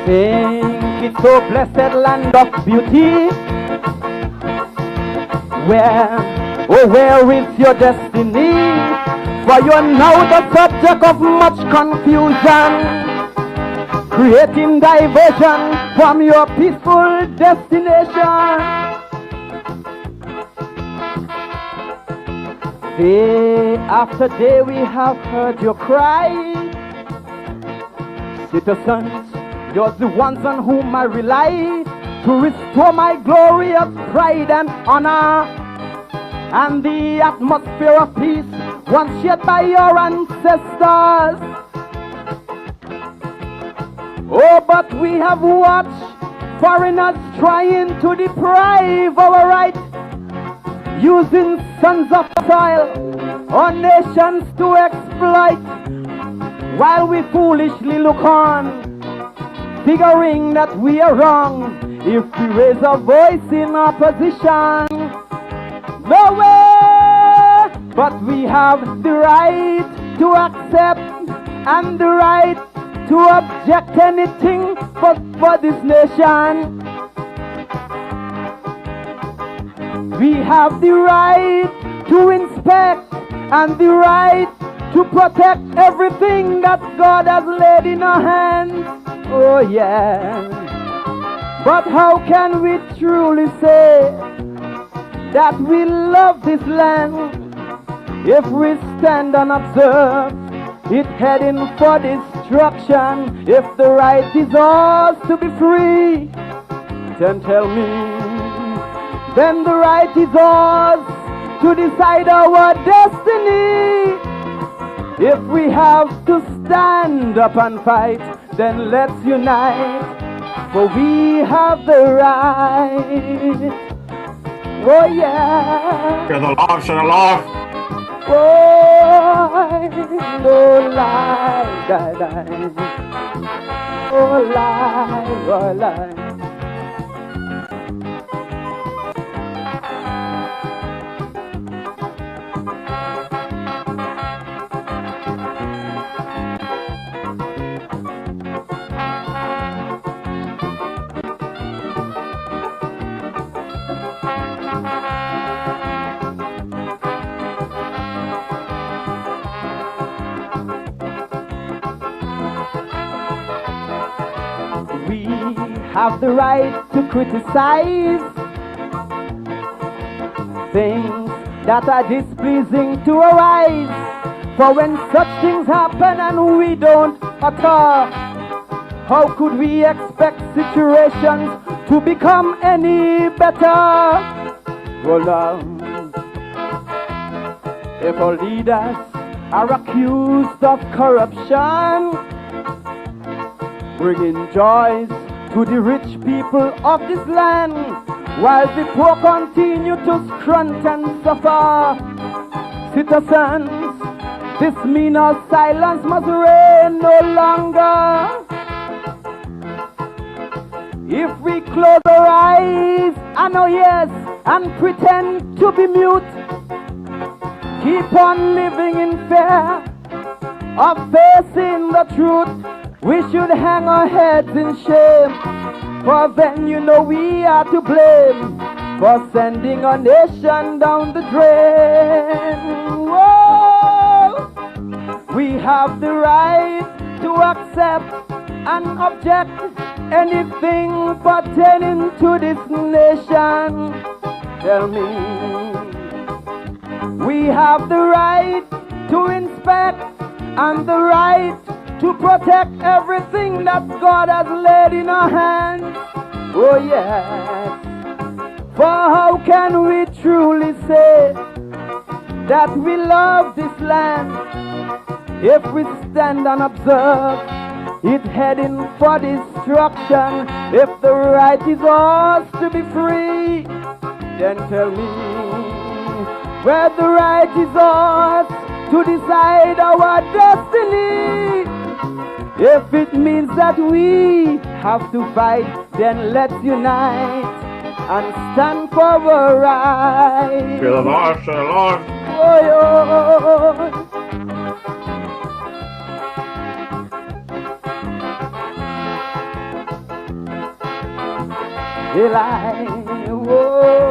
Think it's so blessed land of beauty. Where is your destiny? For you're now the subject of much confusion, creating diversion from your peaceful destination. Day after day we have heard your cry. Citizens, you're the ones on whom I rely to restore my glorious pride and honor, and the atmosphere of peace once shared by your ancestors. Oh, but we have watched foreigners trying to deprive our right, using sons of soil or nations to exploit, while we foolishly look on, figuring that we are wrong if we raise our voice in opposition. No way! But we have the right to accept and the right to object anything for this nation. We have the right to inspect and the right to protect everything that God has laid in our hands. Oh yeah. But how can we truly say that we love this land if we stand and observe it heading for destruction? If the right is ours to be free, then tell me, then the right is ours to decide our destiny. If we have to stand up and fight, then let's unite, for we have the right. Oh yeah. Share the love, share the love. Oh, no lie, die, die. Oh lie, oh lie. Have the right to criticize things that are displeasing to our eyes. For when such things happen and we don't utter, how could we expect situations to become any better? Well now, if our leaders are accused of corruption, bringing joys to the rich people of this land, while the poor continue to scrunt and suffer. Citizens, this means our silence must reign no longer. If we close our eyes and our ears and pretend to be mute, keep on living in fear of facing the truth, we should hang our heads in shame, for then you know we are to blame for sending our nation down the drain. Whoa! We have the right to accept and object anything pertaining to this nation. Tell me, we have the right to inspect and the right to protect everything that God has laid in our hands. Oh yes. For how can we truly say that we love this land if we stand and observe it heading for destruction? If the right is ours to be free, then tell me where the right is ours to decide our destiny. If it means that we have to fight, then let's unite and stand for our rights. Share the love, share the love. Oh, Eli, whoa,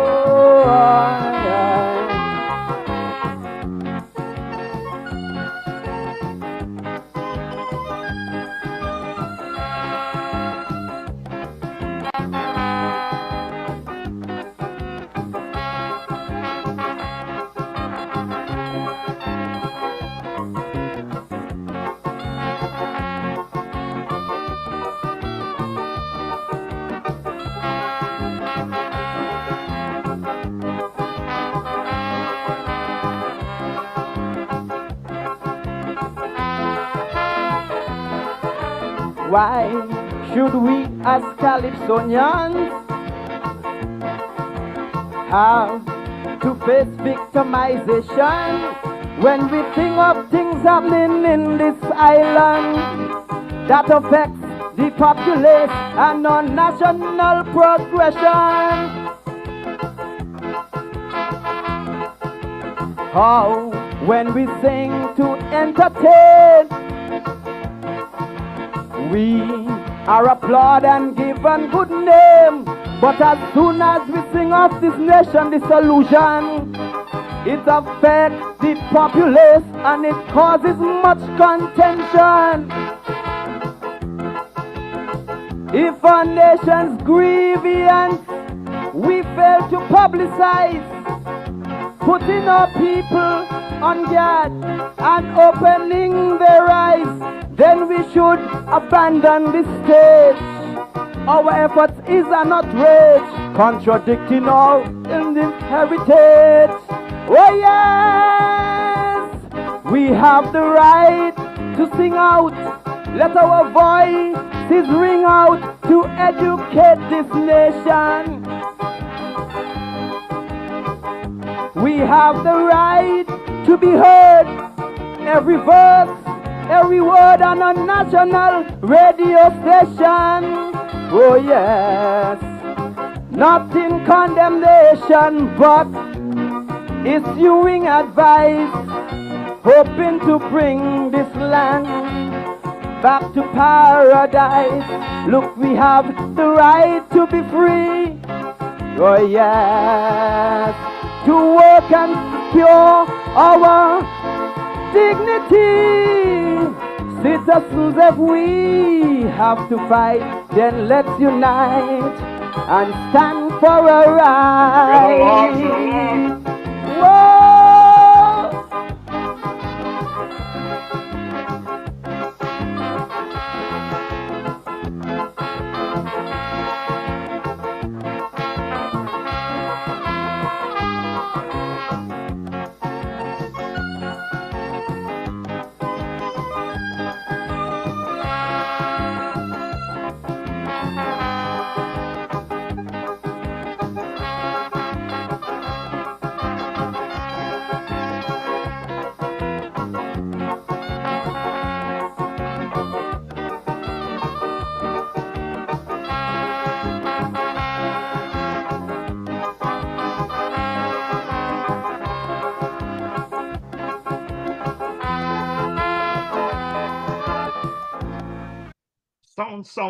why should we as Calypsonians have to face victimization when we think of things happening in this island that affects the populace and our national progression? How when we sing to entertain, we are applauded and given good name, but as soon as we sing of this nation dissolution, it affects the populace and it causes much contention. If our nation's grievance we fail to publicize, putting our people on guard and opening their eyes, then we should abandon the stage. Our efforts is an outrage, contradicting our Indian heritage. Oh yes, we have the right to sing out. Let our voices ring out to educate this nation. We have the right to be heard. Every verse, every word on a national radio station. Oh yes, not in condemnation, but issuing advice, hoping to bring this land back to paradise. Look, we have the right to be free. Oh yes, to work and secure our dignity. Citizens, if we have to fight, then let's unite and stand for a right. Whoa!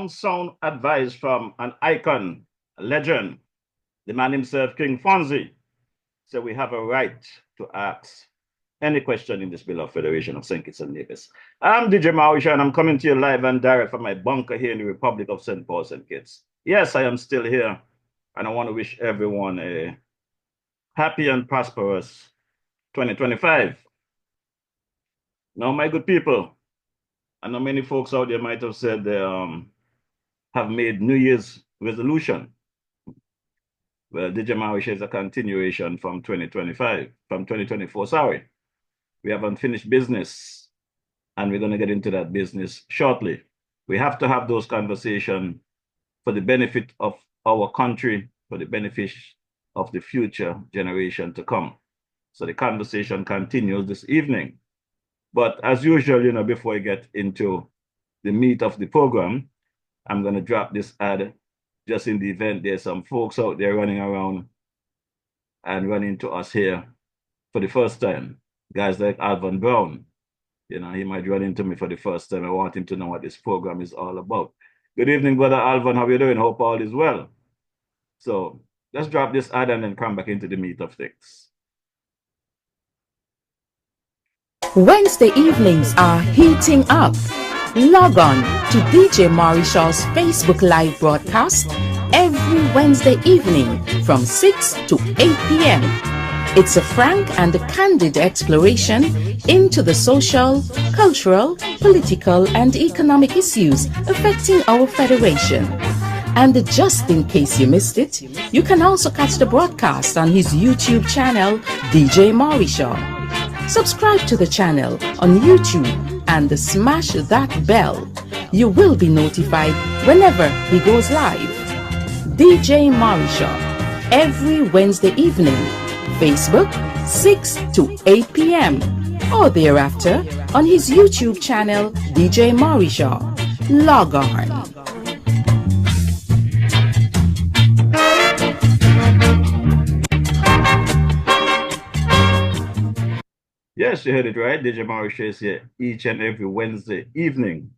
Sound advice from an icon, a legend, the man himself, King Fonzie. So we have a right to ask any question in this beloved Federation of St. Kitts and Nevis. I'm DJ Mawisha, and I'm coming to you live and direct from my bunker here in the Republic of St. Paul, St. Kitts. Yes, I am still here, and I want to wish everyone a happy and prosperous 2025. Now, my good people, I know many folks out there might have said they have made New Year's resolution. Well, DJ Mawisha is a continuation from 2024, sorry. We haven't finished business, and we're going to get into that business shortly. We have to have those conversations for the benefit of our country, for the benefit of the future generation to come. So the conversation continues this evening. But as usual, before I get into the meat of the program, I'm going to drop this ad just in the event there's some folks out there running around and running to us here for the first time. Guys like Alvin Brown, he might run into me for the first time. I want him to know what this program is all about. Good evening, Brother Alvin. How are you doing? Hope all is well. So let's drop this ad and then come back into the meat of things. Wednesday evenings are heating up. Log on to DJ Marishall's Facebook Live broadcast every Wednesday evening from 6 to 8 p.m. It's a frank and candid exploration into the social, cultural, political, and economic issues affecting our federation. And just in case you missed it, you can also catch the broadcast on his YouTube channel, DJ Marishall. Subscribe to the channel on YouTube and smash that bell. You will be notified whenever he goes live. DJ Marishall, every Wednesday evening, Facebook 6 to 8 p.m. or thereafter on his YouTube channel, DJ Marishall. Log on. Yes, you heard it right. DJ Marishall is here each and every Wednesday evening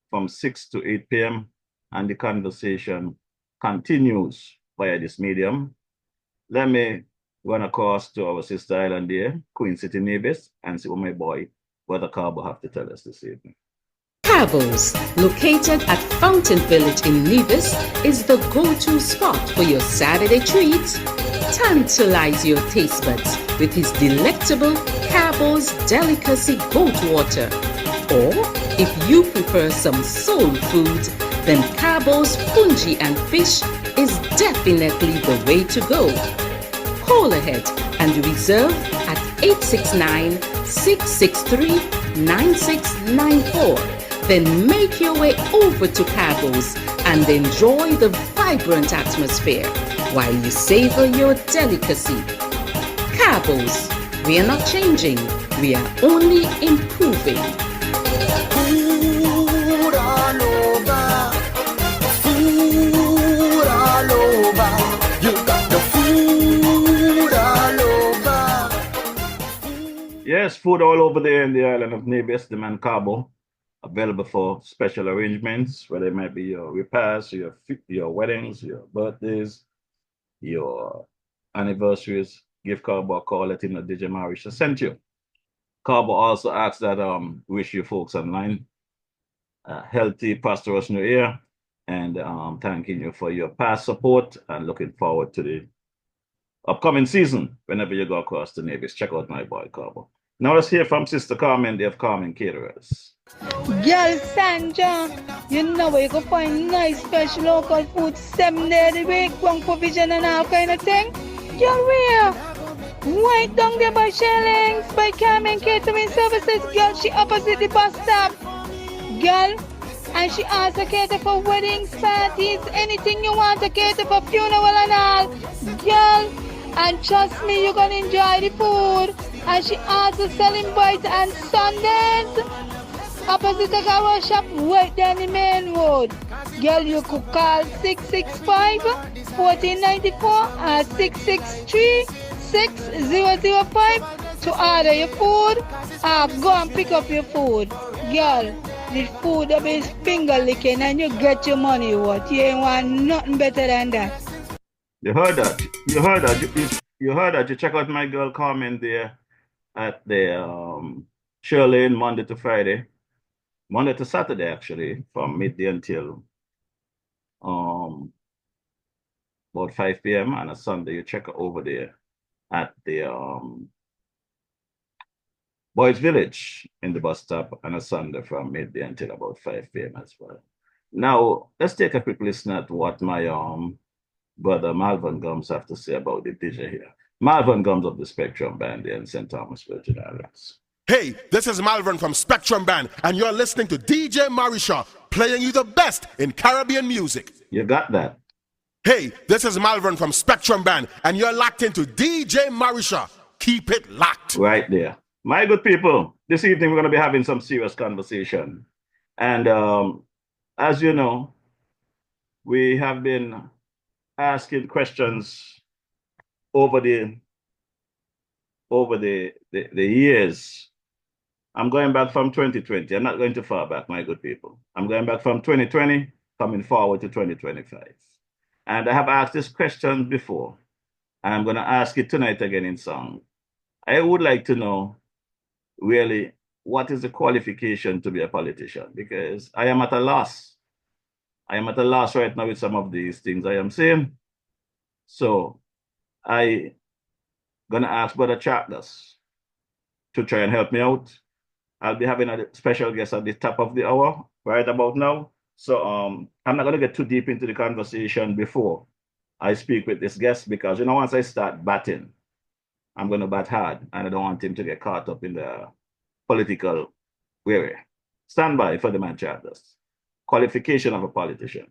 from 6 to 8 p.m. and the conversation continues via this medium. Let me run across to our sister island here, Queen City, Nevis, and see what my boy, Brother Carbo, have to tell us this evening. Cabos, located at Fountain Village in Nevis, is the go-to spot for your Saturday treats. Tantalize your taste buds with his delectable Cabos Delicacy Goat Water. Or, if you prefer some soul food, then Cabos Punji and Fish is definitely the way to go. Call ahead and reserve at 869-663-9694. Then make your way over to Cabos and enjoy the vibrant atmosphere while you savor your delicacy. Cabos, we are not changing, we are only improving. Food all over, food all over. You got the food all over. Yes, food all over there in the island of Nevis, the man Cabo, available for special arrangements, whether it might be your repasts, your weddings, your birthdays, your anniversaries. Give Carbo a call, let him know DJ Marishall sent you. Carbo also asks that wish you folks online a healthy, prosperous new year, and thanking you for your past support and looking forward to the upcoming season. Whenever you go across the Nevis, check out my boy Carbo. Now let's hear from Sister Carmen, of Carmen Caterers. Girl Sandra, you know where you can find nice fresh local food 7 days a week, one provision and all kind of thing. Girl, where? Right down there by Shellings, by Carmen Catering Services. Girl, she opposite the bus stop. Girl, and she also cater for weddings, parties, anything you want to cater for, funeral and all. Girl, and trust me, you're gonna enjoy the food. And she also selling bites and Sundays. Opposite the car shop, right down the main road. Girl, you could call 665-1494 or 663-6005 to order your food or go and pick up your food. Girl, the food will be finger licking and you get your money worth. You ain't want nothing better than that. You heard that. You heard that. You heard that. You check out my girl Carmen there at the Shirley Monday to Friday. Monday to Saturday, actually, from midday until about 5 p.m. and a Sunday, you check over there at the Boys Village in the bus stop and a Sunday from midday until about 5 p.m. as well. Now, let's take a quick listen at what my brother Malvern Gums have to say about the DJ here. Malvern Gums of the Spectrum Band there in St. Thomas, Virgin Islands. Hey, this is Malvern from Spectrum Band, and you're listening to DJ Marishall, playing you the best in Caribbean music. You got that? Hey, this is Malvern from Spectrum Band, and you're locked into DJ Marishall. Keep it locked. Right there. My good people, this evening we're going to be having some serious conversation. And as you know, we have been asking questions over the years. I'm going back from 2020. I'm not going too far back, my good people. I'm going back from 2020, coming forward to 2025. And I have asked this question before, and I'm going to ask it tonight again in song. I would like to know, really, what is the qualification to be a politician? Because I am at a loss. I am at a loss right now with some of these things I am saying. So I gonna ask Brother Charles to try and help me out. I'll be having a special guest at the top of the hour right about now. So I'm not gonna get too deep into the conversation before I speak with this guest, because once I start batting, I'm gonna bat hard, and I don't want him to get caught up in the political weary. Stand by for the man Charles. Qualification of a politician.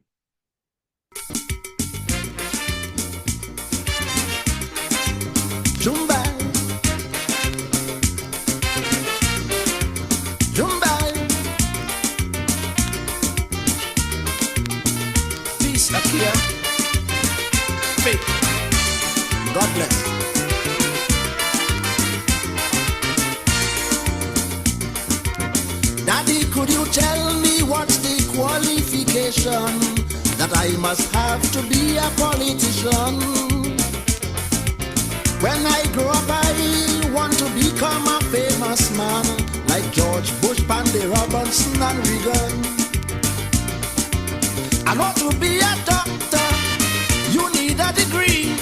Jumbai, Jumbai, peace up here, faith, God bless. Daddy, could you tell me what's the qualification that I must have to be a politician? When I grow up, I want to become a famous man, like George Bush, Pandy Robinson, and Reagan. I know to be a doctor, you need a degree.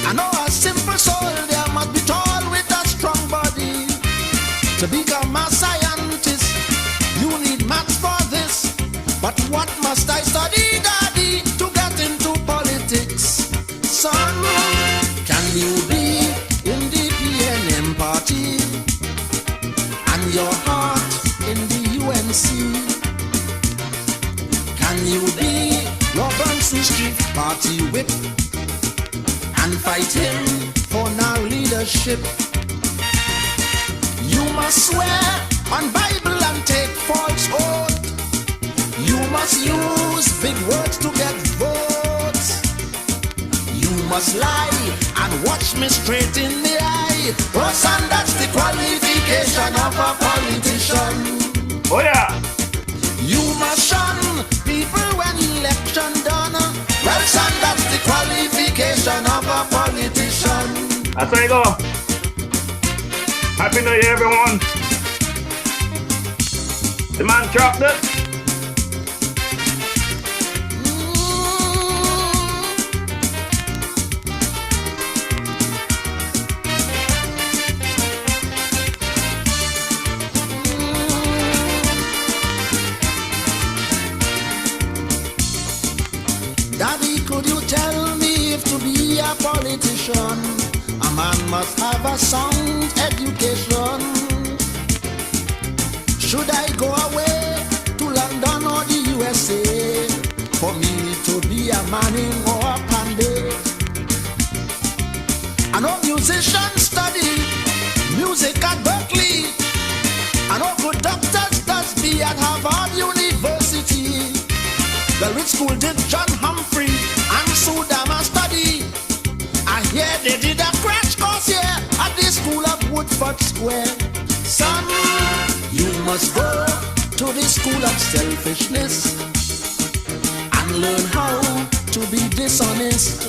I know a simple soldier must be tall with a strong body. To become a scientist, you need maths for this. But what must I study, Daddy, to get into politics? Son, can you be in the PNM party and your heart in the UNC? Can you be Robinson Street party whip and fight him for now leadership? You must swear on Bible and take false oath. You must use big words to get votes. You must lie and watch me straight in the eye. Oh son, that's the qualification of a politician. Oh yeah. You must shun people when election done. Well son, that's the qualification of a politician. That's how you go. Happy New Year, everyone. The man dropped it. Daddy, could you tell me if to be a politician, a man must have a sound education? Should I go away to London or the USA for me to be a Manning or a Pandey? I know musicians study music at Berkeley. I know good doctors does be at Harvard University. Well, which school did John Humphrey and Sudama study? I hear they did a crash course here at the school of Woodford Square. Son, you must go to the school of selfishness and learn how to be dishonest.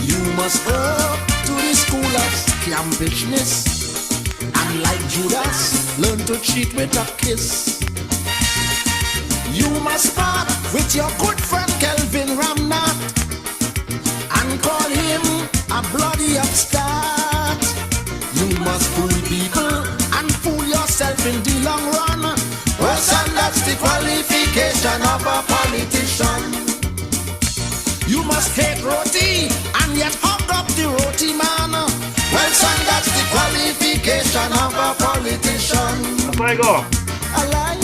You must go to the school of scampishness and like Judas, learn to cheat with a kiss. You must part with your good friend Kelvin Ramnat and call him a bloody upstart. You must fool people and fool yourself in the long run. Well son, that's the qualification of a politician. You must hate roti and yet hug up the roti man. Well son, that's the qualification of a politician. That's where I go. A lie.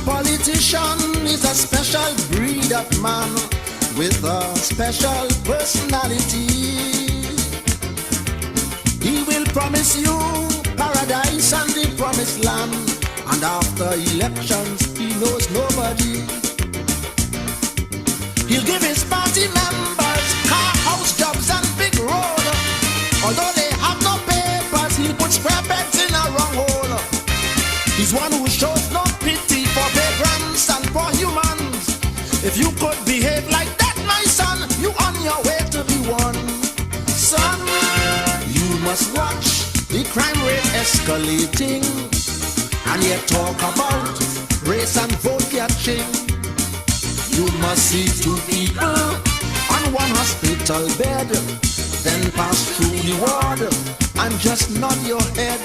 Politician is a special breed of man with a special personality. He will promise you paradise and the promised land. And after elections, he knows nobody. He'll give his party members car, house, jobs, and big road. Although they have no papers, he puts square pegs in a wrong hole. He's one who shows no pity for vagrants and poor humans. If you could behave like that, my son, you on your way to be one. Son, you must watch the crime rate escalating, and yet talk about race and vote catching. You must see two people on one hospital bed, then pass through the ward and just nod your head.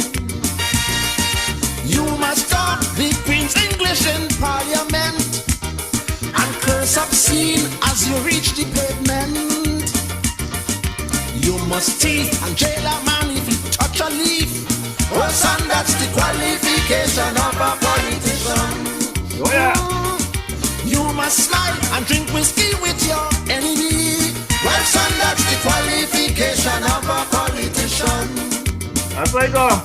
You must talk the Queen's English in Parliament and curse obscene as you reach the pavement. You must teeth and jail a man if he touch a leaf. Oh son, that's the qualification of a politician. Oh yeah. You must smile and drink whiskey with your enemy. Well son, that's the qualification of a politician. That's right, go.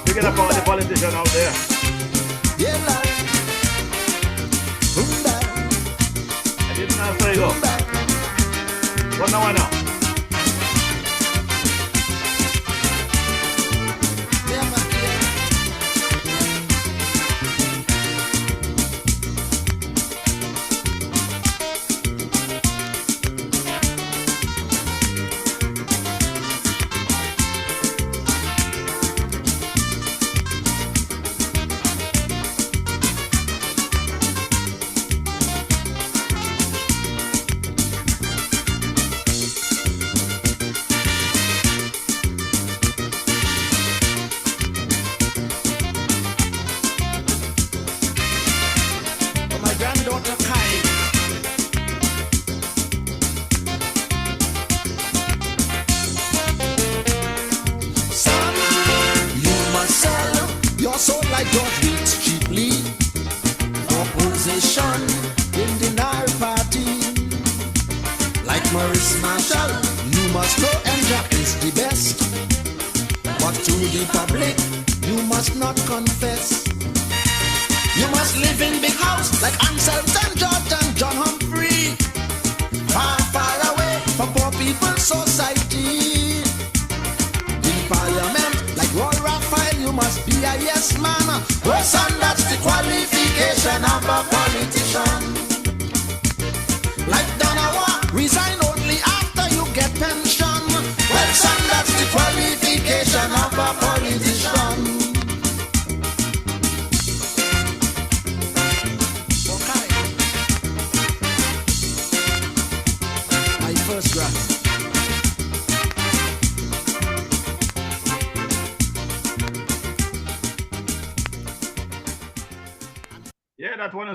Picking up all the politicians out there. Yeah, lad. I didn't know how to go. What now, now?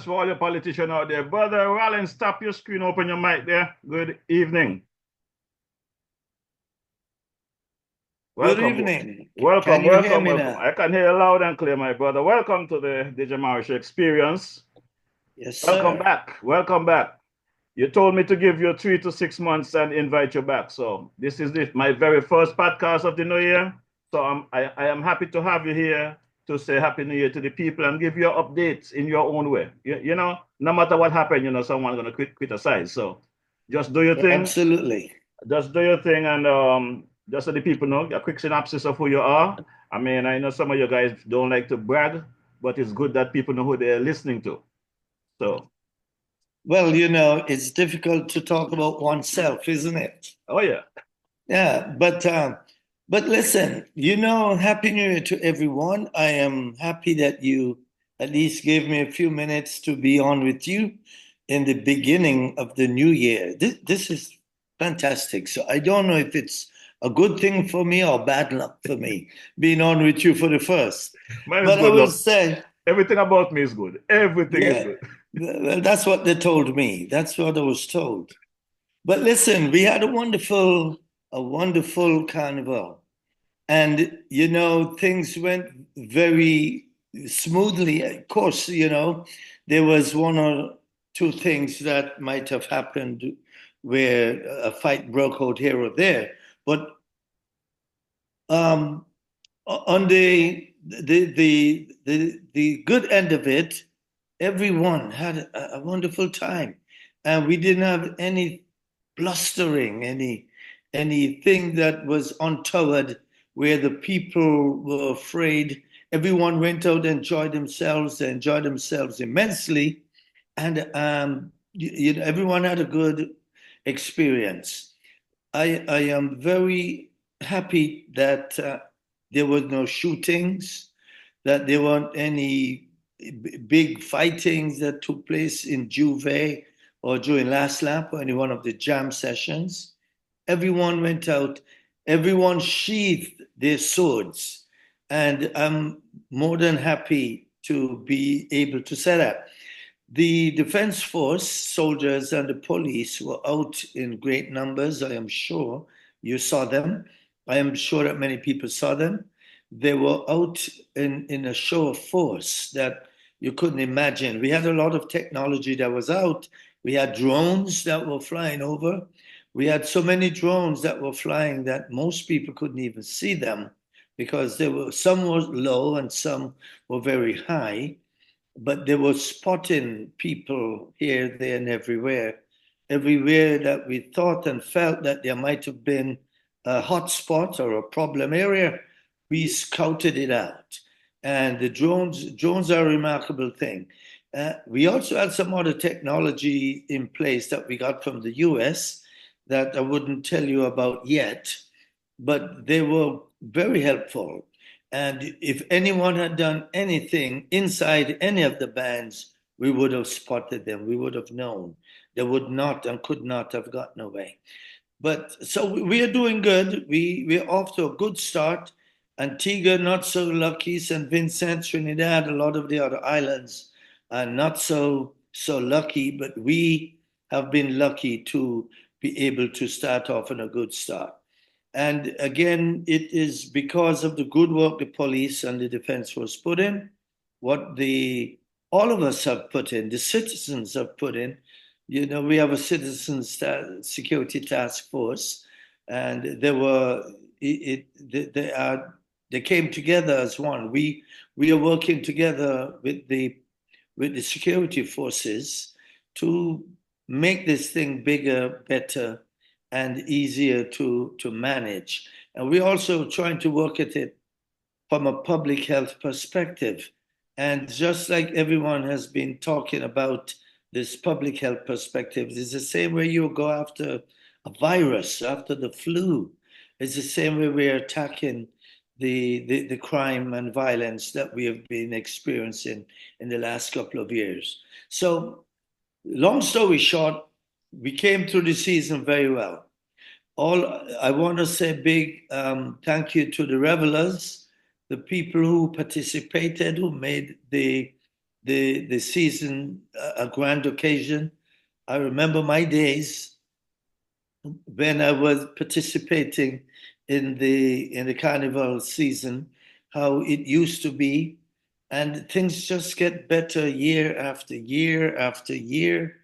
For all your politicians out there. Brother Rollins, stop your screen, open your mic there. Good evening. Welcome. Good evening. Welcome, welcome. I can hear you loud and clear, my brother. Welcome to the DJ Marish Experience. Yes, sir. Welcome back. Welcome back. You told me to give you 3 to 6 months and invite you back. So this is my very first podcast of the new year. So I am happy to have you here to say Happy New Year to the people and give you updates in your own way. You know, no matter what happened, someone's going to criticize. So just do your thing. Absolutely. Just do your thing and just so the people know, a quick synopsis of who you are. I mean, I know some of you guys don't like to brag, but it's good that people know who they're listening to. So. Well, it's difficult to talk about oneself, isn't it? Oh, yeah. Yeah, but listen, Happy New Year to everyone. I am happy that you at least gave me a few minutes to be on with you in the beginning of the new year. This is fantastic. So I don't know if it's a good thing for me or bad luck for me being on with you for the first. Mine is but good, I will say everything about me is good. Everything is good. Well, that's what they told me. That's what I was told. But listen, we had a wonderful carnival. And, things went very smoothly. Of course, there was one or two things that might have happened where a fight broke out here or there. But on the good end of it, everyone had a wonderful time, and we didn't have any blustering, anything that was untoward where the people were afraid. Everyone went out and enjoyed themselves. They enjoyed themselves immensely, and everyone had a good experience. I am very happy that there were no shootings, that there weren't any big fightings that took place in Juve or during last lap or any one of the jam sessions. Everyone went out, everyone sheathed their swords, and I'm more than happy to be able to say that. The Defense Force, soldiers and the police were out in great numbers. I am sure you saw them. I am sure that many people saw them. They were out in a show of force that you couldn't imagine. We had a lot of technology that was out. We had drones that were flying over. We had so many drones that were flying that most people couldn't even see them because some were low and some were very high. But they were spotting people here, there, and everywhere that we thought and felt that there might have been a hot spot or a problem area. We scouted it out. And the drones are a remarkable thing. We also had some other technology in place that we got from the US that I wouldn't tell you about yet, but they were very helpful. And if anyone had done anything inside any of the bands, we would have spotted them. We would have known. They would not and could not have gotten away. But so we are doing good. We're off to a good start. Antigua, not so lucky. St. Vincent, Trinidad, a lot of the other islands are not so lucky. But we have been lucky to be able to start off on a good start. And again, it is because of the good work the police and the Defense Force put in, what all of us have put in, the citizens have put in. You know, we have a citizens security task force, and they came together as one. We are working together with the security forces to make this thing bigger, better, and easier to manage. And we're also trying to work at it from a public health perspective. And just like everyone has been talking about this public health perspective, it's the same way you go after a virus, after the flu. It's the same way we're attacking the crime and violence that we have been experiencing in the last couple of years. So, long story short, we came through the season very well. I want to say big thank you to the revelers, the people who participated, who made the season a grand occasion. I remember my days when I was participating in the carnival season, how it used to be, and things just get better year after year after year.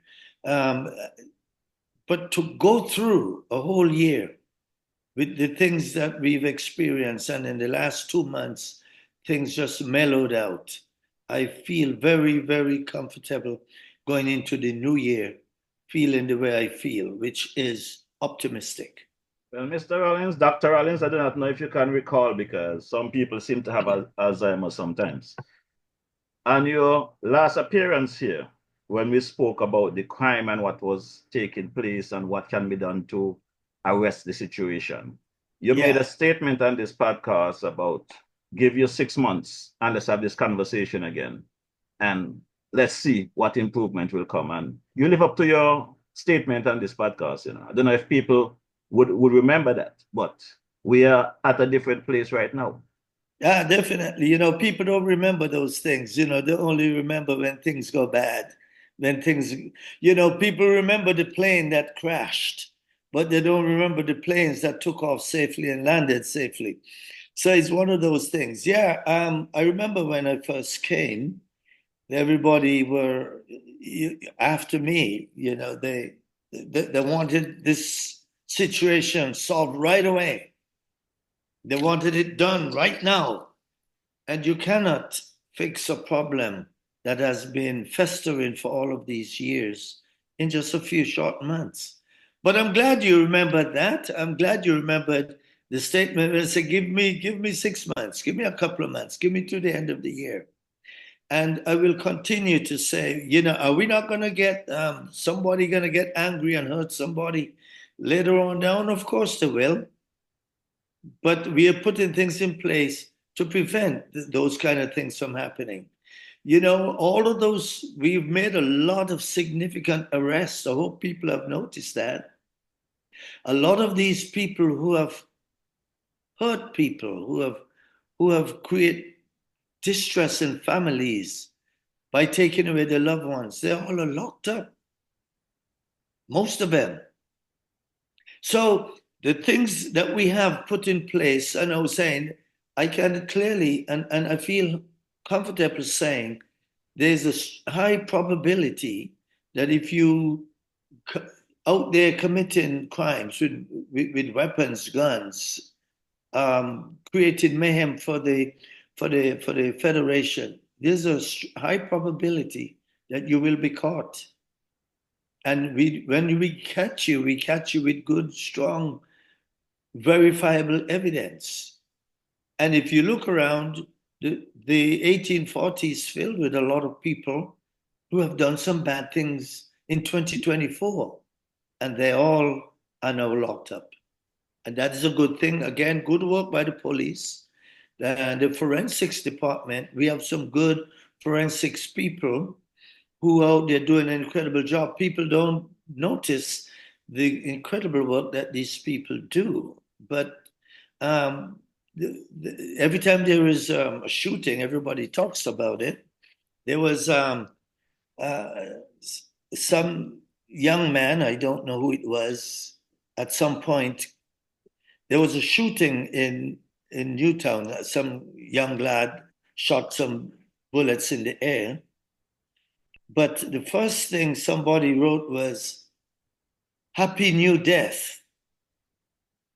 But to go through a whole year with the things that we've experienced, and in the last 2 months, things just mellowed out. I feel very, very comfortable going into the new year, feeling the way I feel, which is optimistic. Well, Mr. Rollins, Dr. Rollins, I do not know if you can recall, because some people seem to have Alzheimer's sometimes. On your last appearance here, when we spoke about the crime and what was taking place and what can be done to arrest the situation, you made a statement on this podcast about give you 6 months and let's have this conversation again. And let's see what improvement will come. And you live up to your statement on this podcast. You know, I don't know if people would remember that, but we are at a different place right now. Yeah, definitely. You know, people don't remember those things. You know, they only remember when things go bad. When things, you know, people remember the plane that crashed, but they don't remember the planes that took off safely and landed safely. So it's one of those things. Yeah, I remember when I first came, everybody were after me. You know, they They wanted this situation solved right away. They wanted it done right now. And you cannot fix a problem that has been festering for all of these years in just a few short months. But I'm glad you remembered that. I'm glad you remembered the statement where it said, give me 6 months, give me a couple of months, give me to the end of the year. And I will continue to say, are we not going to get somebody going to get angry and hurt somebody later on down? Of course they will. But we are putting things in place to prevent those kind of things from happening. All of those, we've made a lot of significant arrests. I hope people have noticed that. A lot of these people who have hurt people, who have created distress in families by taking away their loved ones, they're all locked up. Most of them. So the things that we have put in place, and I was saying, I can clearly, and I feel comfortable saying, there's a high probability that if you out there committing crimes with weapons, guns, creating mayhem for the Federation, there's a high probability that you will be caught. And when we catch you with good, strong, verifiable evidence. And if you look around, the 1840s filled with a lot of people who have done some bad things in 2024, and they all are now locked up. And that is a good thing. Again, good work by the police. The forensics department, we have some good forensics people who are out there doing an incredible job. People don't notice the incredible work that these people do. But every time there is a shooting, everybody talks about it. There was some young man, I don't know who it was, at some point, there was a shooting in Newtown. Some young lad shot some bullets in the air. But the first thing somebody wrote was, Happy New Death.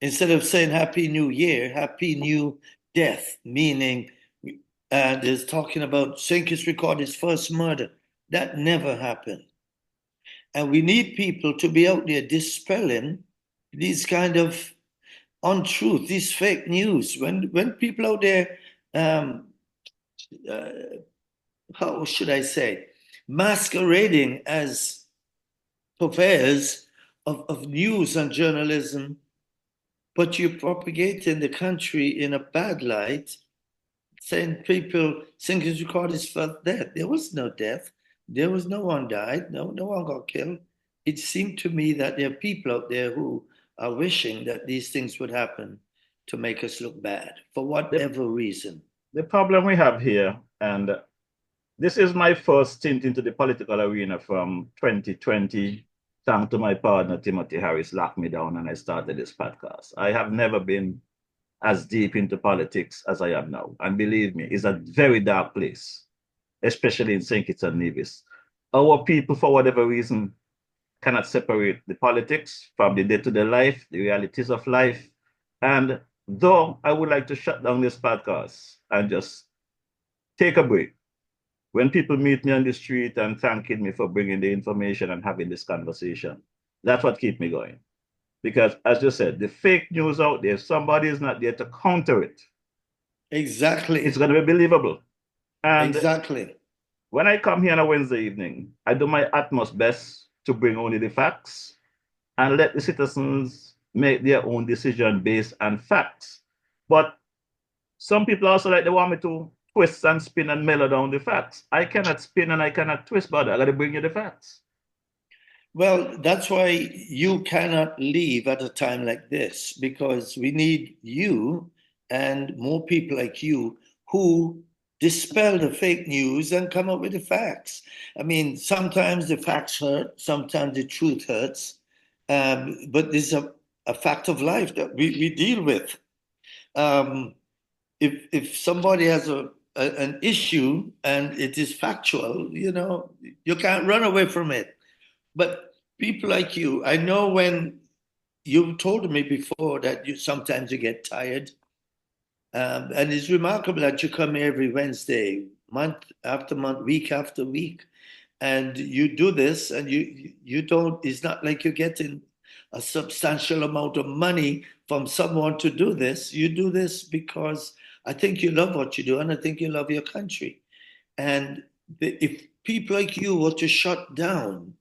Instead of saying Happy New Year, Happy New Death, meaning, there's talking about St. Kitts recorded his first murder. That never happened. And we need people to be out there dispelling these kind of untruth, these fake news. When people out there, how should I say, masquerading as purveyors of news and journalism, but you're propagating the country in a bad light, saying people think it's recorded his first death. There was no death. There was no one died. No one got killed. It seemed to me that there are people out there who are wishing that these things would happen to make us look bad for whatever reason. The problem we have here, and this is my first stint into the political arena from 2020. Thanks to my partner, Timothy Harris, locked me down and I started this podcast. I have never been as deep into politics as I am now. And believe me, it's a very dark place, especially in St. Kitts and Nevis. Our people, for whatever reason, cannot separate the politics from the day-to-day life, the realities of life. And though I would like to shut down this podcast and just take a break, when people meet me on the street and thanking me for bringing the information and having this conversation, that's what keeps me going. Because as you said, the fake news out there, if somebody is not there to counter it, exactly, it's going to be believable. And exactly. When I come here on a Wednesday evening, I do my utmost best to bring only the facts and let the citizens make their own decision based on facts. But some people also they want me to twist and spin and mellow down the facts. I cannot spin and I cannot twist, but I got to bring you the facts. Well, that's why you cannot leave at a time like this, because we need you and more people like you who dispel the fake news and come up with the facts. I mean, sometimes the facts hurt, sometimes the truth hurts, but this is a fact of life that we deal with. If somebody has an issue and it is factual, you can't run away from it. But people like you, I know when you've told me before that sometimes you get tired. And it's remarkable that you come here every Wednesday, month after month, week after week, and you do this, and you don't. It's not like you're getting a substantial amount of money from someone to do this. You do this because I think you love what you do, and I think you love your country. And if people like you were to shut down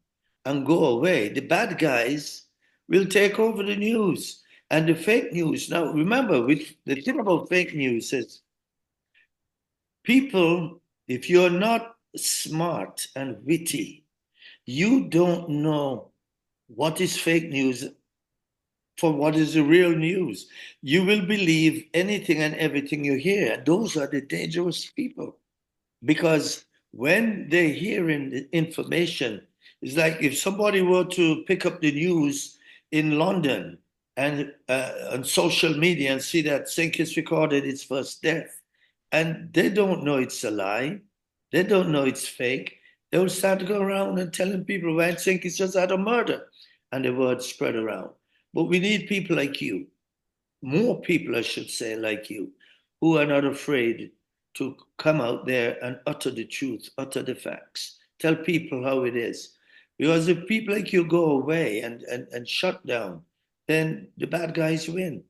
and go away, the bad guys will take over the news. And the fake news. Now, remember, the thing about fake news is people, if you're not smart and witty, you don't know what is fake news from what is the real news. You will believe anything and everything you hear. And those are the dangerous people. Because when they're hearing the information, it's like if somebody were to pick up the news in London and on social media and see that Sinkis recorded its first death, and they don't know it's a lie, they don't know it's fake, they'll start to go around and telling people, well, Sinkis just had a murder, and the word spread around. But we need people like you, more people, I should say, like you, who are not afraid to come out there and utter the truth, utter the facts, tell people how it is. Because if people like you go away and shut down, then the bad guys win.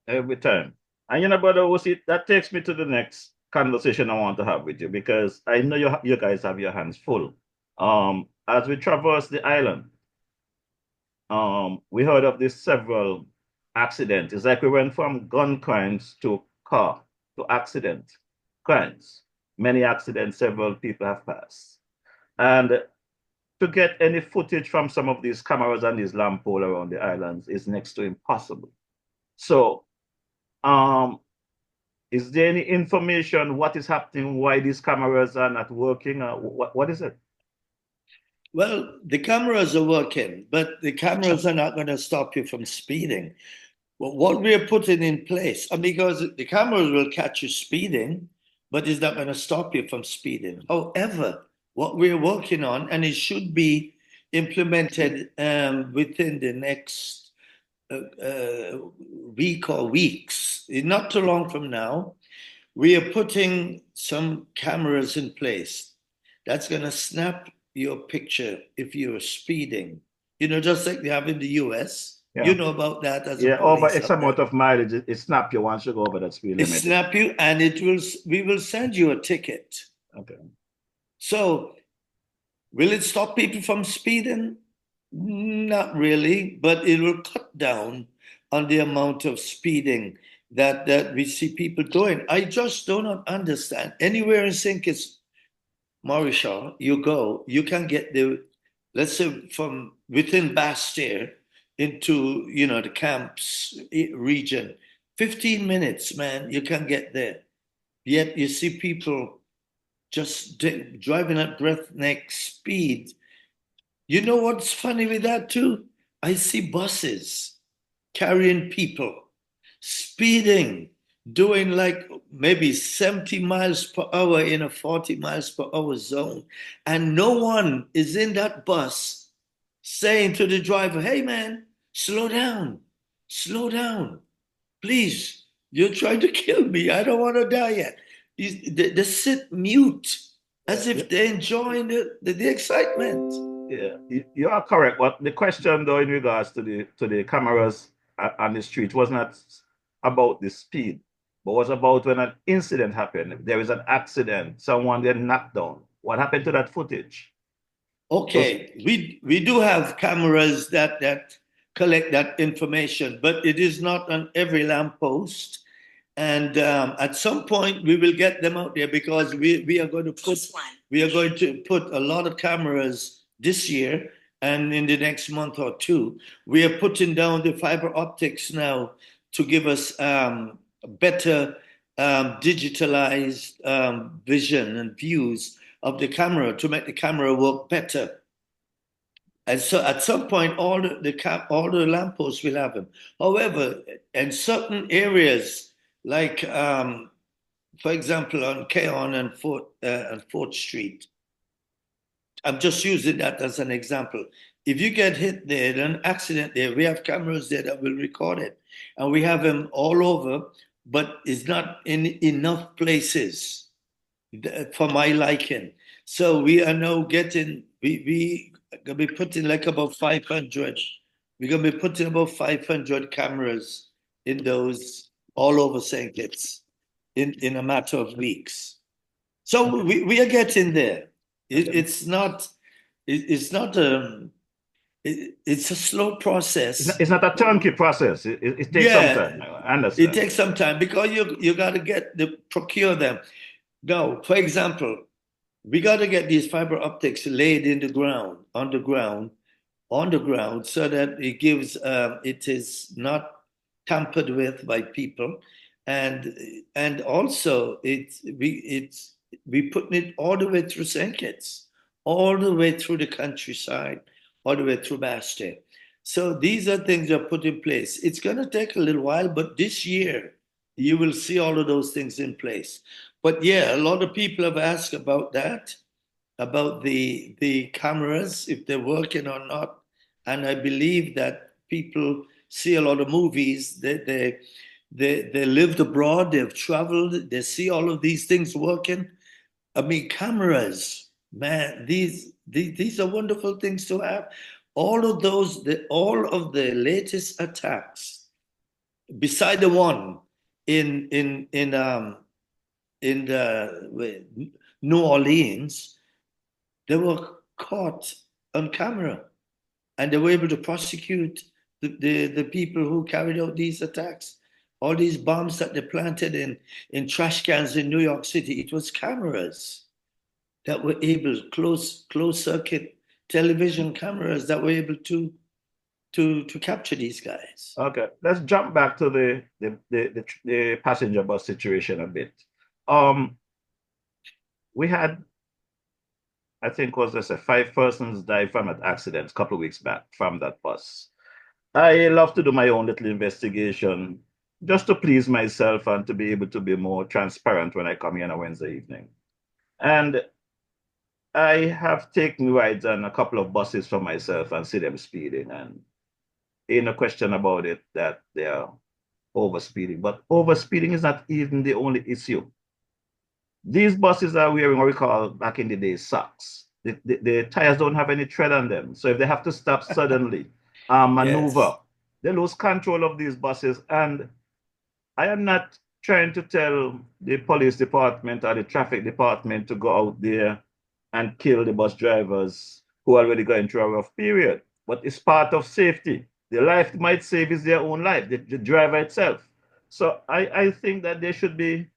Every time. And you know, brother, that takes me to the next conversation I want to have with you, because I know you guys have your hands full. As we traverse the island, we heard of these several accidents. It's like we went from gun crimes to car to accident crimes. Many accidents, several people have passed. And to get any footage from some of these cameras and these lamp poles around the islands is next to impossible. So, is there any information what is happening, why these cameras are not working? What is it? Well, the cameras are working, but the cameras are not going to stop you from speeding. But what we're putting in place, because the cameras will catch you speeding, but it's not going to stop you from speeding. However, what we're working on, and it should be implemented within the next week or weeks, not too long from now, we are putting some cameras in place that's going to snap your picture if you're speeding. Just like they have in the US. Yeah. You know about that as a police. Over X amount of mileage, it snap you once you go over that speed limit. It snap you, and we will send you a ticket. Okay. So, will it stop people from speeding? Not really, but it will cut down on the amount of speeding that we see people doing. I just do not understand. Anywhere in Sinkis, Mauritius, you go, you can get let's say from within Bastille into, the camps region, 15 minutes, man, you can get there. Yet you see people just driving at breathneck speed. You know what's funny with that too? I see buses carrying people, speeding, doing like maybe 70 miles per hour in a 40 miles per hour zone. And no one is in that bus saying to the driver, hey man, slow down, please, you're trying to kill me. I don't want to die yet. They sit mute as if they're enjoying the excitement. Yeah, you are correct. But the question, though, in regards to the cameras on the street was not about the speed, but was about when an incident happened. There is an accident, someone get knocked down. What happened to that footage? Okay, we do have cameras that collect that information, but it is not on every lamppost. And at some point we will get them out there, because we are going to put a lot of cameras this year, and in the next month or two. We are putting down the fiber optics now to give us better digitalized vision and views of the camera, to make the camera work better. And so at some point, all the lampposts will have them. However, in certain areas, like, for example, on Keon and 4th Street, I'm just using that as an example. If you get hit there, an accident there, we have cameras there that will record it. And we have them all over, but it's not in enough places for my liking. So we are now getting, we gonna be putting like about 500. We're gonna be putting about 500 cameras in those all over St. Kitts in a matter of weeks. So we are getting there. It's not it's a slow process. It's not a turnkey process. It takes some time. I understand. It takes some time because you got to procure them. Now, for example, we got to get these fiber optics laid in the ground, on the ground, so that it gives it is not tampered with by people, and also we putting it all the way through St. Kitts, all the way through the countryside, all the way through Bastille. So these are things that are put in place. It's going to take a little while, but this year you will see all of those things in place. But yeah, a lot of people have asked about that, about the cameras, if they're working or not. And I believe that people see a lot of movies, they lived abroad, they've traveled, they see all of these things working. I mean, cameras, man, these are wonderful things to have. All of the latest attacks, beside the one in New Orleans, they were caught on camera, and they were able to prosecute the people who carried out these attacks. All these bombs that they planted in trash cans in New York City, it was cameras that were able, closed circuit television cameras that were able to capture these guys. Okay, let's jump back to the passenger bus situation a bit. We had, I think, was this 5 persons died from an accident a couple of weeks back from that bus. I love to do my own little investigation just to please myself and to be able to be more transparent when I come here on a Wednesday evening. And I have taken rides on a couple of buses for myself and see them speeding, and ain't no question about it that they are overspeeding. But overspeeding is not even the only issue. These buses are wearing what we call back in the day socks. The tires don't have any tread on them. So if they have to stop suddenly, maneuver, yes, they lose control of these buses. And I am not trying to tell the police department or the traffic department to go out there and kill the bus drivers who are already going through a rough period. But it's part of safety. The life they might save is their own life, the driver itself. So I think that there should be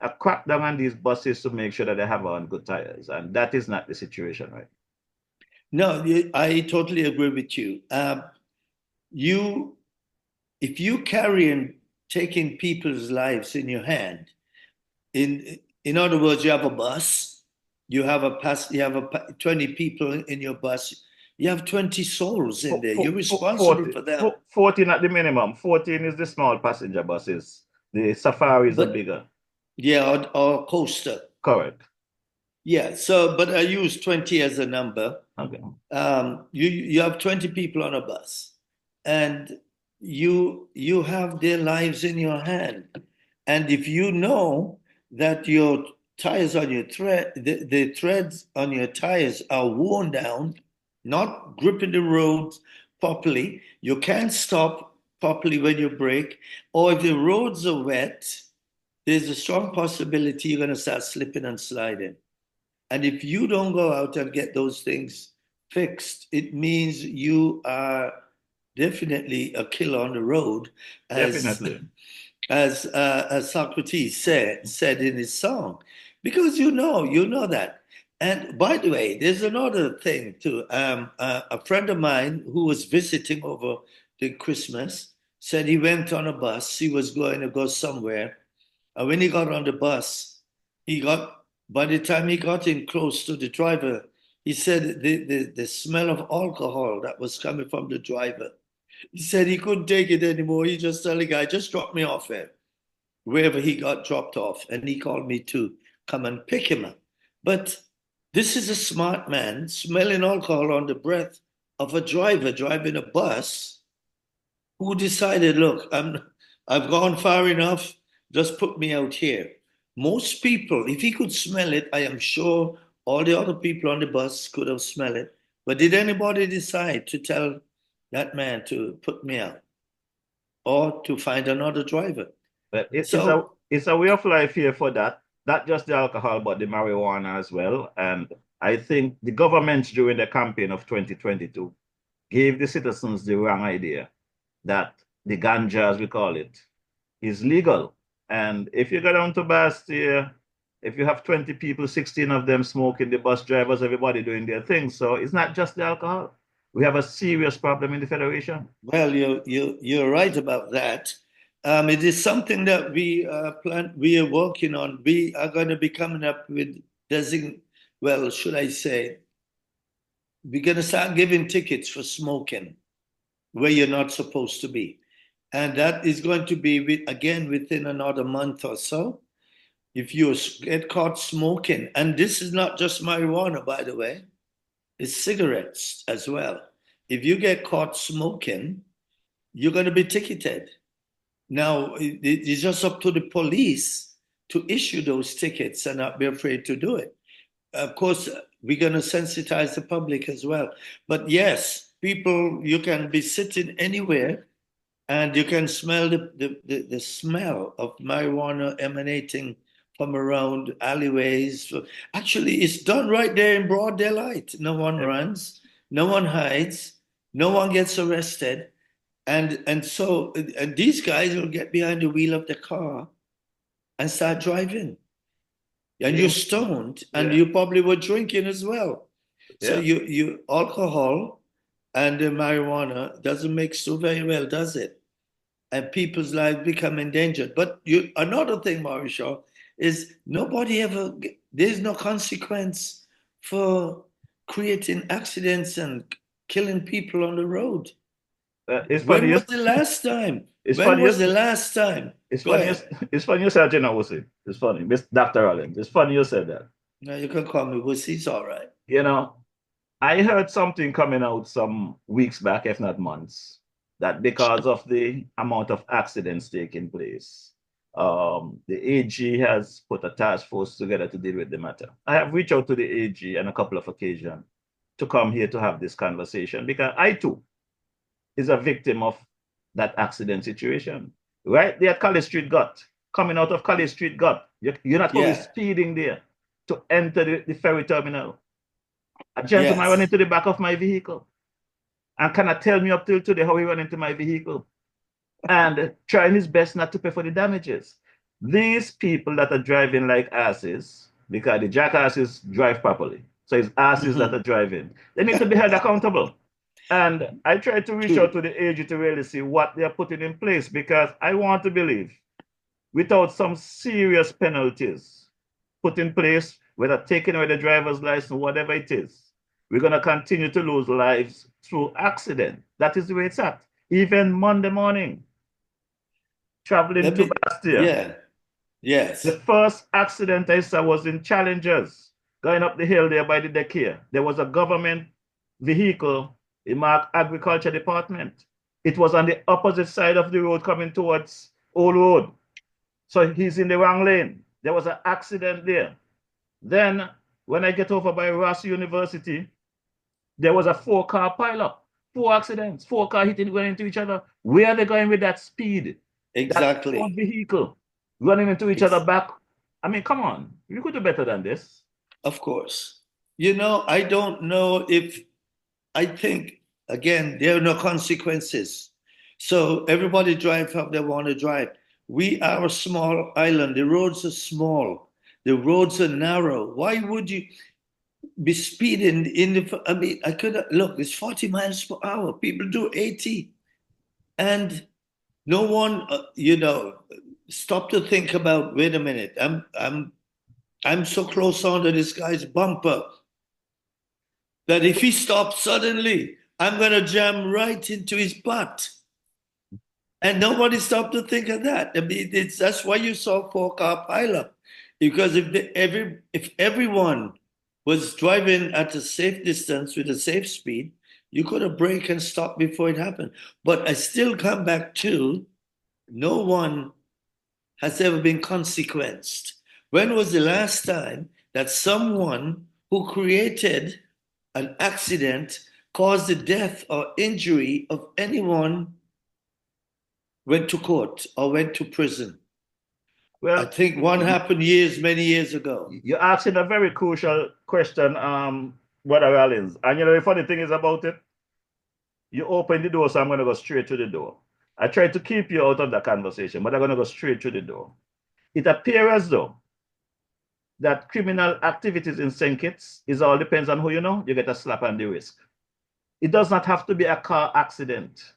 a crackdown on these buses to make sure that they have on good tires. And that is not the situation, right? No, I totally agree with you. If you carry and taking people's lives in your hand, in other words, you have a bus, you have 20 people in your bus, you have 20 souls in there. You're responsible for them. 14 at the minimum. 14 is the small passenger buses. The safaris are bigger. Yeah, or coaster. Correct. Yeah, so, but I use 20 as a number. Okay. You have 20 people on a bus, and you have their lives in your hand. And if you know that your tires on your the threads on your tires are worn down, not gripping the road properly, you can't stop properly when you brake, or if the roads are wet, there's a strong possibility you're going to start slipping and sliding. And if you don't go out and get those things fixed, it means you are definitely a killer on the road, as Socrates said in his song, because you know that. And by the way, there's another thing too. A friend of mine who was visiting over the Christmas said he went on a bus. He was going to go somewhere. And when he got on the bus, by the time he got in close to the driver, he said the smell of alcohol that was coming from the driver. He said he couldn't take it anymore. He just told the guy, just drop me off there, wherever he got dropped off. And he called me to come and pick him up. But This is a smart man smelling alcohol on the breath of a driver driving a bus who decided, look, I've gone far enough, just put me out here. Most people, if he could smell it, I am sure all the other people on the bus could have smelled it. But did anybody decide to tell that man to put me out or to find another driver? But So it's a way of life here for that. Not just the alcohol, but the marijuana as well. And I think the government during the campaign of 2022 gave the citizens the wrong idea that the ganja, as we call it, is legal. And if you go down to Bastia, if you have 20 people, 16 of them smoking, the bus drivers, everybody doing their thing. So it's not just the alcohol. We have a serious problem in the Federation. well, you're right about that. It is something that we are working on. We are going to be coming up with should I say, we're going to start giving tickets for smoking where you're not supposed to be. And that is going to be, within another month or so. If you get caught smoking, and this is not just marijuana, by the way, it's cigarettes as well. If you get caught smoking, you're going to be ticketed. Now, it's just up to the police to issue those tickets and not be afraid to do it. Of course, we're going to sensitize the public as well. But yes, people, you can be sitting anywhere and you can smell the smell of marijuana emanating from around alleyways. Actually, it's done right there in broad daylight. No one runs, no one hides, no one gets arrested. And so these guys will get behind the wheel of the car and start driving. And you're stoned, and you probably were drinking as well. So you alcohol and marijuana doesn't mix so very well, does it? And people's lives become endangered. But another thing, Marisha, is there's no consequence for creating accidents and killing people on the road. When was the last time? It's funny you said, Wussy. It's funny, Miss Dr. Rollins. It's funny you said that. No, you can call me Wussy. It's all right. I heard something coming out some weeks back, if not months, that because of the amount of accidents taking place, the AG has put a task force together to deal with the matter. I have reached out to the AG on a couple of occasions to come here to have this conversation because I too is a victim of that accident situation. Right there at College Street Gut, coming out of College Street Gut, you're not only speeding there to enter the ferry terminal. A gentleman ran into the back of my vehicle and cannot tell me up till today how he ran into my vehicle and trying his best not to pay for the damages. These people that are driving like asses, because the jackasses drive properly, so it's asses that are driving, they need to be held accountable. And I tried to reach out to the AG to really see what they're putting in place because I want to believe without some serious penalties put in place, whether taking away the driver's license, whatever it is, we're going to continue to lose lives through accident. That is the way it's at. Even Monday morning, traveling to Bastia. Yes. The first accident I saw was in Challengers, going up the hill there by the daycare. There was a government vehicle, it marked Agriculture Department. It was on the opposite side of the road coming towards Old Road. So he's in the wrong lane. There was an accident there. Then when I get over by Ross University, there was a 4-car pileup. 4 accidents, 4 cars hitting, going into each other. Where are they going with that speed? Exactly. That vehicle running into each other back. I mean, come on. You could do better than this. Of course. I don't know I think, again, there are no consequences. So everybody drive how they want to drive. We are a small island. The roads are small. The roads are narrow. Why would you be speeding it's 40 miles per hour. People do 80. And no one, stop to think about, wait a minute, I'm so close onto this guy's bumper that if he stops suddenly, I'm going to jam right into his butt. And nobody stopped to think of that. I mean, that's why you saw 4-car pileup. Because if everyone was driving at a safe distance with a safe speed, you could have braked and stopped before it happened. But I still come back to no one has ever been consequenced. When was the last time that someone who created an accident caused the death or injury of anyone went to court or went to prison? Well, I think one happened many years ago. You're asking a very crucial question, Brother Rollins. And you know, the funny thing is about it, you open the door, so I'm going to go straight to the door. I tried to keep you out of the conversation, but I'm going to go straight to the door. It appears as though that criminal activities in St. Kitts is all depends on who you know. You get a slap on the wrist. It does not have to be a car accident.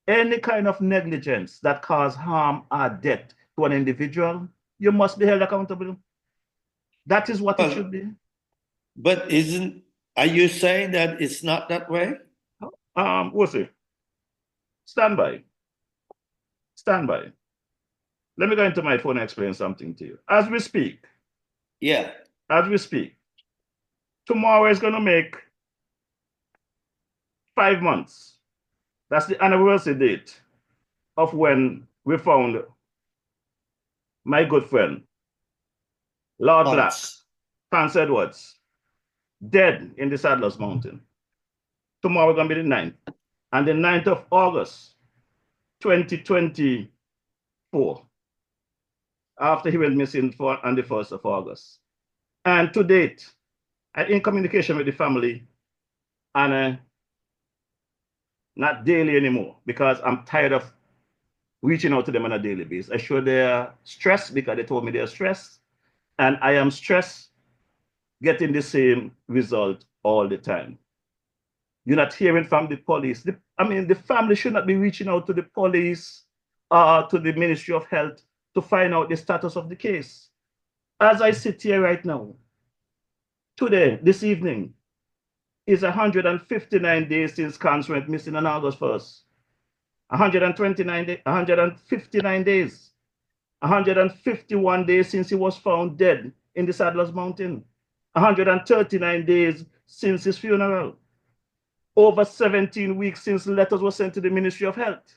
Any kind of negligence that cause harm or death to an individual, you must be held accountable. That is what it should be. But are you saying that it's not that way? We'll see. Stand by. Stand by. Let me go into my phone and explain something to you. As we speak. Yeah. As we speak. Tomorrow is going to make 5 months. That's the anniversary date of when we found my good friend, Lord Black, Prince Edwards, dead in the Saddlers Mountain. Tomorrow is going to be the 9th. And the 9th of August, 2024, after he went missing on the 1st of August. And to date, I'm in communication with the family and not daily anymore because I'm tired of reaching out to them on a daily basis. I sure they're stressed because they told me they're stressed, and I am stressed getting the same result all the time. You're not hearing from the police. The family should not be reaching out to the police or to the Ministry of Health to find out the status of the case. As I sit here right now, today, this evening, is 159 days since Cons went missing on August 1st. 159 days. 151 days since he was found dead in the Saddlers Mountain. 139 days since his funeral. Over 17 weeks since letters were sent to the Ministry of Health.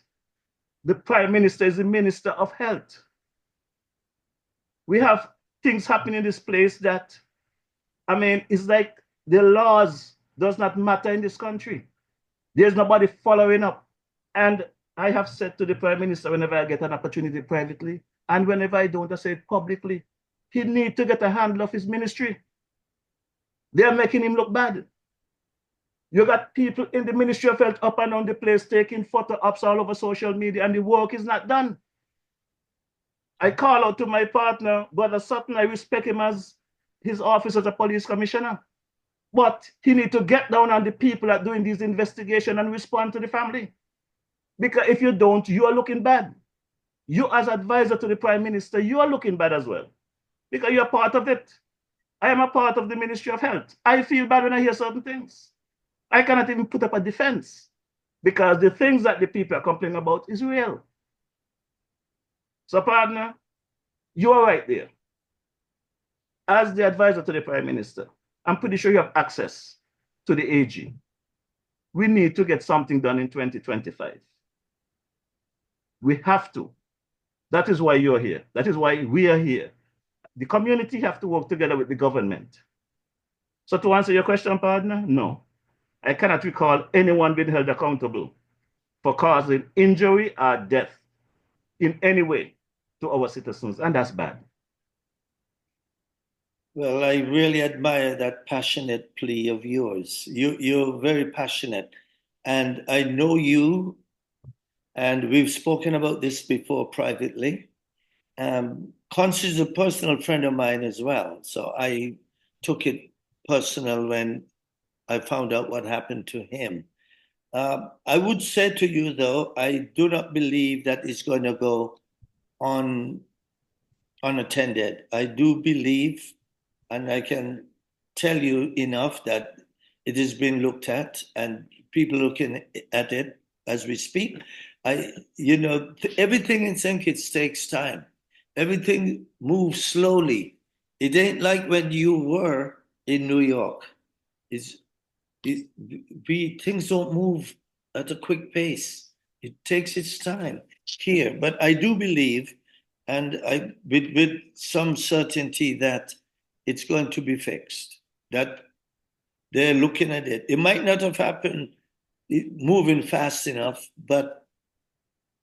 The Prime Minister is the Minister of Health. We have things happening in this place that, it's like the laws does not matter in this country. There's nobody following up. And I have said to the Prime Minister whenever I get an opportunity privately, and whenever I don't, I say it publicly, he needs to get a handle of his ministry. They're making him look bad. You got people in the Ministry of Health up and down the place taking photo ops all over social media, and the work is not done. I call out to my partner, Brother Sutton. I respect him as his office as a police commissioner. But he needs to get down on the people that are doing these investigations and respond to the family. Because if you don't, you are looking bad. You as advisor to the Prime Minister, you are looking bad as well. Because you're part of it. I am a part of the Ministry of Health. I feel bad when I hear certain things. I cannot even put up a defense because the things that the people are complaining about is real. So, partner, you are right there. As the advisor to the Prime Minister, I'm pretty sure you have access to the AG. We need to get something done in 2025. We have to. That is why you're here. That is why we are here. The community have to work together with the government. So to answer your question, partner, no. I cannot recall anyone being held accountable for causing injury or death in any way to our citizens, and that's bad. Well, I really admire that passionate plea of yours. You're very passionate, and I know you, and we've spoken about this before privately. Cons is a personal friend of mine as well, so I took it personal when I found out what happened to him. I would say to you, though, I do not believe that it's going to go on unattended. I do believe, and I can tell you enough, that it has been looked at and people looking at it as we speak. Everything in St. Kitts takes time. Everything moves slowly. It ain't like when you were in New York. Things don't move at a quick pace. It takes its time here. But I do believe, and with some certainty, that it's going to be fixed. That they're looking at it. It might not have happened moving fast enough, but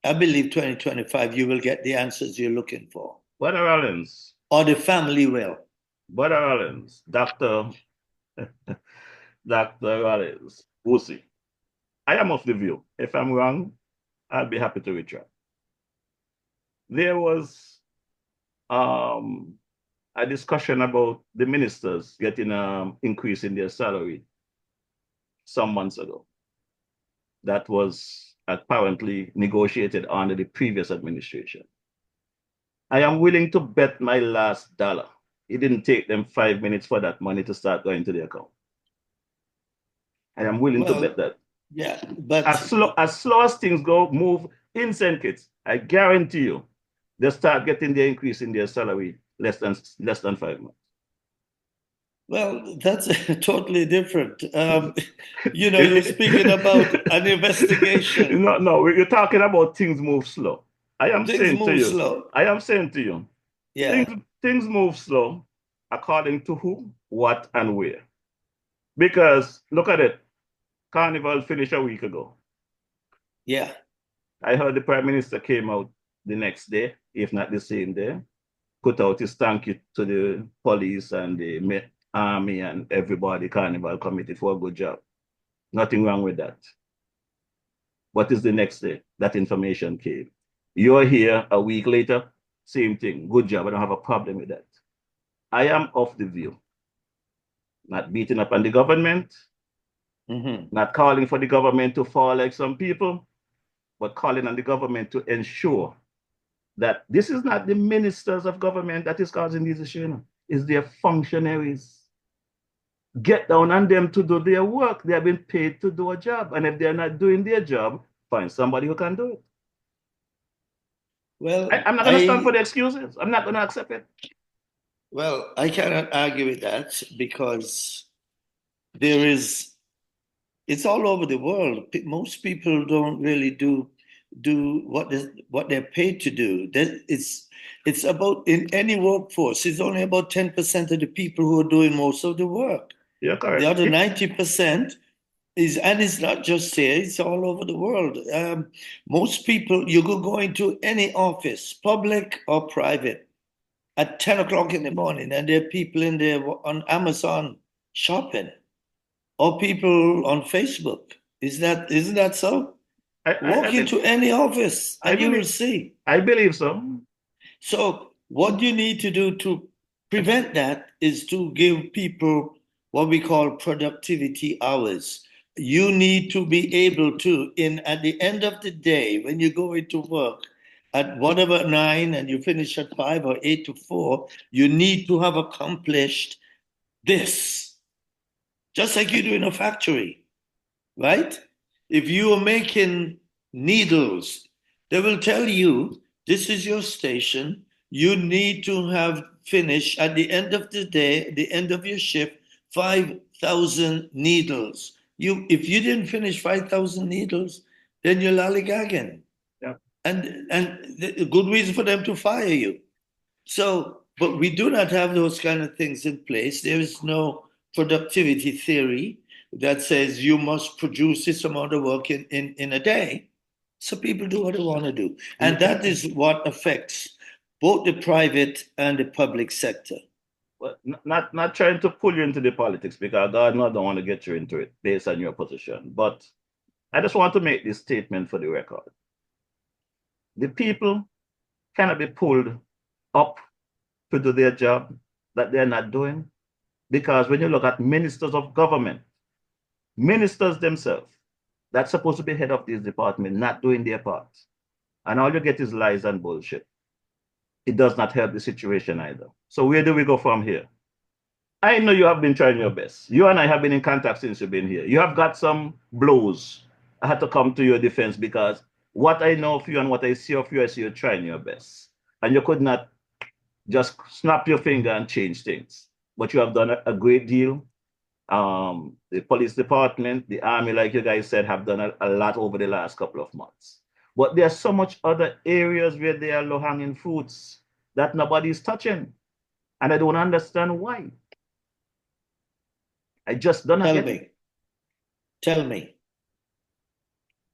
I believe 2025 you will get the answers you're looking for. Brother Rollins. Or the family will. Brother Rollins, Dr. Rollins, Wusi. I am of the view, if I'm wrong, I'll be happy to retract. There was a discussion about the ministers getting an increase in their salary some months ago. That was apparently negotiated under the previous administration. I am willing to bet my last dollar. It didn't take them 5 minutes for that money to start going to their account. I am willing to bet that. Yeah, but as slow as things go, move in St. Kitts, I guarantee you, they start getting the increase in their salary less than 5 months. Well, that's totally different. You're speaking about an investigation. No, you're talking about things move slow. I am saying to you, yeah, things move slow according to who, what, and where. Because look at it, Carnival finished a week ago. Yeah. I heard the Prime Minister came out the next day, if not the same day, put out his thank you to the police and the army and everybody, Carnival Committee, for a good job. Nothing wrong with that. What is the next day? That information came. You're here a week later, same thing. Good job. I don't have a problem with that. I am of the view, not beating up on the government, not calling for the government to fall like some people, but calling on the government to ensure that this is not the ministers of government that is causing these issues. It's their functionaries. Get down on them to do their work. They have been paid to do a job. And if they're not doing their job, find somebody who can do it. Well, I'm not going to stand for the excuses. I'm not going to accept it. Well, I cannot argue with that because it's all over the world. Most people don't really do what they're paid to do. It's about, in any workforce, it's only about 10% of the people who are doing most of the work. Yeah, correct. The other 90% and it's not just here, it's all over the world. Most people, you could go into any office, public or private, at 10 o'clock in the morning, and there are people in there on Amazon shopping, or people on Facebook. Isn't that so? Walk into any office and you will see. I believe so. So what you need to do to prevent that is to give people what we call productivity hours. You need to be able to, at the end of the day, when you go into work at whatever 9 and you finish at 5 or 8 to 4, you need to have accomplished this. Just like you do in a factory, right? If you are making needles, they will tell you, this is your station. You need to have finished at the end of the day, the end of your shift, 5,000 needles. If you didn't finish 5,000 needles, then you're lollygagging. Yeah. And a good reason for them to fire you. So, but we do not have those kind of things in place. There is no productivity theory that says you must produce this amount of work in a day. So people do what they want to do. And that is what affects both the private and the public sector. Well, not trying to pull you into the politics, because God knows I don't want to get you into it based on your position. But I just want to make this statement for the record. The people cannot be pulled up to do their job that they're not doing. Because when you look at ministers of government, ministers themselves, that's supposed to be head of this department, not doing their part. And all you get is lies and bullshit. It does not help the situation either. So where do we go from here? I know you have been trying your best. You and I have been in contact since you've been here. You have got some blows. I had to come to your defense because what I know of you and what I see of you, I see you trying your best. And you could not just snap your finger and change things. But you have done a great deal. The police department, the army, like you guys said, have done a lot over the last couple of months. But there's so much other areas where there are low-hanging fruits that nobody's touching. And I don't understand why. I just don't get it. Tell me.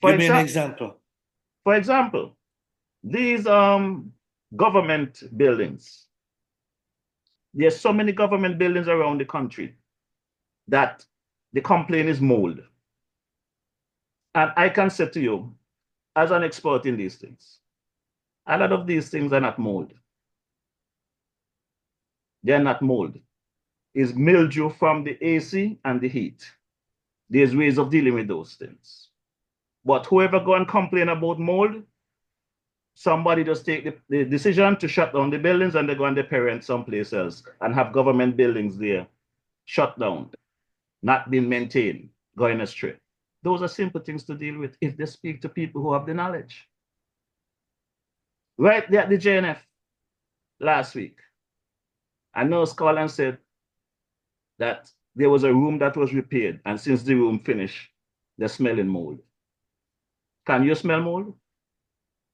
For Give me an example. For example, these government buildings. There's so many government buildings around the country that the complaint is mold. And I can say to you, as an expert in these things, a lot of these things are not mold. They're not mold. It's mildew from the AC and the heat. There's ways of dealing with those things. But whoever go and complain about mold, somebody just take the decision to shut down the buildings and they go and they parent someplace else and have government buildings there shut down, not being maintained, going astray. Those are simple things to deal with if they speak to people who have the knowledge. Right there at the JNF last week, a nurse called and said that there was a room that was repaired, and since the room finished, they're smelling mold. Can you smell mold?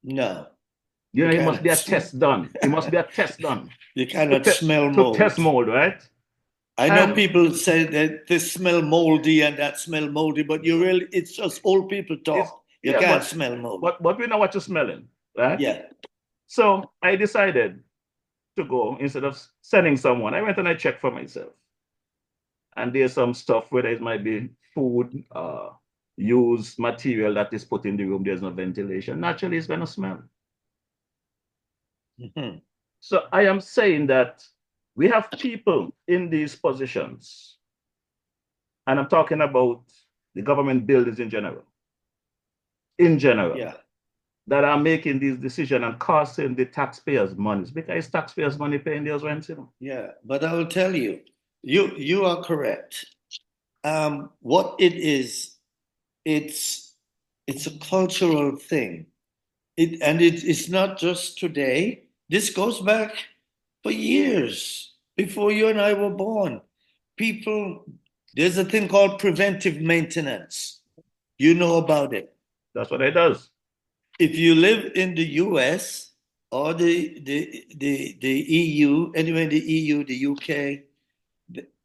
No. You know, it must be a test done. It must be a test done. You cannot smell mold. To test mold, right? I know people say that this smell moldy and that smell moldy, but it's just old people talk. You can't smell mold. But we know what you're smelling, right? Yeah. So I decided to go, instead of sending someone, I went and I checked for myself. And there's some stuff, whether it might be food, used material that is put in the room, there's no ventilation. Naturally, it's going to smell. Mm-hmm. So I am saying that we have people in these positions, and I'm talking about the government buildings in general, yeah, that are making these decisions and costing the taxpayers money. It's because taxpayers' money paying those rents, you know. Yeah, but I will tell you, you are correct. What it is, it's a cultural thing. It's not just today. This goes back for years before you and I were born. There's a thing called preventive maintenance. You know about it. That's what it does. If you live in the US or the EU, anywhere in the EU, the UK,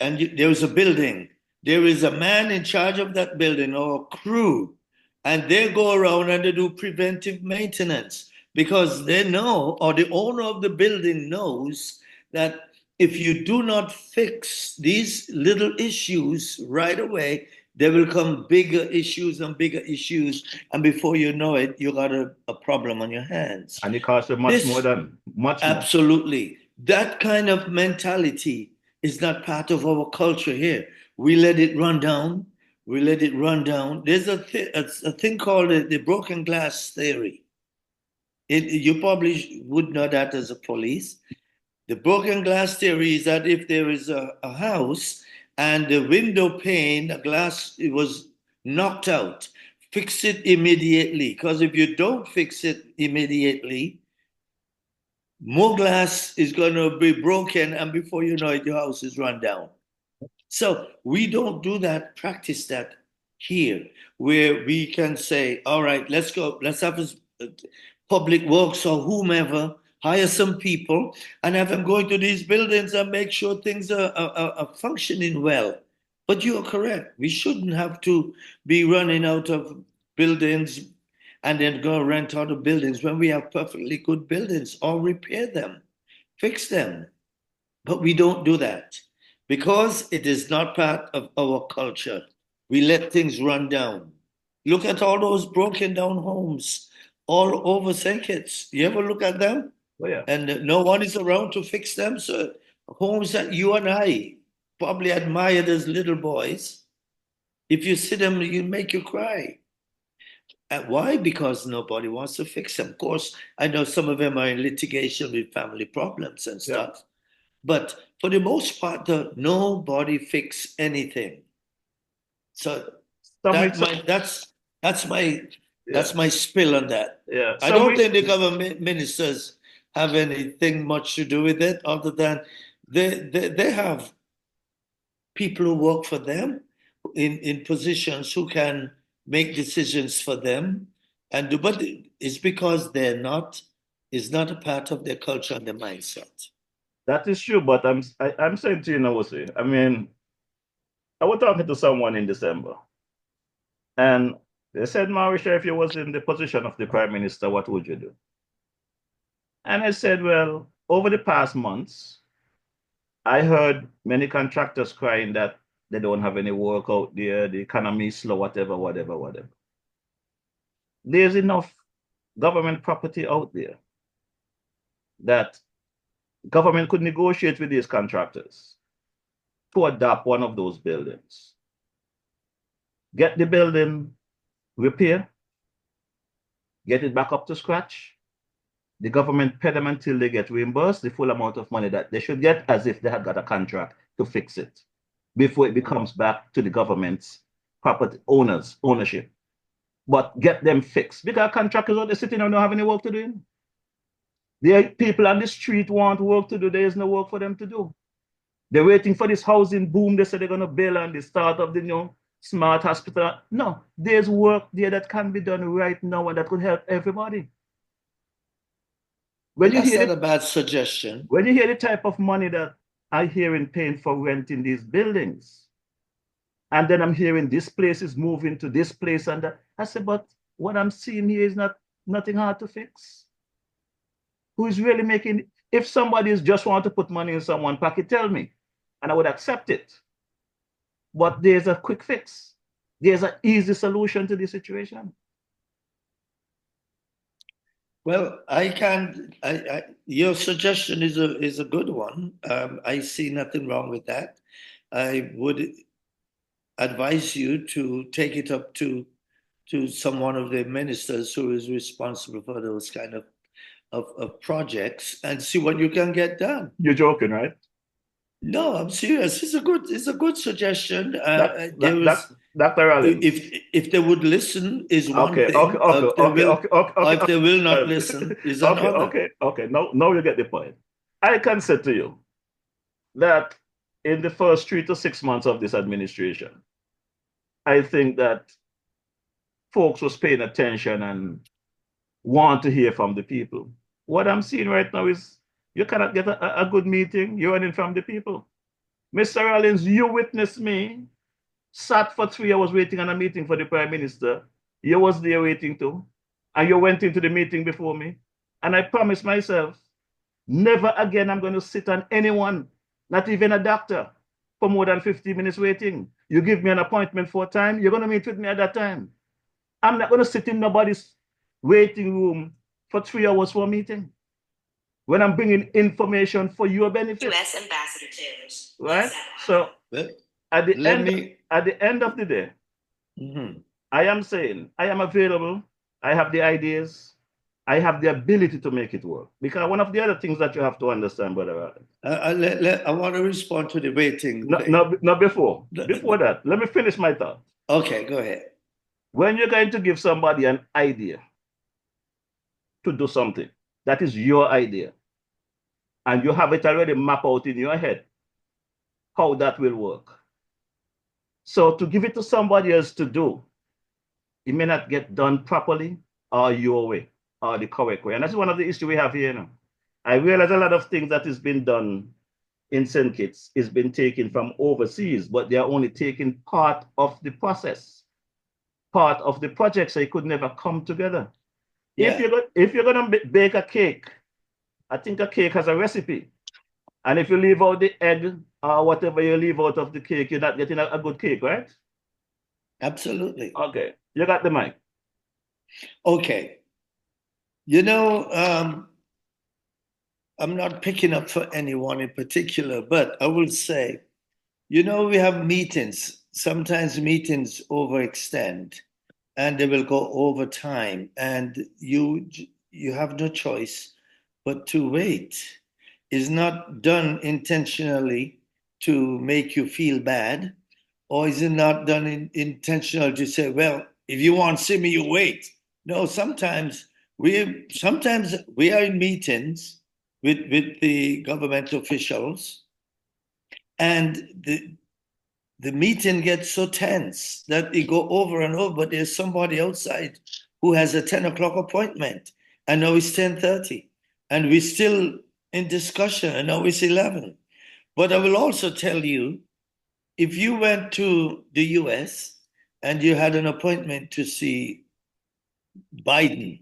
and there's a building, there is a man in charge of that building or a crew, and they go around and they do preventive maintenance because they know, or the owner of the building knows, that if you do not fix these little issues right away, there will come bigger issues, and and before you know it, you got a problem on your hands. And it costs you much more. Absolutely. That kind of mentality is not part of our culture here. We let it run down. There's a thing called the broken glass theory. You probably would know that as a police. The broken glass theory is that if there is a house and the window pane, the glass, it was knocked out, fix it immediately. Because if you don't fix it immediately, more glass is going to be broken, and before you know it, your house is run down. So we don't do that, practice that here, where we can say, all right, let's go, let's have a public works or whomever, hire some people and have them going to these buildings and make sure things are functioning well. But you are correct. We shouldn't have to be running out of buildings and then go rent out of buildings when we have perfectly good buildings, or repair them, fix them. But we don't do that because it is not part of our culture. We let things run down. Look at all those broken down homes all over St. Kitts. You ever look at them? Oh, yeah. And no one is around to fix them. So homes that you and I probably admired as little boys, if you see them, you make you cry. Why? Because nobody wants to fix them. Of course, I know some of them are in litigation with family problems and stuff. Yeah. But for the most part, nobody fix anything. So that's my spill on that. Yeah. I don't think the government ministers have anything much to do with it, other than they have people who work for them in positions who can make decisions for them and do, but it's because it's not a part of their culture and their mindset. That is true, but I'm saying to you now, see, I mean, I was talking to someone in December, and they said, Marisha, if you was in the position of the Prime Minister, what would you do? And I said, well, over the past months, I heard many contractors crying that they don't have any work out there, the economy is slow, whatever. There's enough government property out there that government could negotiate with these contractors to adopt one of those buildings. Get the building repaired, get it back up to scratch. The government pay them until they get reimbursed the full amount of money that they should get, as if they had got a contract to fix it, before it becomes back to the government's property ownership. But get them fixed, because contractors are sitting and don't have any work to do. The people on the street want work to do. There is no work for them to do. They're waiting for this housing boom. They say they're going to build on the start of the new smart hospital. No, there's work there that can be done right now and that could help everybody. That's not a bad suggestion. When you hear the type of money that I hear in paying for renting these buildings, and then I'm hearing this place is moving to this place and that, I said, but what I'm seeing here is nothing hard to fix. Who is really making, if somebody is just want to put money in someone's pocket, tell me, and I would accept it. But there's a quick fix. There's an easy solution to the situation. Well, your suggestion is a good one. I see nothing wrong with that. I would advise you to take it up to someone of the ministers who is responsible for those kind of projects and see what you can get done. You're joking, right? No, I'm serious. It's a good suggestion. Dr. Rollins. If they would listen is one thing. If they will not listen is another. Okay. Now you get the point. I can say to you that in the first 3 to 6 months of this administration, I think that folks was paying attention and want to hear from the people. What I'm seeing right now is you cannot get a good meeting. You're running from the people. Mr. Rollins, you witnessed me, sat for 3 hours waiting on a meeting for the Prime Minister. You was there waiting too. And you went into the meeting before me. And I promised myself, never again I'm going to sit on anyone, not even a doctor, for more than 15 minutes waiting. You give me an appointment for a time, you're going to meet with me at that time. I'm not going to sit in nobody's waiting room for 3 hours for a meeting when I'm bringing information for your benefit. U.S. Ambassador Taylor's. Right? So at the end of the day, I am saying I am available. I have the ideas. I have the ability to make it work. Because one of the other things that you have to understand, brother. I want to respond to the waiting. No, before that, let me finish my thought. Okay, go ahead. When you're going to give somebody an idea to do something, that is your idea, and you have it already mapped out in your head, how that will work. So to give it to somebody else to do, it may not get done properly or your way or the correct way. And that's one of the issues we have here now. I realize a lot of things that is being done in St. Kitts is been taken from overseas, but they are only taking part of the process, part of the project, so it could never come together. Yeah. If you're gonna bake a cake, I think a cake has a recipe. And if you leave out the egg or whatever you leave out of the cake, you're not getting a good cake, right? Absolutely. Okay, you got the mic. Okay. You know, I'm not picking up for anyone in particular, but I will say, you know, we have meetings. Sometimes meetings overextend and they will go over time, and you have no choice but to wait. It's not done intentionally to make you feel bad, or is it not done intentional to say, well, if you want to see me, you wait. No, sometimes we are in meetings with the government officials, and the meeting gets so tense that they go over and over, but there's somebody outside who has a 10 o'clock appointment, and now it's 10:30, and we're still in discussion, and now it's 11. But I will also tell you, if you went to the US and you had an appointment to see Biden,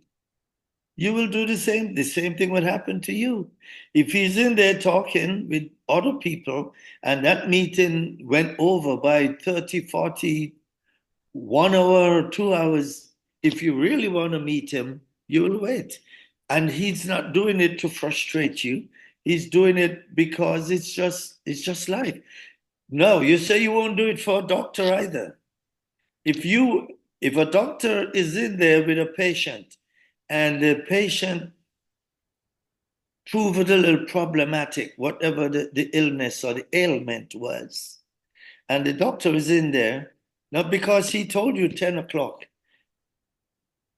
you will do the same. The same thing would happen to you. If he's in there talking with other people and that meeting went over by 30, 40, 1 hour or 2 hours, if you really want to meet him, you will wait. And he's not doing it to frustrate you. He's doing it because it's just life. No, you say you won't do it for a doctor either. If a doctor is in there with a patient and the patient proved a little problematic, whatever the illness or the ailment was, and the doctor is in there, not because he told you 10 o'clock,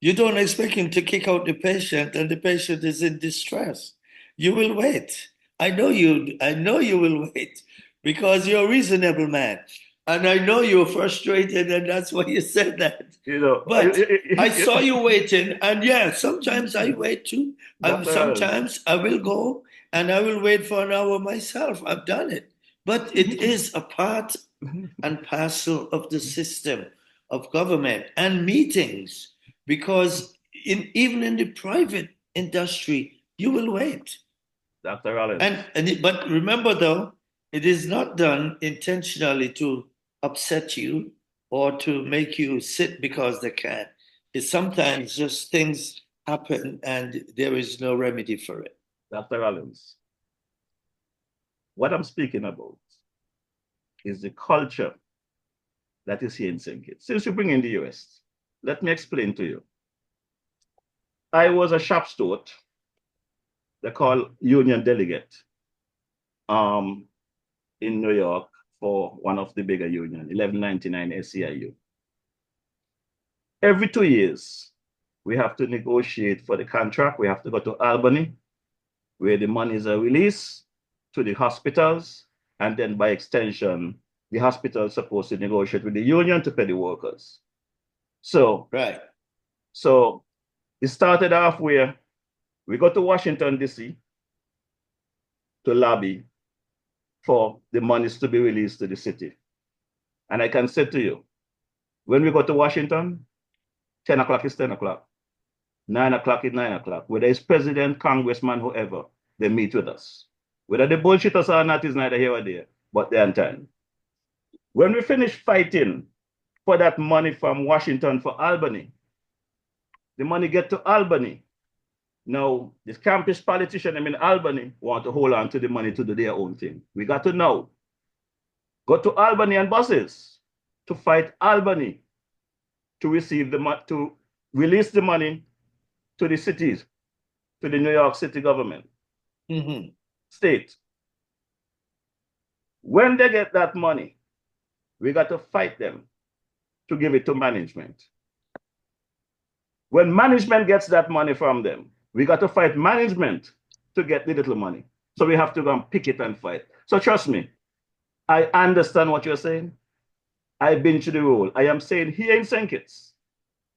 you don't expect him to kick out the patient and the patient is in distress. You will wait. I know you will wait because you're a reasonable man. And I know you're frustrated, and that's why you said that. But I saw you waiting, and yeah, sometimes I wait too. Sometimes I will go and I will wait for an hour myself. I've done it. But it is a part and parcel of the system of government and meetings, because even in the private industry, you will wait. Dr. Rollins. But remember, though, it is not done intentionally to upset you or to make you sit because they can. It's sometimes just things happen and there is no remedy for it. Dr. Rollins, what I'm speaking about is the culture that is here in St. Kitts. Since you bring in the US, let me explain to you. I was a shop steward, they call union delegate, in New York for one of the bigger unions, 1199 SEIU. Every 2 years, we have to negotiate for the contract. We have to go to Albany, where the monies are released to the hospitals, and then by extension, the hospital is supposed to negotiate with the union to pay the workers. So, right. So it started off where we go to Washington, D.C. to lobby for the monies to be released to the city. And I can say to you, when we go to Washington, 10 o'clock is 10 o'clock. 9 o'clock is 9 o'clock. Whether it's president, congressman, whoever, they meet with us. Whether they bullshit us or not is neither here or there, but they're on time. When we finish fighting for that money from Washington for Albany, the money get to Albany. Now, the campus politicians in Albany want to hold on to the money to do their own thing. We got to know. Go to Albany and buses to fight Albany to receive to release the money to the cities, to the New York City government, state. When they get that money, we got to fight them to give it to management. When management gets that money from them, we got to fight management to get the little money. So we have to go and pick it and fight. So trust me, I understand what you're saying. I've been to the role. I am saying here in St. Kitts,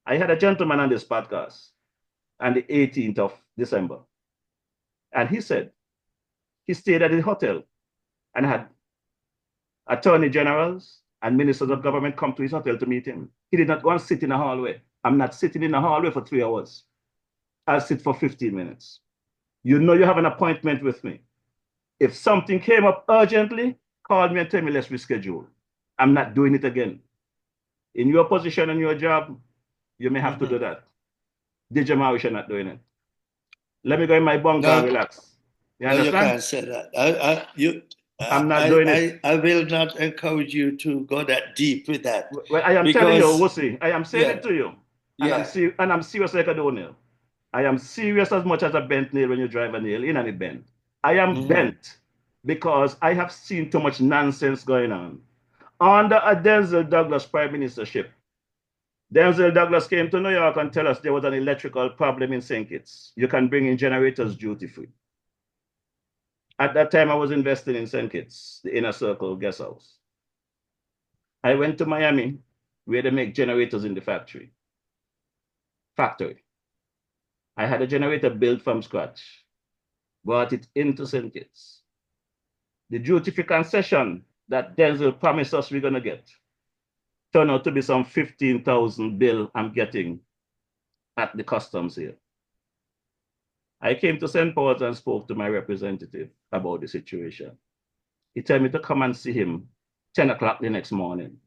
I had a gentleman on this podcast on the 18th of December. And he said he stayed at the hotel and had attorney generals and ministers of government come to his hotel to meet him. He did not go and sit in a hallway. I'm not sitting in a hallway for 3 hours. I'll sit for 15 minutes. You know you have an appointment with me. If something came up urgently, call me and tell me let's reschedule. I'm not doing it again. In your position and your job, you may have to do that. DJ Marisha not doing it. Let me go in my bunker and relax. You understand? You can't say that. I'm not doing it. I will not encourage you to go that deep with that. Well, I am telling you, Wussy, I am saying it to you. And I'm serious like a donail. I am serious as much as a bent nail when you drive a nail in any bend. I am bent because I have seen too much nonsense going on. Under a Denzel Douglas prime ministership, Denzel Douglas came to New York and tell us there was an electrical problem in St. Kitts. You can bring in generators duty free. At that time, I was investing in St. Kitts, the inner circle guest house. I went to Miami, where they make generators in the factory. I had a generator built from scratch, brought it into St. Kitts. The duty-free concession that Denzel promised us we're going to get turned out to be some 15,000 bill I'm getting at the customs here. I came to St. Paul's and spoke to my representative about the situation. He told me to come and see him 10 o'clock the next morning.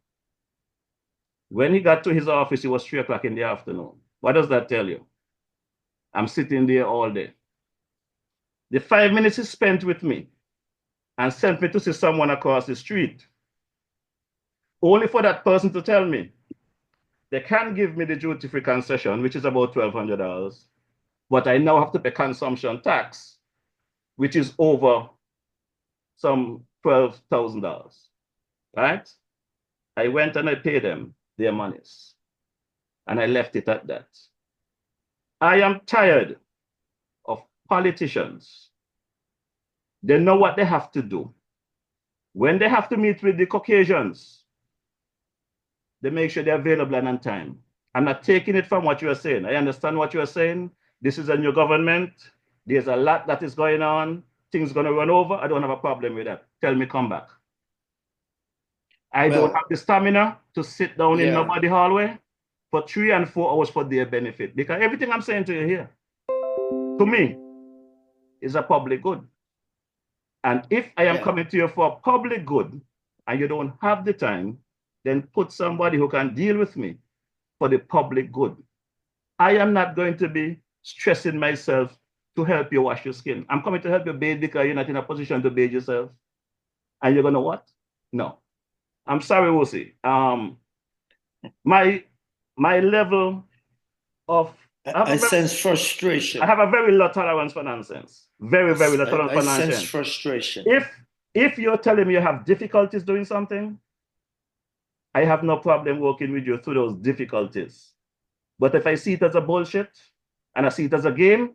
When he got to his office, it was 3 o'clock in the afternoon. What does that tell you? I'm sitting there all day. The 5 minutes he spent with me and sent me to see someone across the street, only for that person to tell me they can't give me the duty-free concession, which is about $1,200, but I now have to pay consumption tax, which is over some $12,000, right? I went and I paid them their monies, and I left it at that. I am tired of politicians. They know what they have to do. When they have to meet with the Caucasians, they make sure they're available and on time. I'm not taking it from what you are saying. I understand what you are saying. This is a new government. There's a lot that is going on. Things going to run over. I don't have a problem with that. Tell me, come back. I don't have the stamina to sit down in nobody's hallway for 3 and 4 hours for their benefit. Because everything I'm saying to you here, to me, is a public good. And if I am coming to you for a public good and you don't have the time, then put somebody who can deal with me for the public good. I am not going to be stressing myself to help you wash your skin. I'm coming to help you bathe because you're not in a position to bathe yourself. And you're going to what? No. I'm sorry, Wusi. My level of... I sense frustration. I have a very low tolerance for nonsense. Very, very low tolerance for nonsense. I sense frustration. If you're telling me you have difficulties doing something, I have no problem working with you through those difficulties. But if I see it as a bullshit and I see it as a game,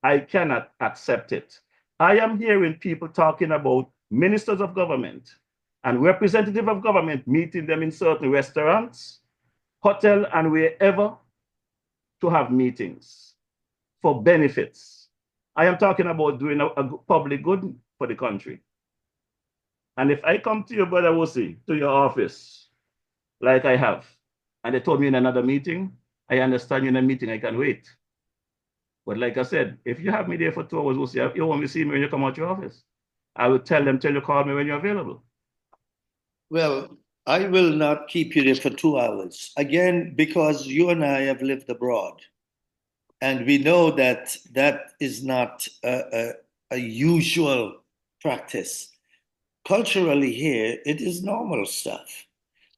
I cannot accept it. I am hearing people talking about ministers of government and representatives of government meeting them in certain restaurants, hotel, and wherever to have meetings for benefits. I am talking about doing a public good for the country. And if I come to you, Brother Wusi, to your office, like I have, and they told me in another meeting, I understand you in a meeting, I can wait. But like I said, if you have me there for 2 hours, Wusi, you want me to see me when you come out your office. I will tell them, you call me when you're available. Well, I will not keep you there for 2 hours. Again, because you and I have lived abroad. And we know that that is not a usual practice. Culturally here, it is normal stuff.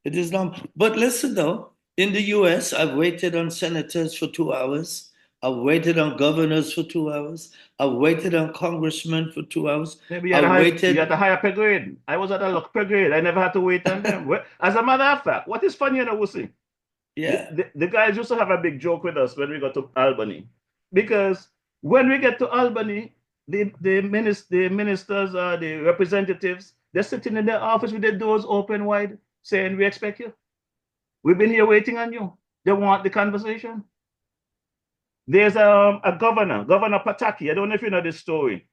It is normal. But listen though, in the US, I've waited on senators for 2 hours. I've waited on governors for 2 hours. I've waited on congressmen for 2 hours. Maybe you had a higher pay grade. I was at a low pay grade. I never had to wait on them. As a matter of fact, what is funny, Wusi? Yeah. The guys used to have a big joke with us when we got to Albany. Because when we get to Albany, the ministers, the representatives, they're sitting in their office with their doors open wide, saying, we expect you. We've been here waiting on you. They want the conversation. There's a governor, Governor Pataki. I don't know if you know this story.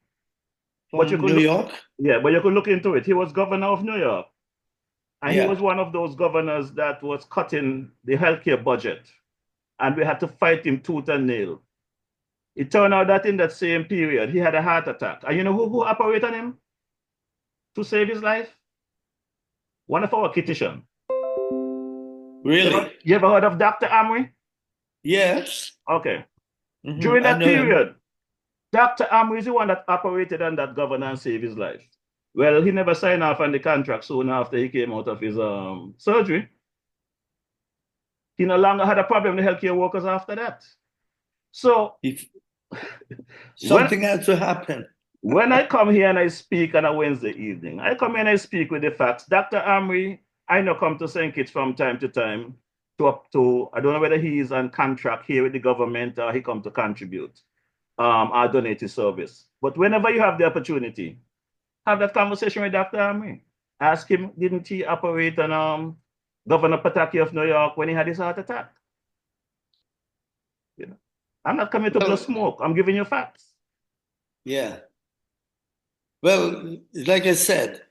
But you could New York? Yeah, but you could look into it. He was governor of New York. And he was one of those governors that was cutting the healthcare budget. And we had to fight him tooth and nail. It turned out that in that same period, he had a heart attack. And you know who operated on him to save his life? One of our kitchen. Really? You ever heard of Dr. Amri? Yes. Okay. Mm-hmm. During that period, Dr. Amri is the one that operated on that governor and saved his life. Well, he never signed off on the contract soon after he came out of his surgery. He no longer had a problem with healthcare workers after that. So something had to happen. When I come here and I speak on a Wednesday evening, I come here and I speak with the facts. Dr. Amri, I know come to St. Kitts from time to time to I don't know whether he is on contract here with the government or he come to contribute or donate his service. But whenever you have the opportunity, have that conversation with Dr. Army. Ask him, didn't he operate on Governor Pataki of New York when he had his heart attack? You know, I'm not coming to blow smoke. I'm giving you facts. Yeah. Well, like I said,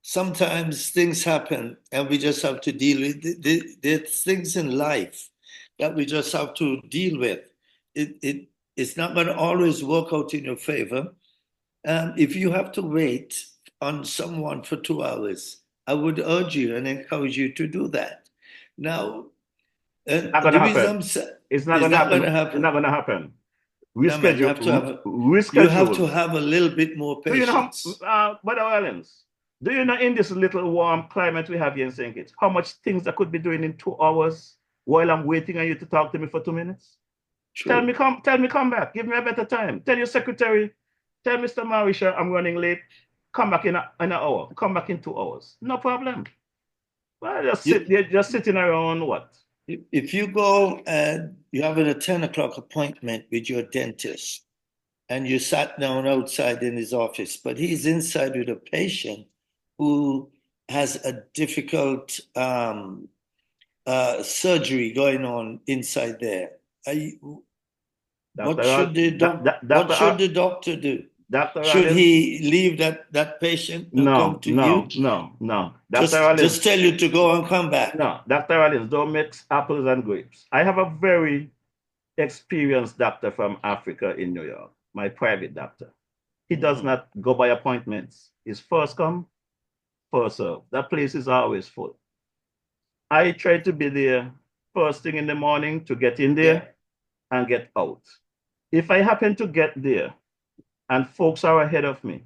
sometimes things happen and we just have to deal with it. There's things in life that we just have to deal with. It's not going to always work out in your favor. If you have to wait on someone for 2 hours, I would urge you and encourage you to do that. Now, it's not going to happen. It's not going to happen. It's not going to happen. Reschedule. You have to have a little bit more patience. Do you know, Brother Rollins, do you know in this little warm climate we have here in St. Kitts, how much things I could be doing in 2 hours while I'm waiting on you to talk to me for 2 minutes? True. Tell me come back. Give me a better time. Tell your secretary, tell Mr. Marisha I'm running late. Come back in an hour. Come back in 2 hours. No problem. Well, just sitting around what? If you go and you have a 10 o'clock appointment with your dentist and you sat down outside in his office, but he's inside with a patient who has a difficult surgery going on inside there. What should the doctor do? Should he leave that patient and come to you? No. Just tell you to go and come back. No, Dr. Rollins, don't mix apples and grapes. I have a very experienced doctor from Africa in New York, my private doctor. He does not go by appointments. It's first come, first serve. That place is always full. I try to be there first thing in the morning to get in there and get out. If I happen to get there and folks are ahead of me,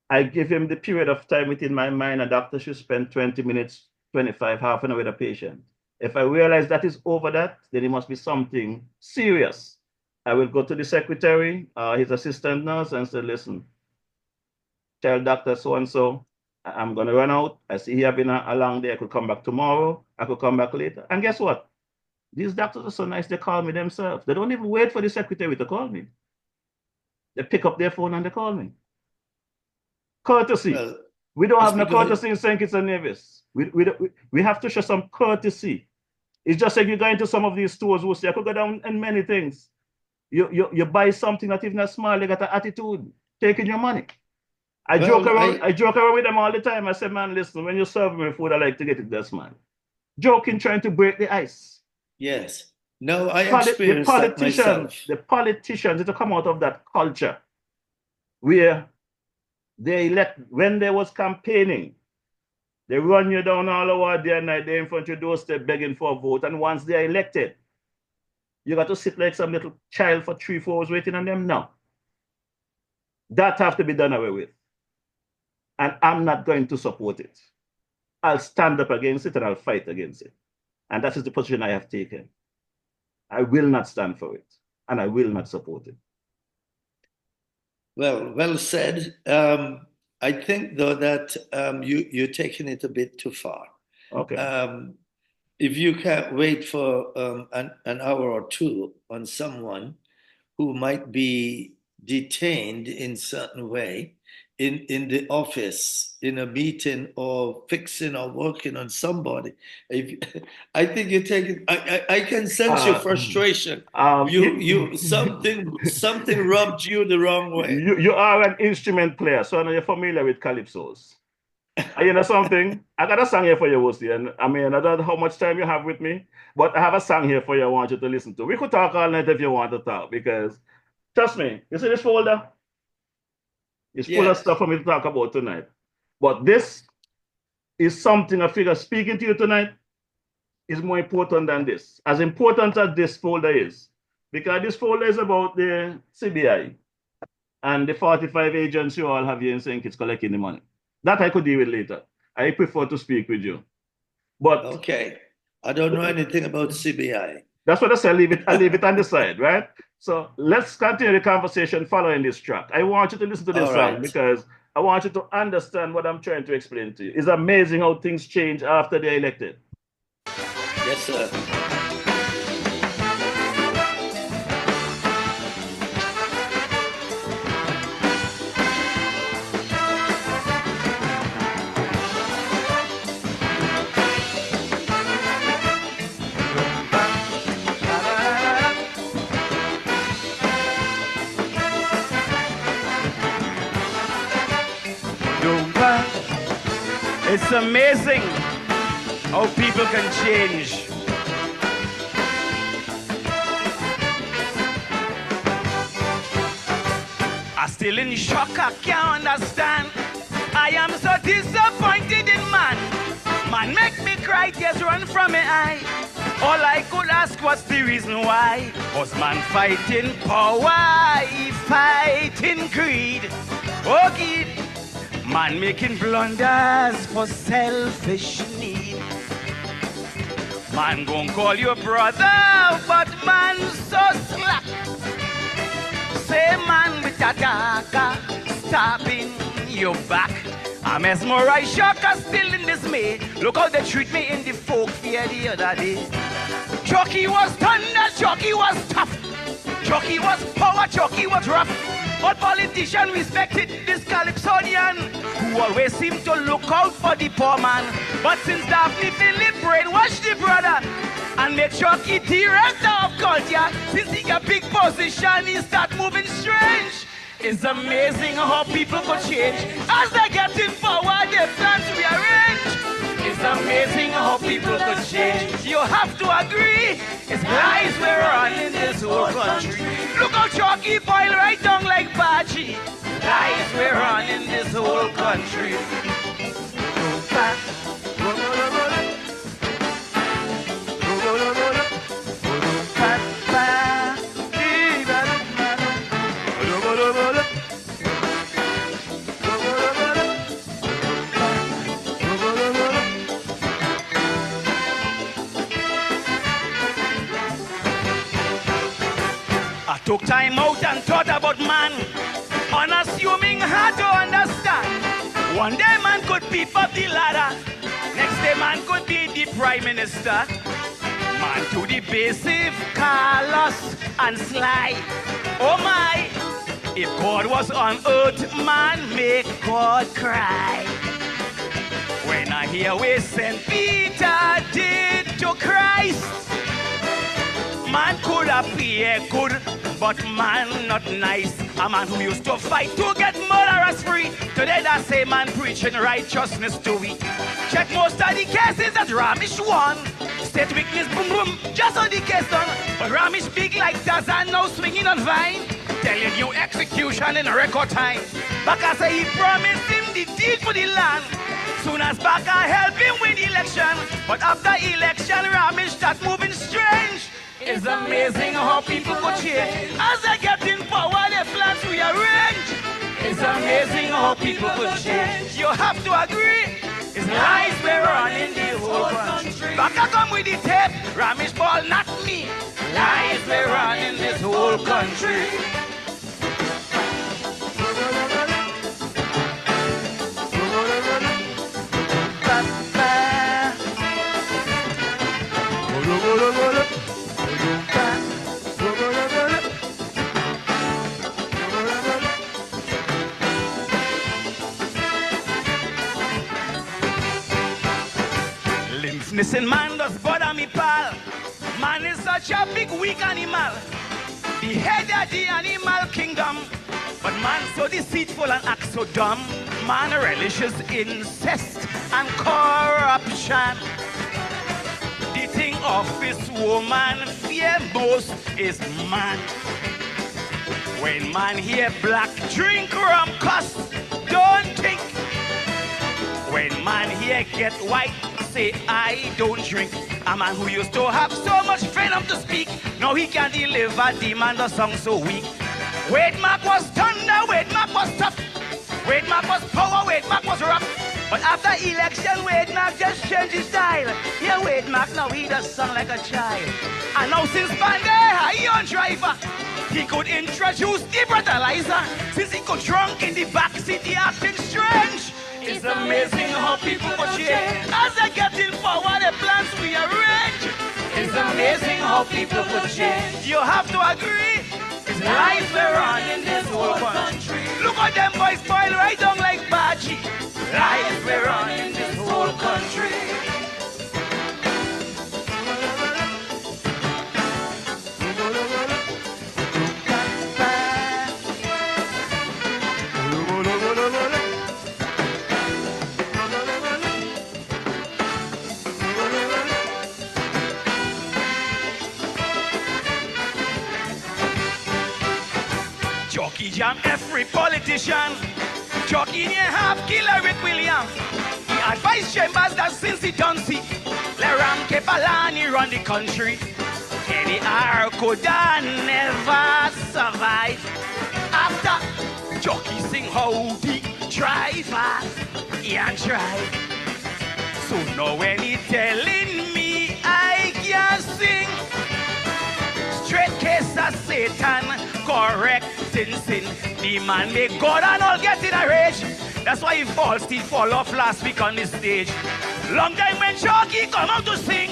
I give him the period of time within my mind a doctor should spend 20 minutes, 25, half an hour with a patient. If I realize that is over that, then it must be something serious. I will go to the secretary, his assistant nurse, and say, listen, tell doctor so-and-so, I'm going to run out. I see he having a long day. I could come back tomorrow. I could come back later. And guess what? These doctors are so nice, they call me themselves. They don't even wait for the secretary to call me. They pick up their phone and they call me. Courtesy. Well, we don't have no courtesy in St. Kitts and Nevis. We have to show some courtesy. It's just like you go into some of these stores who say, I could go down in many things. You buy something that even small, they got an attitude, taking your money. I joke around with them all the time. I say, man, listen, when you serve me food, I like to get it this, man. Joking, trying to break the ice. Yes. No, I experienced that myself. The politicians need to come out of that culture where they when there was campaigning, they run you down all over day and night, they're in front of your doorstep begging for a vote. And once they're elected, you got to sit like some little child for 3-4 hours waiting on them. No. That have to be done away with. And I'm not going to support it. I'll stand up against it and I'll fight against it. And that is the position I have taken. I will not stand for it, and I will not support it. Well said. I think, though, that you're taking it a bit too far. Okay. If you can't wait for an hour or two on someone who might be detained in certain way in the office, in a meeting, or fixing or working on somebody, I think you take it. I can sense your frustration. Something rubbed you the wrong way. You are an instrument player, so I know you're familiar with calypsos. You know something? I got a song here for you, Wosi, and I mean, I don't know how much time you have with me, but I have a song here for you I want you to listen to. We could talk all night if you want to talk, because trust me, you see this folder? It's full of stuff for me to talk about tonight. But this is something I figure speaking to you tonight is more important than this. As important as this folder is, because this folder is about the CBI and the 45 agents you all have here in St. Kitts collecting the money. That I could deal with later. I prefer to speak with you. But okay. I don't know anything about CBI. That's what I say. I leave it on the side, right? So let's continue the conversation following this track. I want you to listen to this song because I want you to understand what I'm trying to explain to you. It's amazing how things change after they're elected. Yes, sir. It's amazing how people can change. I'm still in shock, I can't understand. I am so disappointed in man. Man make me cry, tears run from my eye. All I could ask was the reason why. Was man fighting power, he fighting greed. Oh, kid, man making blunders for selfish need. Man gon' call you brother, but man so slack. Say man with a dagger, stabbing your back. I'm mesmerized, shocked, still in dismay. Look how they treat me in the folk fair the other day. Chucky was thunder, Chucky was tough. Chucky was power, Chucky was rough. But politician respected this Calypsonian, who always seemed to look out for the poor man. But since Daphne Philip brainwashed the brother and make Chucky director of culture, since he got big position, he start moving strange. It's amazing how people could change. As they get in power, they plan to rearrange. It's amazing how people could change. You have to agree, it's lies we're on in this whole country. Look how Chucky boil right down like Baji. Lies we're on in this whole country. Took time out and thought about man, unassuming, hard to understand. One day man could peep up the ladder, next day man could be the prime minister. Man to the basic, callous and sly. Oh my, if God was on earth, man make God cry. When I hear we St. Peter did to Christ, man could appear good, but man not nice. A man who used to fight to get murderers free, today that same man preaching righteousness to we. Check most of the cases that Ramesh won. State witness, boom boom, just on the case done. But Ramesh big like Tarzan now swinging on vine, telling you execution in record time. Baka say he promised him the deed for the land. Soon as Baka help him win the election, but after election Ramesh start moving strange. It's amazing how people could change. As they get in power, their plans rearrange. It's amazing how people could change. You have to agree, it's lies we're on in the whole country. Baka come with the tape, Ramesh ball, not me. Lies we're on in this whole country. Listen, man does bother me, pal. Man is such a big, weak animal. The head of the animal kingdom. But man so deceitful and act so dumb. Man relishes incest and corruption. The thing of this woman fear most is man. When man hear black, drink rum, cuss, don't think. When man hear get white, say I don't drink. A man who used to have so much freedom to speak, now he can deliver demand a song so weak. Wade Mark was thunder, Wade Mark was tough, Wade Mark was power, Wade Mark was rough. But after election, Wade Mark just changed his style. Yeah, Wade Mark now he does song like a child. And now since Bandai, he on driver, he could introduce the breathalyzer. Since he got drunk in the back seat, he acting strange. It's amazing how people could change. As they get in power, their plans rearrange. It's amazing how people could change. You have to agree, it's lies we're on in this whole country. Look at them boys spoil right down like Baji. Lies we're on in this whole country. Chucky jam every politician. Chucky in your half killer Rick William. He advised Chambers that since he done see, Leram Kepalani run the country. Any Arcoda never survive. After Chucky sing how the driver he and drive. So now when he telling me I can sing, straight case of Satan, correct sin. The man make God and all get in a rage. That's why he falls, he fall off last week on the stage. Long time when Chucky come out to sing,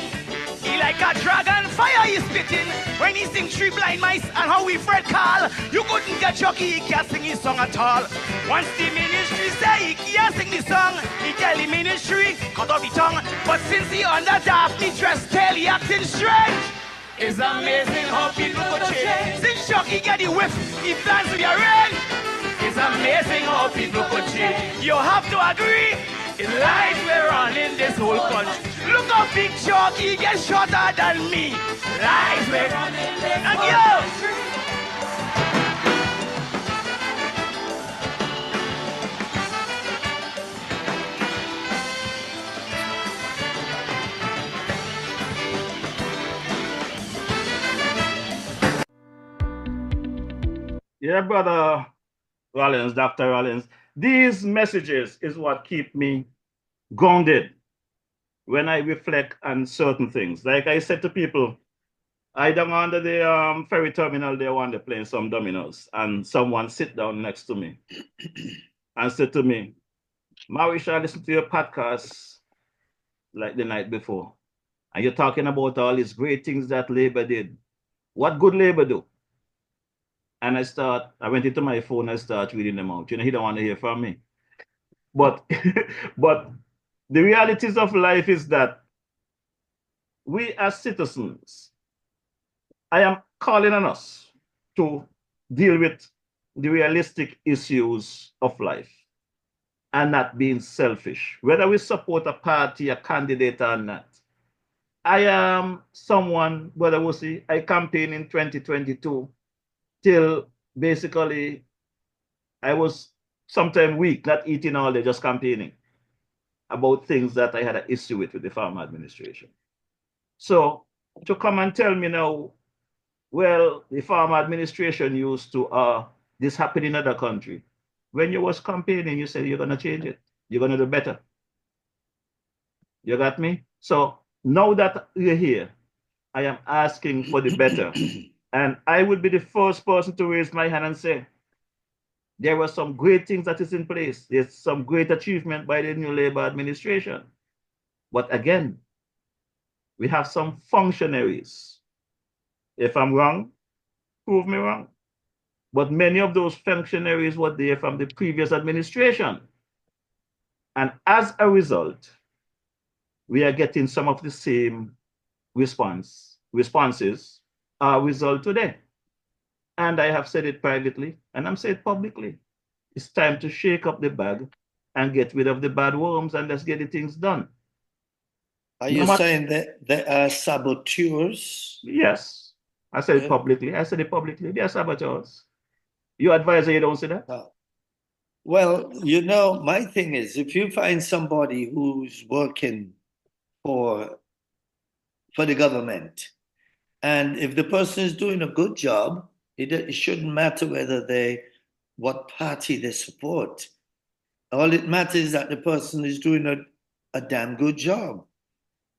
he like a dragon fire he's spitting. When he sing Three Blind Mice and how we Fred call, you couldn't get Chucky, he can't sing his song at all. Once the ministry say he can't sing the song, he tell the ministry, cut off the tongue. But since he under Daphne dress tail, he acting strange. It's amazing how people could change. Since Chucky get the whiff, he plans to be arranged. It's amazing how people could change. You have to agree, it's life we're on in this whole country. Look how big Chucky gets shorter than me. Life we're on in this whole country. Yeah, brother Rollins, Dr. Rollins, these messages is what keep me grounded when I reflect on certain things. Like I said to people, I down under the ferry terminal there one day playing some dominoes, and someone sit down next to me and said to me, Marisha, I listened to your podcast like the night before, and you're talking about all these great things that Labour did. What good Labour do? And I went into my phone and started reading them out. You know, he don't want to hear from me. But but the realities of life is that we as citizens, I am calling on us to deal with the realistic issues of life and not being selfish, whether we support a party, a candidate or not. I am someone, Brother Wusi, I campaigned in 2022 till basically I was sometime weak, not eating all day, just campaigning about things that I had an issue with the farm administration. So to come and tell me now, well, the farm administration used to, this happened in other country. When you was campaigning, you said you're gonna change it. You're gonna do better. You got me? So now that you're here, I am asking for the better. And I would be the first person to raise my hand and say, there were some great things that is in place. There's some great achievement by the new Labour administration. But again, we have some functionaries. If I'm wrong, prove me wrong. But many of those functionaries were there from the previous administration. And as a result, we are getting some of the same responses result today. And I have said it privately, and I'm saying it publicly. It's time to shake up the bag and get rid of the bad worms, and let's get the things done. Are you saying that there are saboteurs? Yes. I said it publicly. I said it publicly. They are saboteurs. You advise you don't say that? Well, you know, my thing is, if you find somebody who's working for the government, and if the person is doing a good job, it shouldn't matter what party they support. All it matters is that the person is doing a damn good job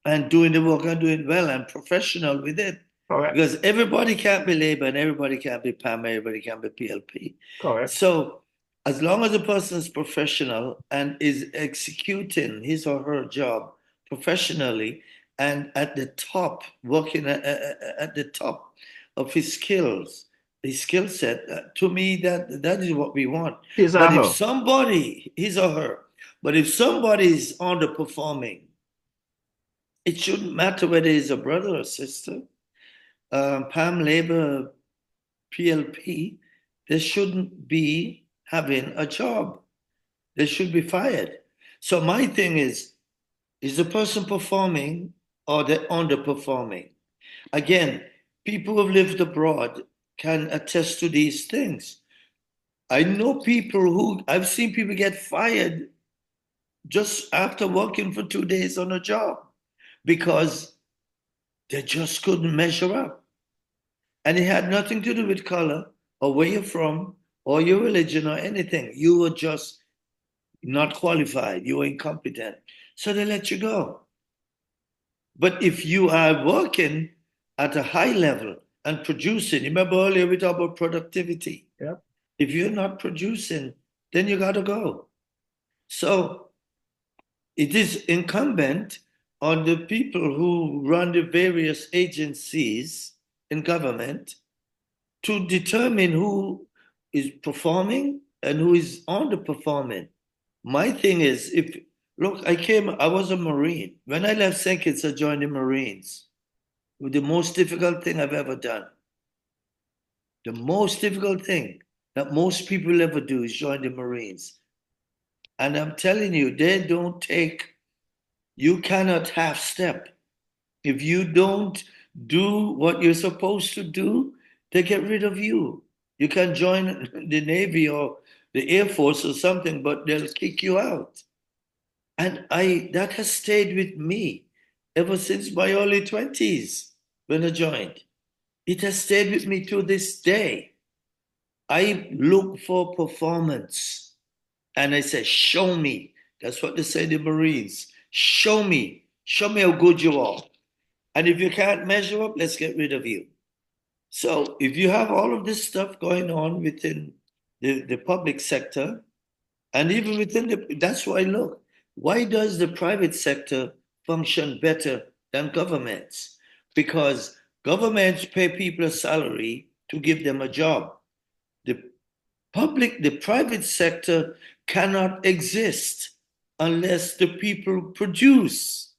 and doing the work and doing well and professional with it. Correct. Because everybody can't be Labour and everybody can't be PAM, everybody can't be PLP. Correct. So as long as the person is professional and is executing his or her job professionally, and at the top, working at the top of his skills, his skill set, to me, that is what we want. But if somebody, his or her, but if somebody is underperforming, it shouldn't matter whether he's a brother or sister, PAM, Labour, PLP, they shouldn't be having a job. They should be fired. So my thing is the person performing or they're underperforming? Again, people who've lived abroad can attest to these things. I know people who, I've seen people get fired just after working for 2 days on a job because they just couldn't measure up. And it had nothing to do with color or where you're from or your religion or anything. You were just not qualified. You were incompetent. So they let you go. But if you are working at a high level and producing, remember earlier we talked about productivity. Yep. If you're not producing, then you got to go. So it is incumbent on the people who run the various agencies in government to determine who is performing and who is underperforming. My thing is, I was a Marine. When I left St. Kitts, I joined the Marines. It was the most difficult thing I've ever done. The most difficult thing that most people ever do is join the Marines. And I'm telling you, you cannot half step. If you don't do what you're supposed to do, they get rid of you. You can join the Navy or the Air Force or something, but they'll kick you out. And that has stayed with me ever since my early 20s when I joined. It has stayed with me to this day. I look for performance and I say, show me. That's what they say in the Marines. Show me how good you are. And if you can't measure up, let's get rid of you. So if you have all of this stuff going on within the public sector, and even within that's why, look, why does the private sector function better than governments? Because governments pay people a salary to give them a job. The private sector cannot exist unless the people produce.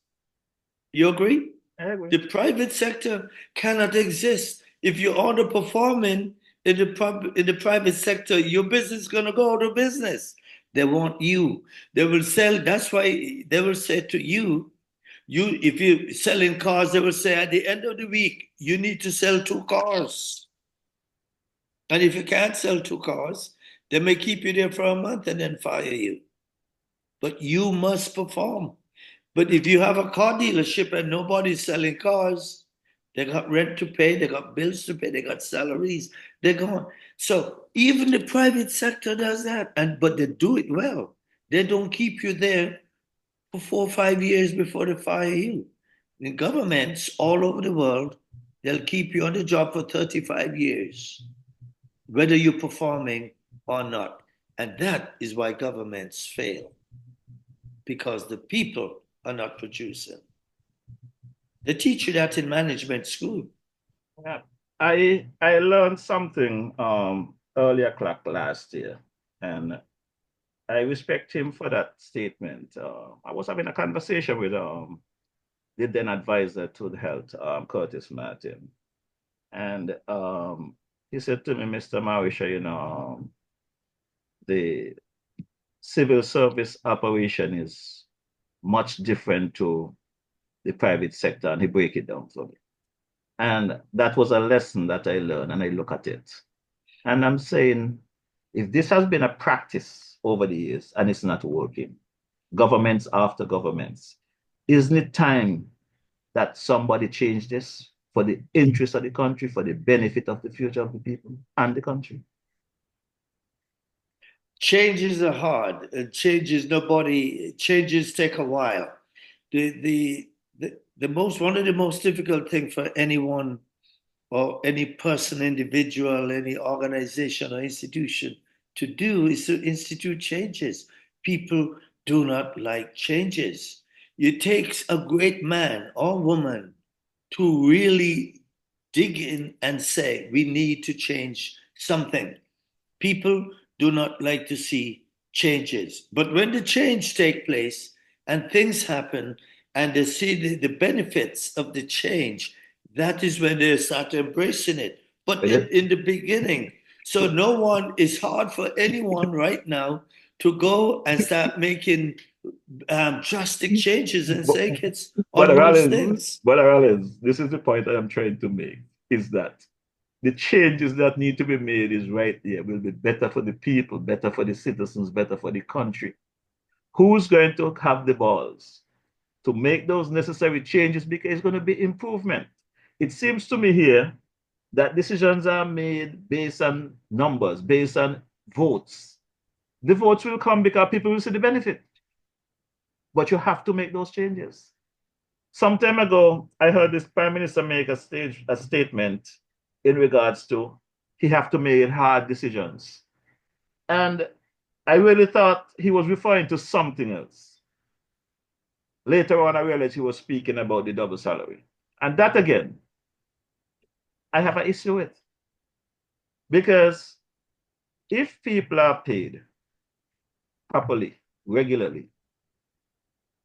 You agree? I agree. The private sector cannot exist. If you're underperforming in the private sector, your business is going to go out of business. They want you. They will sell. That's why they will say to you, if you're selling cars, they will say at the end of the week, you need to sell 2 cars. And if you can't sell 2 cars, they may keep you there for a month and then fire you. But you must perform. But if you have a car dealership and nobody's selling cars, they got rent to pay, they got bills to pay, they got salaries, they're gone. So even the private sector does that, but they do it well. They don't keep you there for 4 or 5 years before they fire you. In governments all over the world, they'll keep you on the job for 35 years, whether you're performing or not. And that is why governments fail, because the people are not producing. They teach you that in management school. Yeah. I learned something earlier clock last year, and I respect him for that statement. I was having a conversation with the then advisor to the health, Curtis Martin, and he said to me, Mr. Marisha, the civil service operation is much different to the private sector, and he break it down for me. And that was a lesson that I learned, and I look at it. And I'm saying, if this has been a practice over the years and it's not working, governments after governments, isn't it time that somebody change this for the interest of the country, for the benefit of the future of the people and the country? Changes are hard. Changes take a while. One of the most difficult thing for anyone or any person, individual, any organization or institution to do is to institute changes. People do not like changes. It takes a great man or woman to really dig in and say, we need to change something. People do not like to see changes. But when the change takes place and things happen and they see the benefits of the change, that is when they start embracing it. But in the beginning, so it's hard for anyone right now to go and start making drastic changes and say it's all those things. But Rollins, this is the point I am trying to make, is that the changes that need to be made is right there. Will be better for the people, better for the citizens, better for the country. Who's going to have the balls to make those necessary changes, because it's going to be improvement? It seems to me here that decisions are made based on numbers, based on votes. The votes will come because people will see the benefit. But you have to make those changes. Some time ago, I heard this Prime Minister make a statement in regards to he have to make hard decisions. And I really thought he was referring to something else. Later on, I realized he was speaking about the double salary. And that again, I have an issue with. Because if people are paid properly, regularly,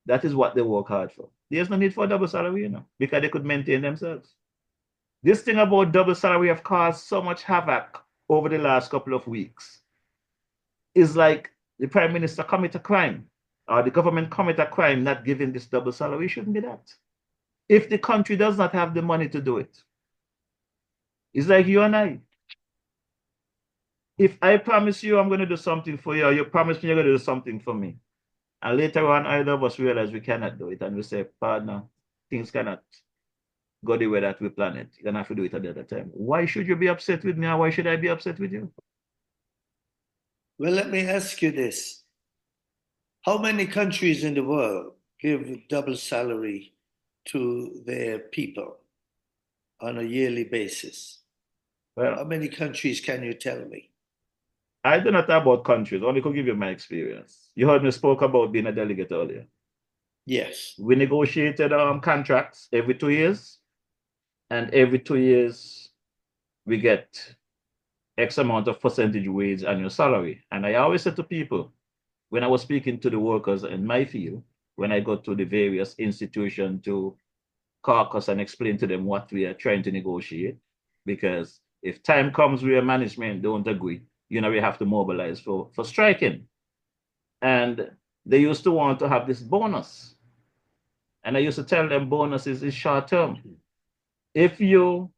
that is what they work hard for. There's no need for a double salary, because they could maintain themselves. This thing about double salary have caused so much havoc over the last couple of weeks. It's like the Prime Minister commit a crime, or the government commit a crime not giving this double salary. It shouldn't be that. If the country does not have the money to do it, it's like you and I. If I promise you I'm going to do something for you, or you promise me you're going to do something for me, and later on either of us realize we cannot do it, and we say, partner, things cannot go the way that we plan it. You're going to have to do it at the other time. Why should you be upset with me, or why should I be upset with you? Well, let me ask you this. How many countries in the world give double salary to their people on a yearly basis? Well, how many countries can you tell me? I do not know about countries. Only could give you my experience. You heard me spoke about being a delegate earlier. Yes. We negotiated contracts every 2 years, and every 2 years we get X amount of percentage wage annual salary. And I always said to people, when I was speaking to the workers in my field, when I go to the various institutions to caucus and explain to them what we are trying to negotiate, because if time comes where management don't agree, we have to mobilize for striking. And they used to want to have this bonus. And I used to tell them bonuses is short term. If you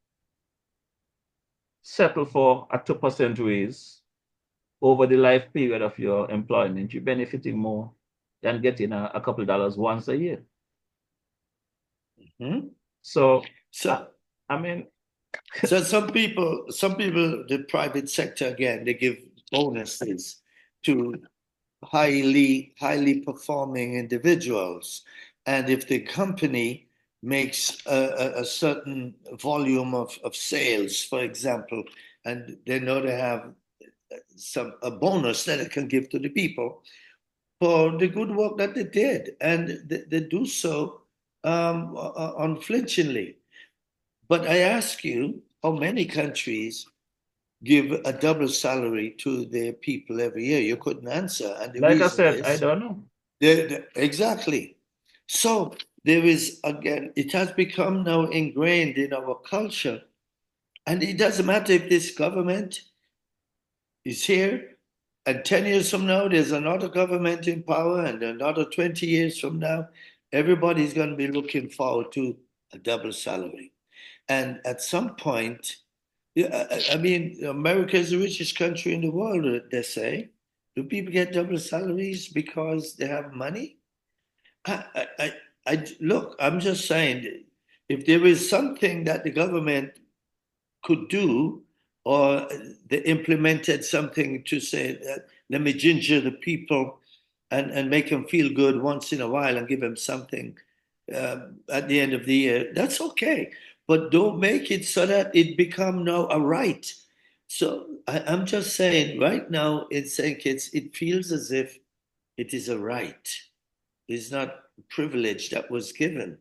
settle for a 2% raise over the life period of your employment, you're benefiting more than getting a couple of dollars once a year. Mm-hmm. So some people, the private sector, again, they give bonuses to highly performing individuals. And if the company makes a certain volume of sales, for example, and they know they have a bonus that it can give to the people for the good work that they did, and they do so unflinchingly. But I ask you, how many countries give a double salary to their people every year? You couldn't answer. And like I said, I don't know. Exactly. So there is, again, it has become now ingrained in our culture. And it doesn't matter if this government is here, and 10 years from now, there's another government in power, and another 20 years from now, everybody's going to be looking forward to a double salary. And at some point, I mean, America is the richest country in the world, they say. Do people get double salaries because they have money? Look, I'm just saying, if there is something that the government could do, or they implemented something to say that, let me ginger the people and make them feel good once in a while and give them something at the end of the year, that's okay. But don't make it so that it become now a right. So I'm just saying, right now, it's saying it feels as if it is a right. It's not a privilege that was given.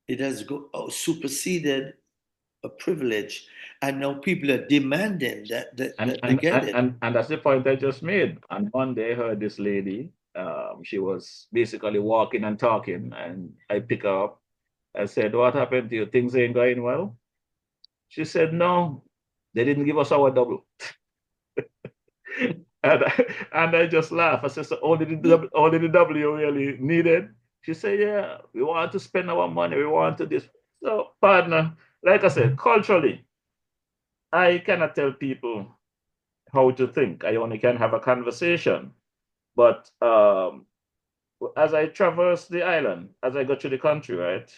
It has superseded a privilege, and now people are demanding that they get it. And that's the point I just made. On Monday, I heard this lady. She was basically walking and talking, and I pick her up. I said, "What happened to you? Things ain't going well?" She said, "No, they didn't give us our double." and I just laughed. I said, "So only the double you really needed?" She said, "Yeah, we want to spend our money. We want to this." So, partner, like I said, culturally, I cannot tell people how to think. I only can have a conversation. But as I traverse the island, as I go through the country, right,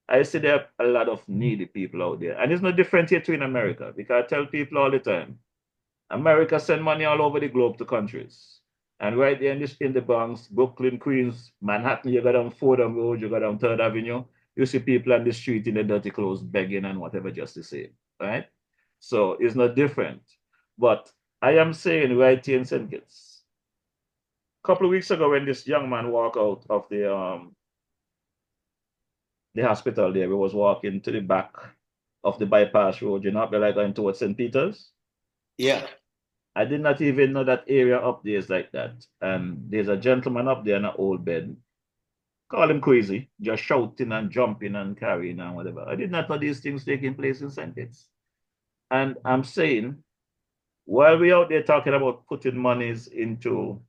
I see there are a lot of needy people out there. And it's no different here too in America, because I tell people all the time, America send money all over the globe to countries. And right there in the Bronx, Brooklyn, Queens, Manhattan, you go down Fordham Road, you go down Third Avenue, you see people on the street in their dirty clothes begging and whatever just the same, right? So it's not different. But I am saying right here in St. Kitts, a couple of weeks ago when this young man walked out of the hospital there, he was walking to the back of the bypass road, you know, like going towards St. Peter's. Yeah. I did not even know that area up there is like that. And there's a gentleman up there in an old bed. Call him crazy, just shouting and jumping and carrying and whatever. I did not know these things taking place in St. Kitts. And I'm saying, while we're out there talking about putting monies into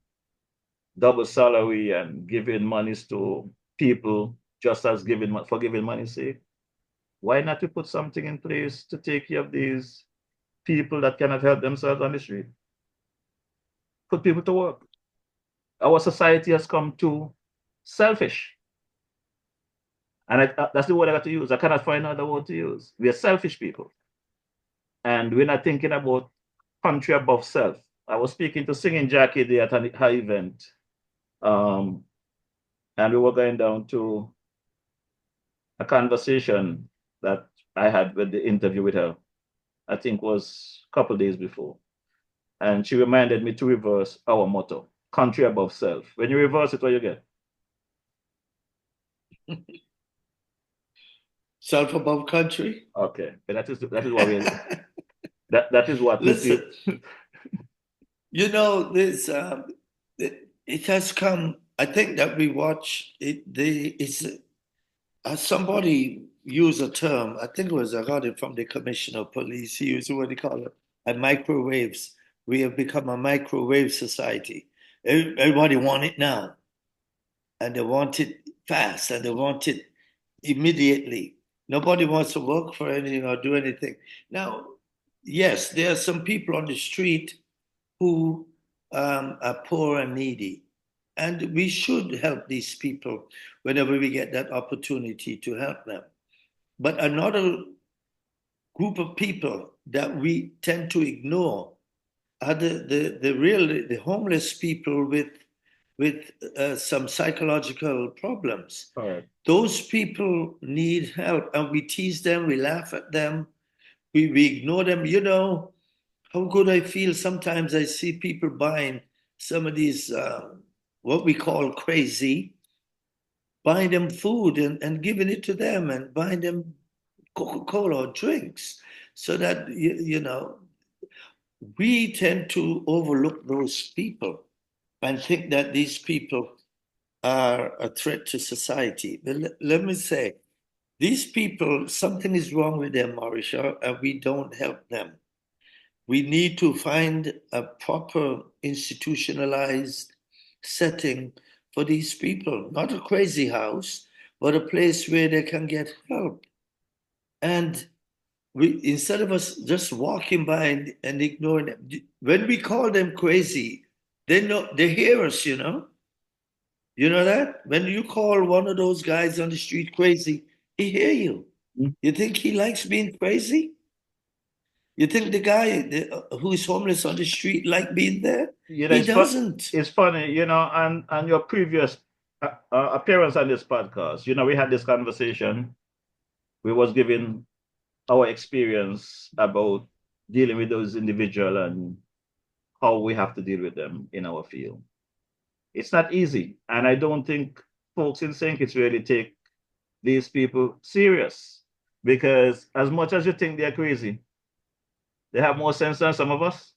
double salary and giving monies to people just as for giving money's sake, why not we put something in place to take care of these people that cannot help themselves on the street? Put people to work. Our society has come too selfish. And that's the word I got to use. I cannot find another word to use. We are selfish people. And we're not thinking about country above self. I was speaking to Singing Jackie there at her event. And we were going down to a conversation that I had with the interview with her, I think was a couple of days before. And she reminded me to reverse our motto, country above self. When you reverse it, what you get? Self above country. Okay, but that is what we that is what. Listen, you know, this it has come. I think that we watch it. It's somebody used a term. I think I got it from the commissioner of police. He used what they call it, microwaves. We have become a microwave society. Everybody want it now, and they want it fast, and they want it immediately. Nobody wants to work for anything or do anything. Now, yes, there are some people on the street who are poor and needy. And we should help these people whenever we get that opportunity to help them. But another group of people that we tend to ignore are the homeless people with some psychological problems. Right. Those people need help, and we tease them, we laugh at them, we ignore them. You know how good I feel sometimes I see people buying some of these what we call crazy, buying them food and giving it to them, and buying them Coca-Cola or drinks, so that you know, we tend to overlook those people and think that these people are a threat to society. But let me say, these people, something is wrong with them, Marisha, and we don't help them. We need to find a proper institutionalized setting for these people, not a crazy house, but a place where they can get help. And instead of us just walking by and ignoring them, when we call them crazy, they hear us, you know? You know that? When you call one of those guys on the street crazy, he hear you. You think he likes being crazy? You think the guy who is homeless on the street like being there? You know, he doesn't. It's funny, you know, and your previous appearance on this podcast, you know, we had this conversation. We was giving our experience about dealing with those individuals and how we have to deal with them in our field. It's not easy. And I don't think folks in St. Kitts really take these people serious, because as much as you think they're crazy, they have more sense than some of us.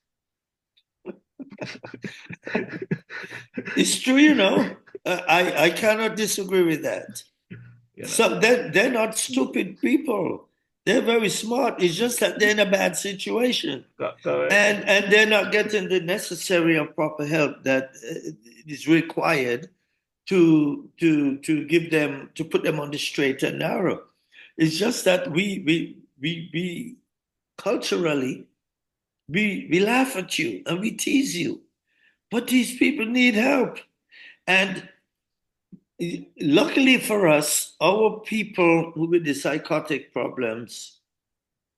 It's true, you know. I cannot disagree with that. You know. So they're not stupid people. They're very smart. It's just that they're in a bad situation. And they're not getting the necessary and proper help that is required to give them, to put them on the straight and narrow. It's just that we culturally, we laugh at you and we tease you. But these people need help. And luckily for us, our people who with the psychotic problems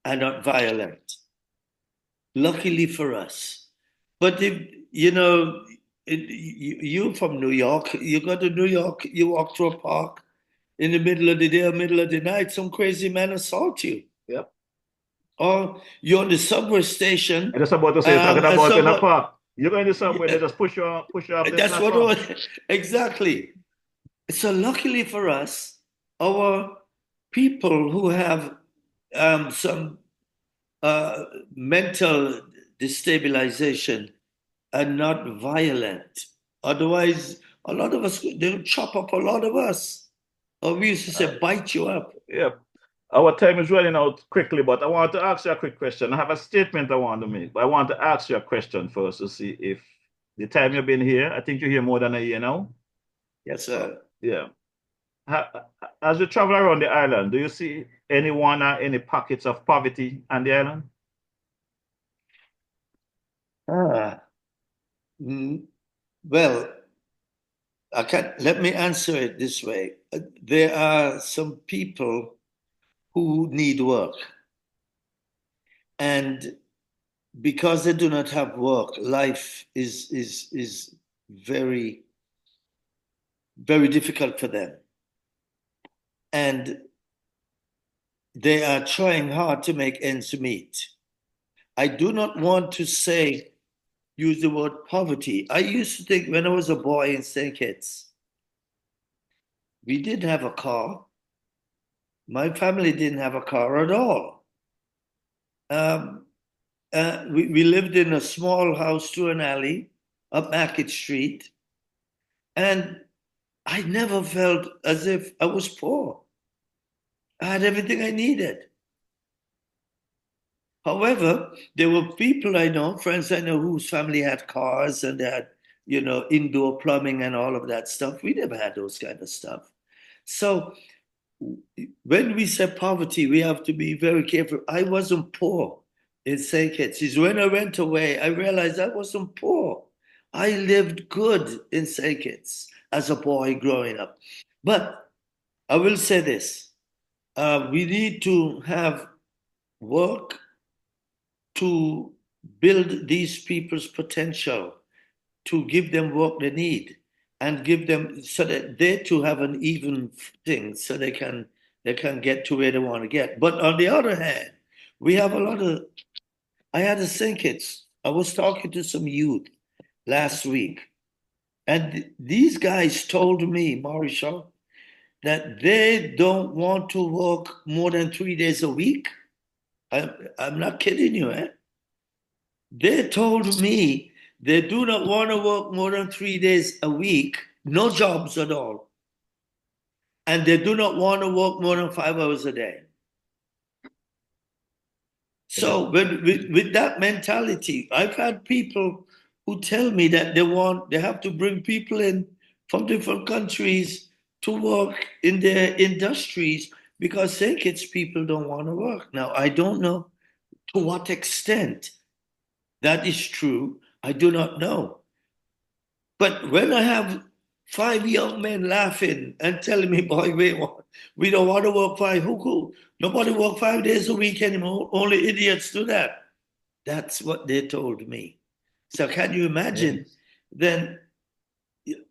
are not violent. Luckily for us. But if, you're from New York, you go to New York, you walk through a park in the middle of the day or middle of the night, some crazy man assault you. Yep. Or you're on the subway station. I just about to say, talking about in a park. You're going to somewhere, they just push you off the That's platform. Exactly. So luckily for us, our people who have some mental destabilization are not violent. Otherwise, a lot of us, they'll chop up a lot of us. Or we used to say, bite you up. Yeah. Our time is running out quickly, but I want to ask you a quick question. I have a statement I want to make, but I want to ask you a question first to see if the time you've been here, I think you're here more than a year now. Yes, sir. Yeah. As you travel around the island, do you see anyone or any pockets of poverty on the island? Well, let me answer it this way. There are some people who need work. And because they do not have work, life is very, very difficult for them. And they are trying hard to make ends meet. I do not want to use the word poverty. I used to think when I was a boy in St. Kitts, we didn't have a car. My family didn't have a car at all. We lived in a small house through an alley up Market Street. And I never felt as if I was poor. I had everything I needed. However, there were people I know, friends I know whose family had cars and they had, indoor plumbing and all of that stuff. We never had those kind of stuff. So when we say poverty, we have to be very careful. I wasn't poor in St. Kitts. It's when I went away, I realized I wasn't poor. I lived good in St. Kitts as a boy growing up. But I will say this. We need to have work to build these people's potential, to give them what they need and give them so that they too have an even thing so they can get to where they want to get. But on the other hand, we have I had to think I was talking to some youth last week, and these guys told me, Marisha, that they don't want to work more than 3 days a week. I'm not kidding you, eh? They told me they do not want to work more than 3 days a week, no jobs at all. And they do not want to work more than 5 hours a day. So with that mentality, I've had people who tell me that they have to bring people in from different countries to work in their industries because St. Kitts people don't want to work. Now, I don't know to what extent that is true. I do not know. But when I have 5 young men laughing and telling me, boy, we don't want to work nobody work 5 days a week anymore. Only idiots do that. That's what they told me. So can you imagine? Then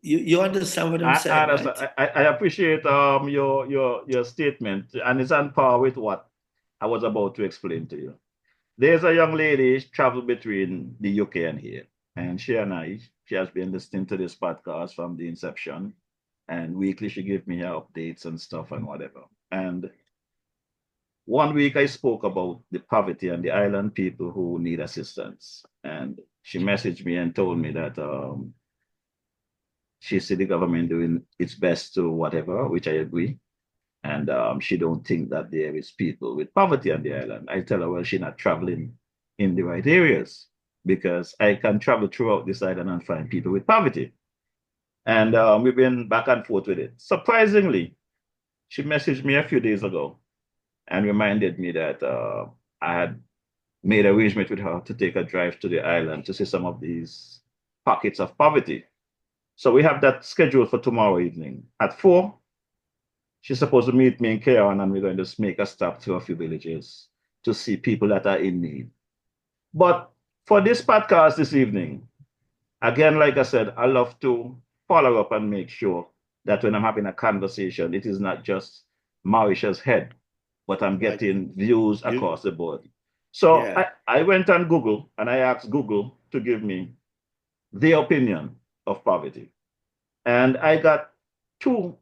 you understand what I'm saying? Right? I appreciate your statement, and it's on par with what I was about to explain to you. There's a young lady traveled between the UK and here, and she has been listening to this podcast from the inception, and weekly she gives me her updates and stuff and whatever. And one week I spoke about the poverty and the island people who need assistance, and she messaged me and told me that she see the government doing its best to whatever, which I agree. And she don't think that there is people with poverty on the island. I tell her, well, she's not traveling in the right areas because I can travel throughout this island and find people with poverty. And we've been back and forth with it. Surprisingly, she messaged me a few days ago and reminded me that I had made arrangement with her to take a drive to the island to see some of these pockets of poverty. So we have that scheduled for tomorrow evening at 4. She's supposed to meet me in Cairn, and we're going to make a stop to a few villages to see people that are in need. But for this podcast this evening, again, like I said, I love to follow up and make sure that when I'm having a conversation, it is not just Mauritius' head, but I'm getting views across the board. So I went on Google and I asked Google to give me their opinion of poverty. And I got 2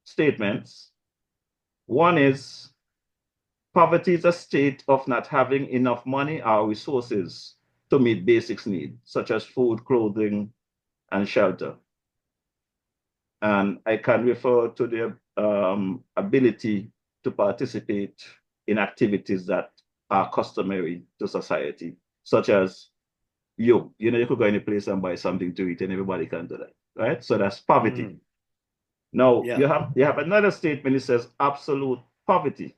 statements. One is poverty is a state of not having enough money or resources to meet basic needs, such as food, clothing, and shelter. And I can refer to the ability to participate in activities that are customary to society, such as you could go any place and buy something to eat, and everybody can do that, right? So that's poverty. Now, you have another statement. It says absolute poverty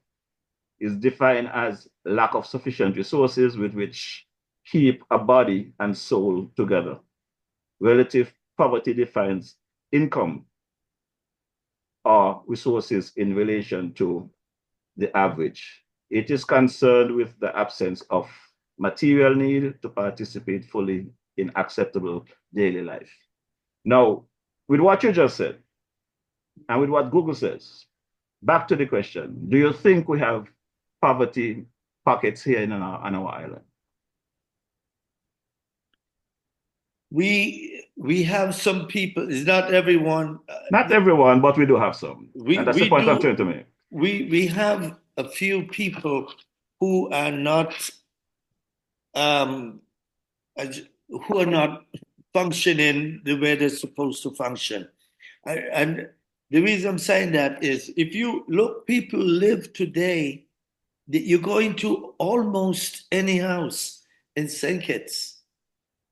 is defined as lack of sufficient resources with which keep a body and soul together. Relative poverty defines income or resources in relation to the average. It is concerned with the absence of material need to participate fully in acceptable daily life. Now, with what you just said, and with what Google says, back to the question, do you think we have poverty pockets here on our island? We have some people, it's not everyone. Not everyone, but we do have some. And that's the point I'm trying to make. We have a few people who are not functioning the way they're supposed to function. And the reason I'm saying that is, if you look, people live today, you go into almost any house in St. Kitts.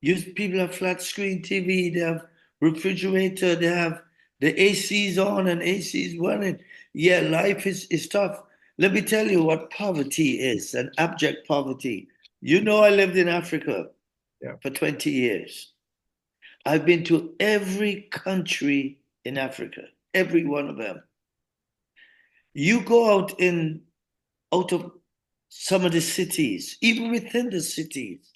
People have flat screen TV, they have refrigerator, they have the ACs on and ACs running. Yeah, life is tough. Let me tell you what poverty is, an abject poverty. You know, I lived in Africa for 20 years. I've been to every country in Africa, every one of them. You go out of some of the cities, even within the cities,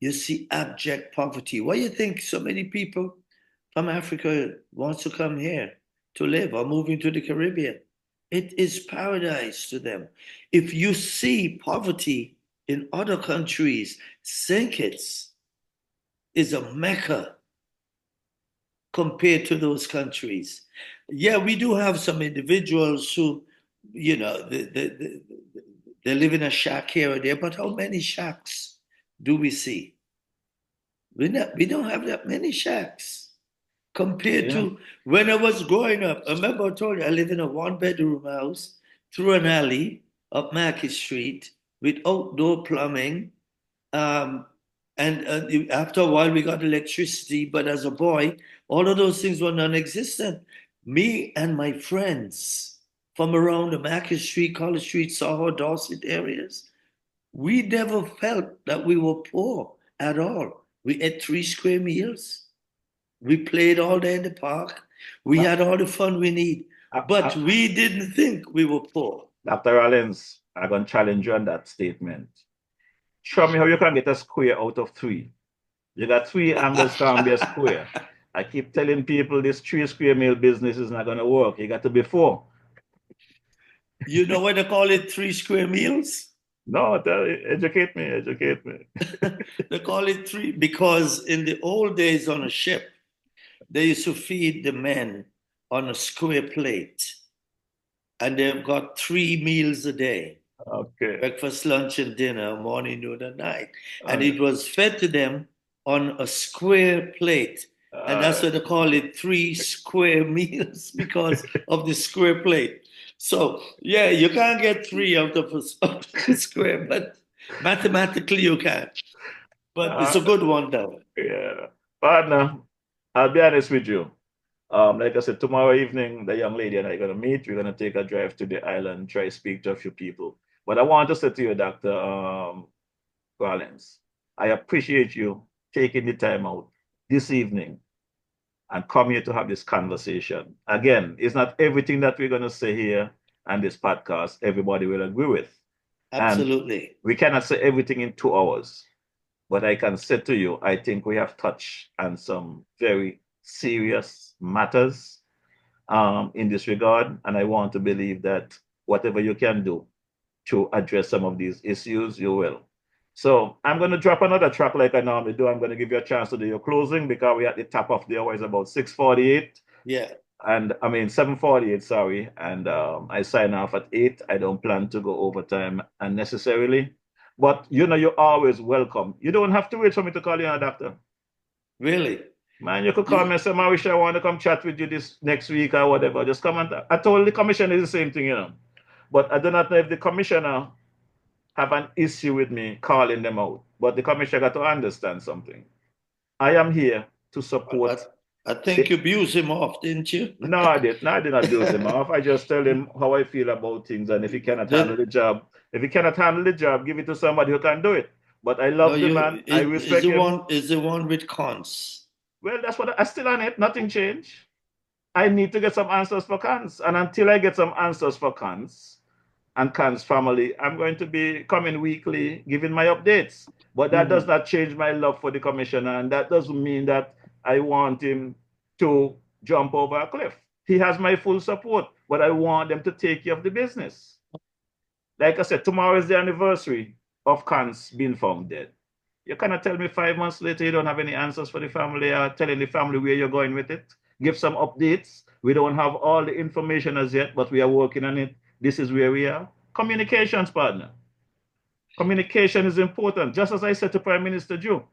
you see abject poverty. Why do you think so many people from Africa want to come here to live or move into the Caribbean? It is paradise to them. If you see poverty in other countries, St. Kitts is a mecca compared to those countries. Yeah, we do have some individuals who, they live in a shack here or there, but how many shacks do we see? We don't have that many shacks compared to when I was growing up. I remember I told you I live in a 1-bedroom house through an alley up Market Street with outdoor plumbing. And after a while, we got electricity. But as a boy, all of those things were non-existent. Me and my friends from around the Market Street, College Street, Soho, Dorset areas, we never felt that we were poor at all. We ate 3 square meals. We played all day in the park. We had all the fun we need. But we didn't think we were poor. Dr. Rollins, I'm going to challenge you on that statement. Show me how you can get a square out of 3. You got 3 angles can be a square. I keep telling people this 3 square meal business is not going to work. You got to be 4. You know why they call it 3 square meals? No, educate me. They call it 3 because in the old days on a ship, they used to feed the men on a square plate. And they've got 3 meals a day. Okay. Breakfast, lunch, and dinner, morning, noon, and night. And it was fed to them on a square plate. And that's why they call it 3 square meals, because of the square plate. So, yeah, you can't get 3 out of a square, but mathematically you can. But it's a good one, though. Yeah. Partner, I'll be honest with you. Like I said, tomorrow evening, the young lady and I are going to meet. We're going to take a drive to the island, try to speak to a few people. But I want to say to you, Doctor, Rollins. I appreciate you taking the time out this evening and come here to have this conversation. Again, it's not everything that we're going to say here and this podcast everybody will agree with. Absolutely. And we cannot say everything in 2 hours. But I can say to you, I think we have touched on some very serious matters in this regard. And I want to believe that whatever you can do to address some of these issues, you will. So I'm going to drop another track like I normally do. I'm going to give you a chance to do your closing because we're at the top of the hour. It's about 6:48. Yeah. And I mean, 7:48, sorry. And I sign off at 8. I don't plan to go overtime unnecessarily. But, you know, you're always welcome. You don't have to wait for me to call you a doctor. Really? Man, you could call me and say, I wish I want to come chat with you this next week or whatever. Just come and I told the commissioner the same thing, you know. But I do not know if the commissioner have an issue with me calling them out. But the commissioner got to understand something. I am here to support. I think you abused him off, didn't you? No, I did. No, I did not abuse him off. I just tell him how I feel about things, and if he cannot handle the job, give it to somebody who can do it. But I love the man. I respect him. Is the one with cons? Well, that's what I still on it. Nothing changed. I need to get some answers for cons, and until I get some answers for cons and cons family, I'm going to be coming weekly, giving my updates. But that does not change my love for the commissioner, and that doesn't mean that I want him to jump over a cliff. He has my full support, but I want them to take care of the business. Like I said, tomorrow is the anniversary of cons being found dead. You cannot tell me 5 months later you don't have any answers for the family or telling the family where you're going with it. Give some updates. We don't have all the information as yet, but we are working on it. This is where we are. Communications, partner. Communication is important. Just as I said to Prime Minister Joe,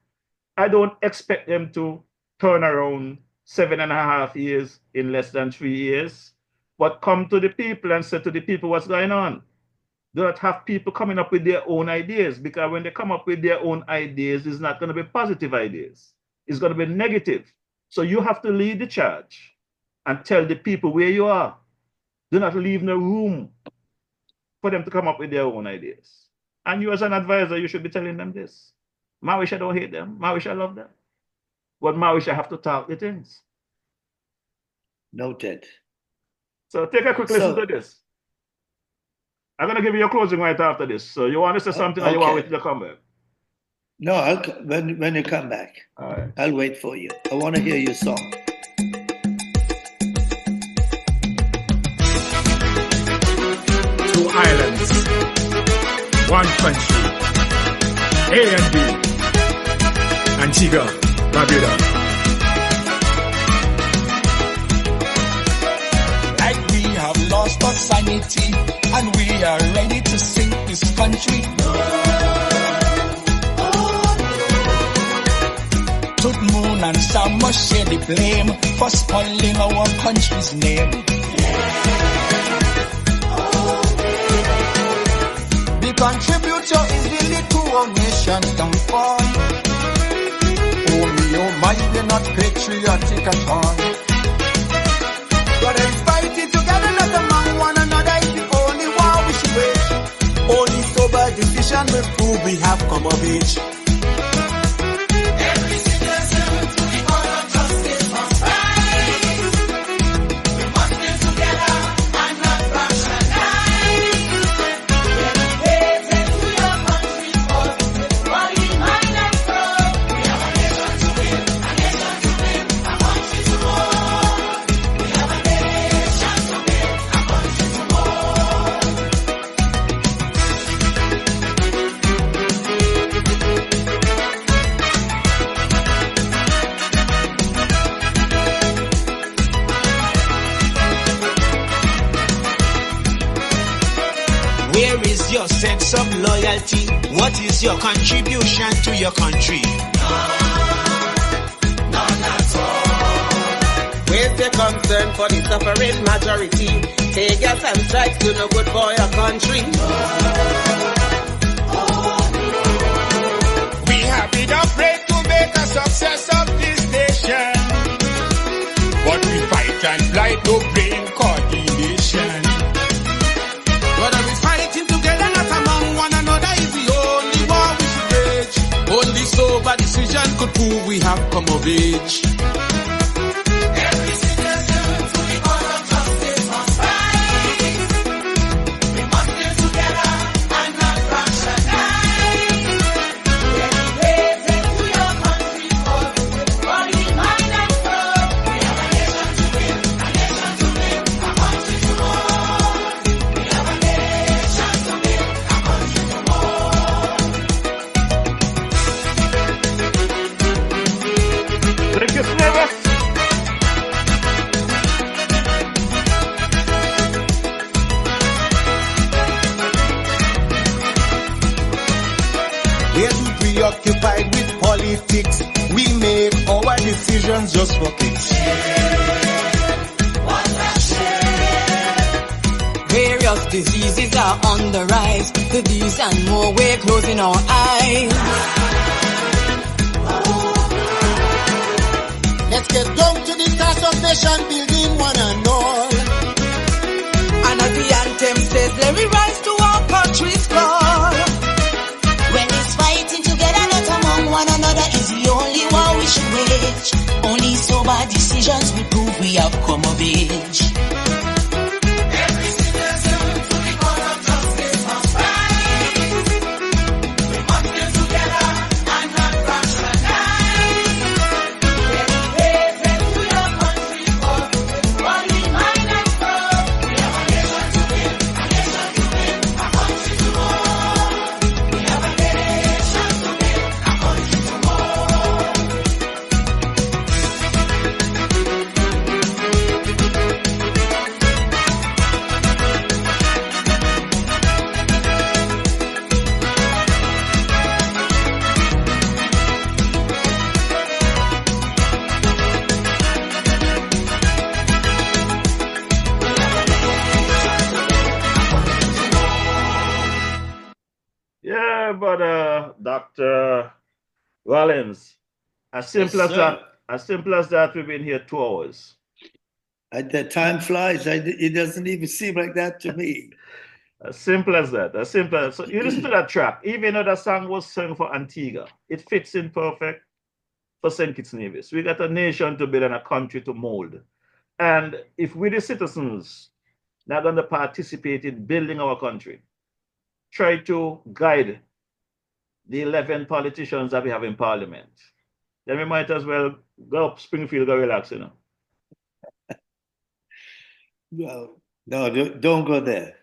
I don't expect them to turn around 7.5 years in less than 3 years, but come to the people and say to the people what's going on. Do not have people coming up with their own ideas, because when they come up with their own ideas, it's not going to be positive ideas. It's going to be negative. So you have to lead the charge and tell the people where you are. Do not leave no room for them to come up with their own ideas. And you as an advisor, you should be telling them this. Mawisha don't hate them. Mawisha love them. But Mawisha have to talk the things. Noted. So take a quick listen to this. I'm going to give you your closing right after this. So you want to say something or you want me to come back? No, when you come back. All right. I'll wait for you. I want to hear your song. Two islands, one country, A and B, Antigua, Barbuda. Like we have lost our sanity and we are ready to sink this country. Toot Moon and Sam must share the blame for spoiling our country's name. The contributor is really to our nation's downfall. Oh my, we're not patriotic at all. But in fighting together, not among one another, is the only war we should wage. Only sober decision will prove we have come of age. Every citizen to the cause of justice must rise. We must live together and not rationalize. We're dedicated to your country, cause with body, mind and soul. We have a nation to win, a nation to win, a country to hold. We have a nation to win, a country to hold. Where is your sense of loyalty? What is your contribution to your country? None at all. Where's your concern for the suffering majority? Take gas and strikes to no good for your country. We have been afraid to make a success of this nation, but we fight and flight, no brain coordination. Whether we fighting together, not among one another, is the only war we should wage. have come of age. Every citizen to the cause of justice must rise. We must live together and not fractionize. Dedicated to your country, body, mind, and soul. We have a nation to win, a nation to win, a country to hold. We have a nation to win, a country to hold. Thank you, Smith. We're too preoccupied with politics. We make our decisions just for kicks. Various diseases are on the rise. To these and more, we're closing our eyes. Let's get down to the task of nation building one and all. And as the anthem says, let me rise to our country's call. When it's fighting together, not among one another, is the only war we should wage. Only sober decisions will prove we have come of age. Every citizen to the cause of justice must rise. We must get together and not fractionize. Dedicated to your country, cause body, mind, and soul. We have a nation to win, a nation to win, a country to hold. We have a nation to win, a country to hold. Yeah, but Dr. Rollins, as simple Yes, as sir. that, as simple as that, we've been here 2 hours. The time flies. It doesn't even seem like that to me. As simple as that. As simple as so. You listen to that track, even though that song was sung for Antigua, it fits in perfect for St. Kitts Nevis. We got a nation to build and a country to mold. And if we, the citizens, not going to participate in building our country, try to guide the 11 politicians that we have in Parliament, then we might as well go up Springfield, go relax, you know. No, don't go there.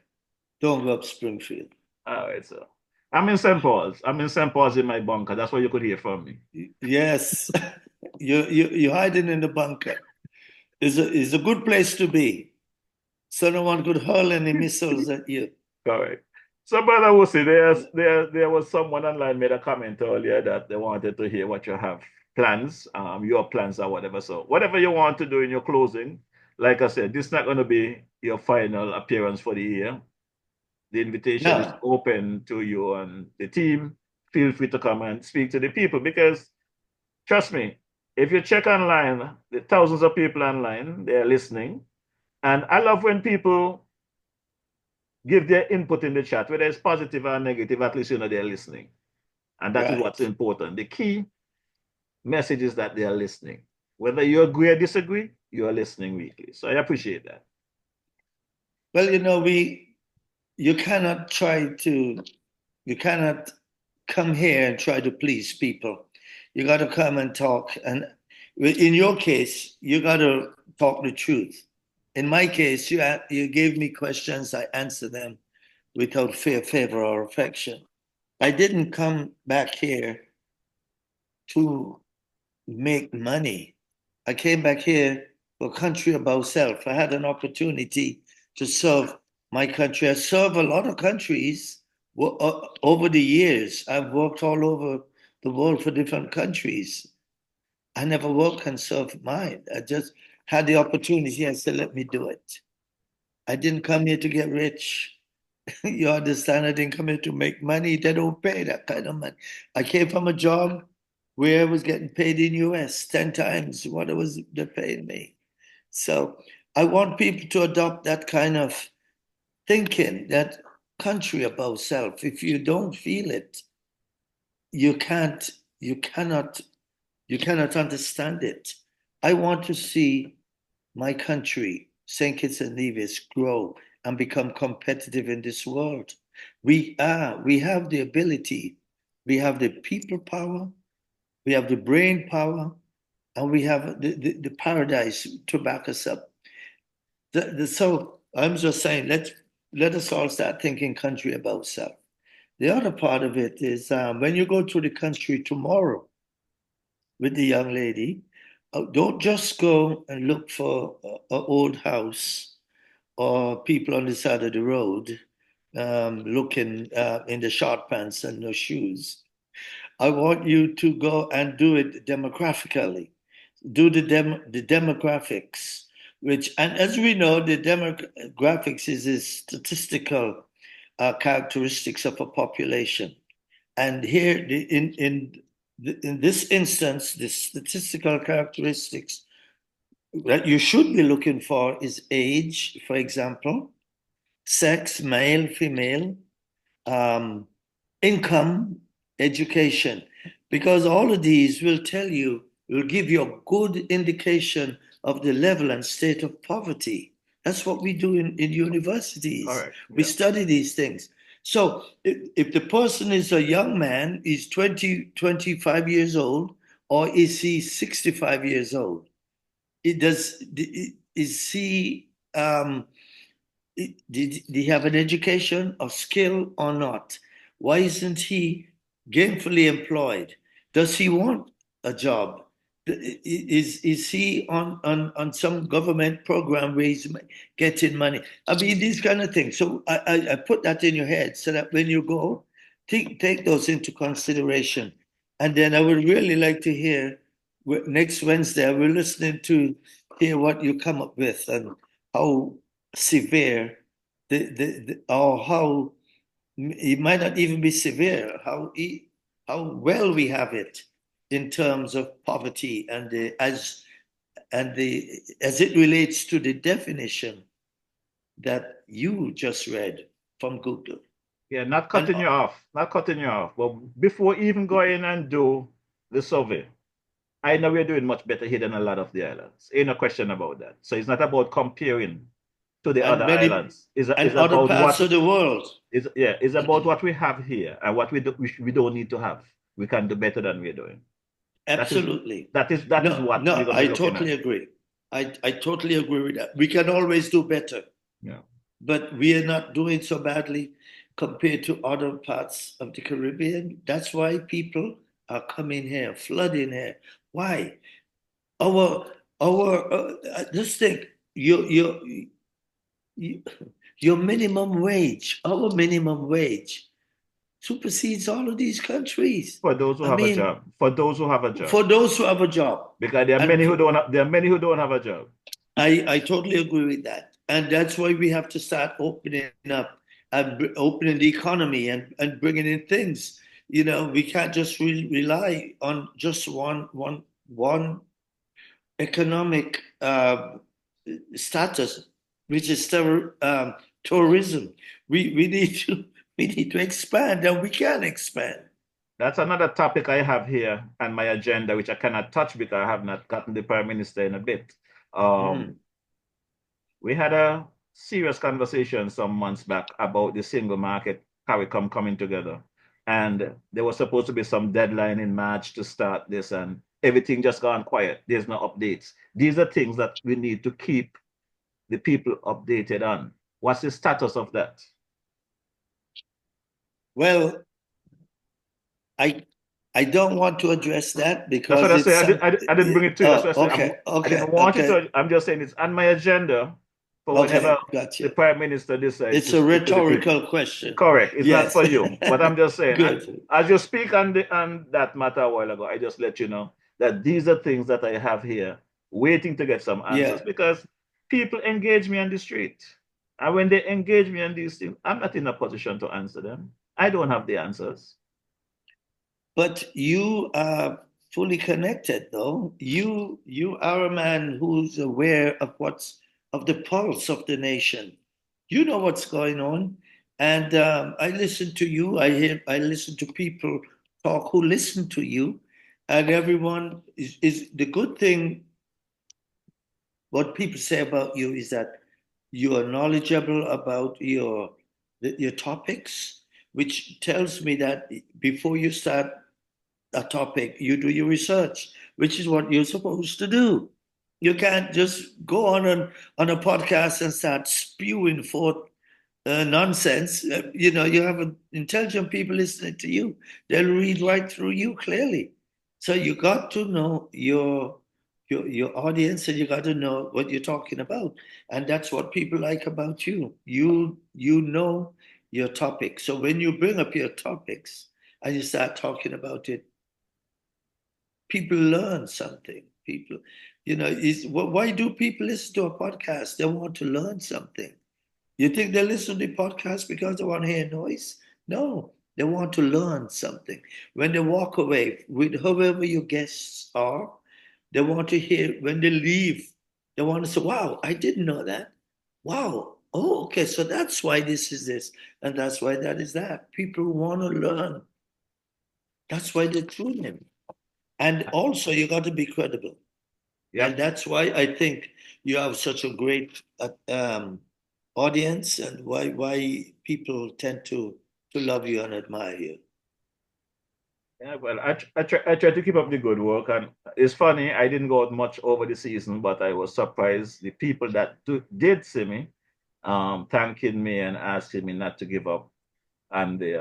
Don't go up Springfield. All right, so I'm in St. Paul's. I'm in St. Paul's in my bunker. That's what you could hear from me. Yes, you're hiding in the bunker. It's a good place to be. So no one could hurl any missiles at you. Correct. So, Brother Woosie, there was someone online made a comment earlier that they wanted to hear what you have plans, your plans or whatever. So, whatever you want to do in your closing, like I said, this is not going to be your final appearance for the year. The invitation is open to you and the team. Feel free to come and speak to the people because, trust me, if you check online, the thousands of people online, they're listening. And I love when people give their input in the chat, whether it's positive or negative, at least you know they're listening. And that is what's important. The key message is that they are listening. Whether you agree or disagree, you are listening weekly. So I appreciate that. Well, you know, you cannot come here and try to please people. You got to come and talk. And in your case, you got to talk the truth. In my case, you gave me questions, I answered them without fear, favor, or affection. I didn't come back here to make money. I came back here for a country above self. I had an opportunity to serve my country. I serve a lot of countries over the years. I've worked all over the world for different countries. I never worked and served mine. I just had the opportunity. I said, let me do it. I didn't come here to get rich. You understand? I didn't come here to make money. They don't pay that kind of money. I came from a job where I was getting paid in US 10 times what they're paying me. So I want people to adopt that kind of thinking, that country above self. If you don't feel it, you cannot You cannot understand it. I want to see my country, St. Kitts and Nevis, grow and become competitive in this world. We have the ability, we have the people power, we have the brain power, and we have the paradise to back us up. So I'm just saying, let us all start thinking country about self. The other part of it is when you go to the country tomorrow with the young lady, don't just go and look for an old house or people on the side of the road looking in the short pants and no shoes. I want you to go and do it demographically. Do the demographics, and as we know, the demographics is a statistical characteristics of a population. And here, in this instance, the statistical characteristics that you should be looking for is age, for example, sex, male, female, income, education, because all of these will give you a good indication of the level and state of poverty. That's what we do in universities. Correct. We study these things. So if the person is a young man, is 20, 25 years old, or is he 65 years old? Did he have an education or skill or not? Why isn't he gainfully employed? Does he want a job? Is he on some government program where he's getting money? I mean, these kind of things. So I put that in your head so that when you go, take those into consideration. And then I would really like to hear next Wednesday, we're listening to hear what you come up with and how severe or how it might not even be severe, how well we have it in terms of poverty and as it relates to the definition that you just read from Google. Yeah, not cutting you off. But before even going and do the survey, I know we're doing much better here than a lot of the islands. Ain't no question about that. So it's not about comparing to the other islands. It's other about parts of the world. It's about what we have here and what we don't need to have. We can do better than we're doing. Absolutely. That is what we're going to be I totally agree. I totally agree with that. We can always do better. Yeah. But we are not doing so badly compared to other parts of the Caribbean. That's why people are coming here, flooding here. Why? Just think, your minimum wage, our minimum wage, supersedes all of these countries. For those who have a job. For those who have a job. For those who have a job. Because there are many who don't have a job. I totally agree with that. And that's why we have to start opening up and opening the economy and bringing in things. You know, we can't just rely on just one economic status, which is tourism. We need to expand, and we can expand. That's another topic I have here on my agenda, which I cannot touch because I have not gotten the Prime Minister in a bit. We had a serious conversation some months back about the single market CARICOM coming together. And there was supposed to be some deadline in March to start this, and everything just gone quiet. There's no updates. These are things that we need to keep the people updated on. What's the status of that? Well, I don't want to address that because that's what I say. I didn't bring it to you. Okay. I'm just saying it's on my agenda for whenever the Prime Minister decides. It's a rhetorical question. Correct. It's not for you. But I'm just saying, as you speak on that matter a while ago, I just let you know that these are things that I have here waiting to get some answers because people engage me on the street. And when they engage me on these things, I'm not in a position to answer them. I don't have the answers. But you are fully connected, though. You are a man who's aware of the pulse of the nation. You know what's going on. And I listen to you. I listen to people talk who listen to you. And everyone is the good thing. What people say about you is that you are knowledgeable about your topics, which tells me that before you start a topic, you do your research, which is what you're supposed to do. You can't just go on a podcast and start spewing forth nonsense. You know, you have intelligent people listening to you. They'll read right through you clearly. So you got to know your audience, and you got to know what you're talking about. And that's what people like about you. You know your topic. So when you bring up your topics and you start talking about it, people learn something. People, you know, why do people listen to a podcast? They want to learn something. You think they listen to the podcast because they want to hear noise? No, they want to learn something. When they walk away with whoever your guests are, they want to hear, when they leave, they want to say, wow, I didn't know that. Wow. Oh, okay. So that's why this is this. And that's why that is that. People want to learn. That's why they tune in. And also, you got to be credible. And that's why I think you have such a great audience, and why people tend to love you and admire you. Yeah, well, I try to keep up the good work, and it's funny, I didn't go out much over the season, but I was surprised the people that did see me, thanking me and asking me not to give up on the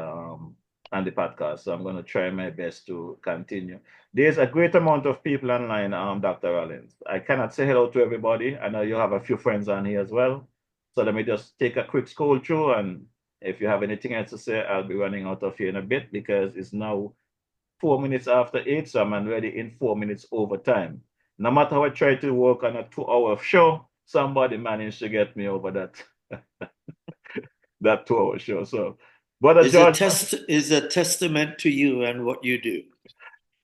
podcast. So I'm going to try my best to continue. There's a great amount of people online, Dr. Rollins. I cannot say hello to everybody. I know you have a few friends on here as well. So let me just take a quick scroll through, and if you have anything else to say, I'll be running out of here in a bit because it's now 4 minutes after 8, so I'm already in 4 minutes overtime. No matter how I try to work on a 2-hour show, somebody managed to get me over that that 2-hour show. So, Brother George is a testament to you and what you do.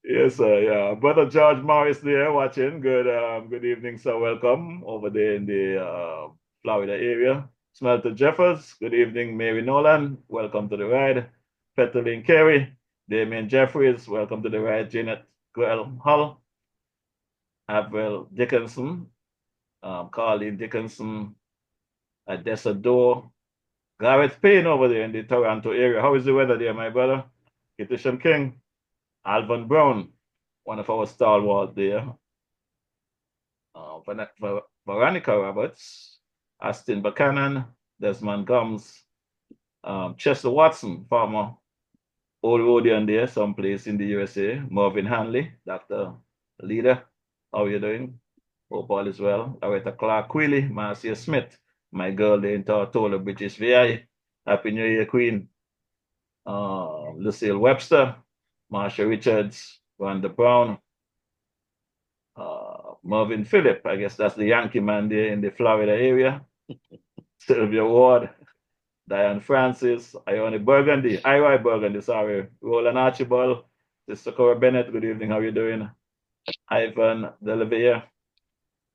Yes, sir. Yeah, Brother George Morris there watching. Good evening, sir. Welcome over there in the Florida area. Smelter Jeffers. Good evening, Mary Nolan. Welcome to the ride. Petterlin Carey. Damien Jeffries, welcome to the ride. Janet Grell Hull, Avril Dickinson, Carleen Dickinson, Adessa Dorr, Gareth Payne over there in the Toronto area. How is the weather there, my brother? Kitisham King, Alvin Brown, one of our stalwarts there. Veronica Roberts, Aston Buchanan, Desmond Gums, Chester Watson, former Old Rhodian there, someplace in the USA. Marvin Hanley, Dr. Leader, how are you doing? Hope all is well. Loretta Clark Quilly, Marcia Smith, my girl there in Tortola, British VI. Happy New Year, Queen. Lucille Webster, Marsha Richards, Wanda Brown, Marvin Phillip, I guess that's the Yankee man there in the Florida area. Sylvia Ward, Diane Francis, Ione Burgundy, IY Burgundy, sorry, Roland Archibald, Sister Cora Bennett, good evening, how are you doing? Ivan Delevere,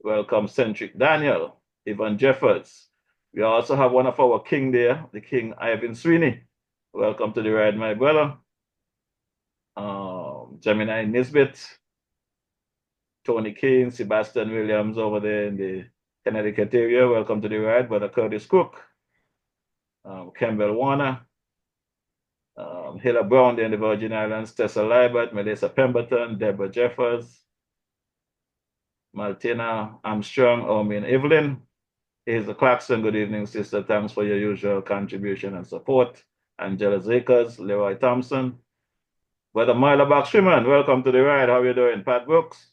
welcome, Centric Daniel, Ivan Jeffords. We also have one of our king there, the King Ivan Sweeney. Welcome to the ride, my brother. Gemini Nisbet, Tony Kane, Sebastian Williams over there in the Connecticut area. Welcome to the ride, brother Curtis Cook. Campbell Warner, Hilla Brown there in the Virgin Islands, Tessa Libert, Melissa Pemberton, Deborah Jeffers, Martina Armstrong, Omin Evelyn, Hazel Clarkson, good evening, sister. Thanks for your usual contribution and support. Angela Zakers, Leroy Thompson, Brother Myla Bakshriman, welcome to the ride. How are you doing? Pat Brooks.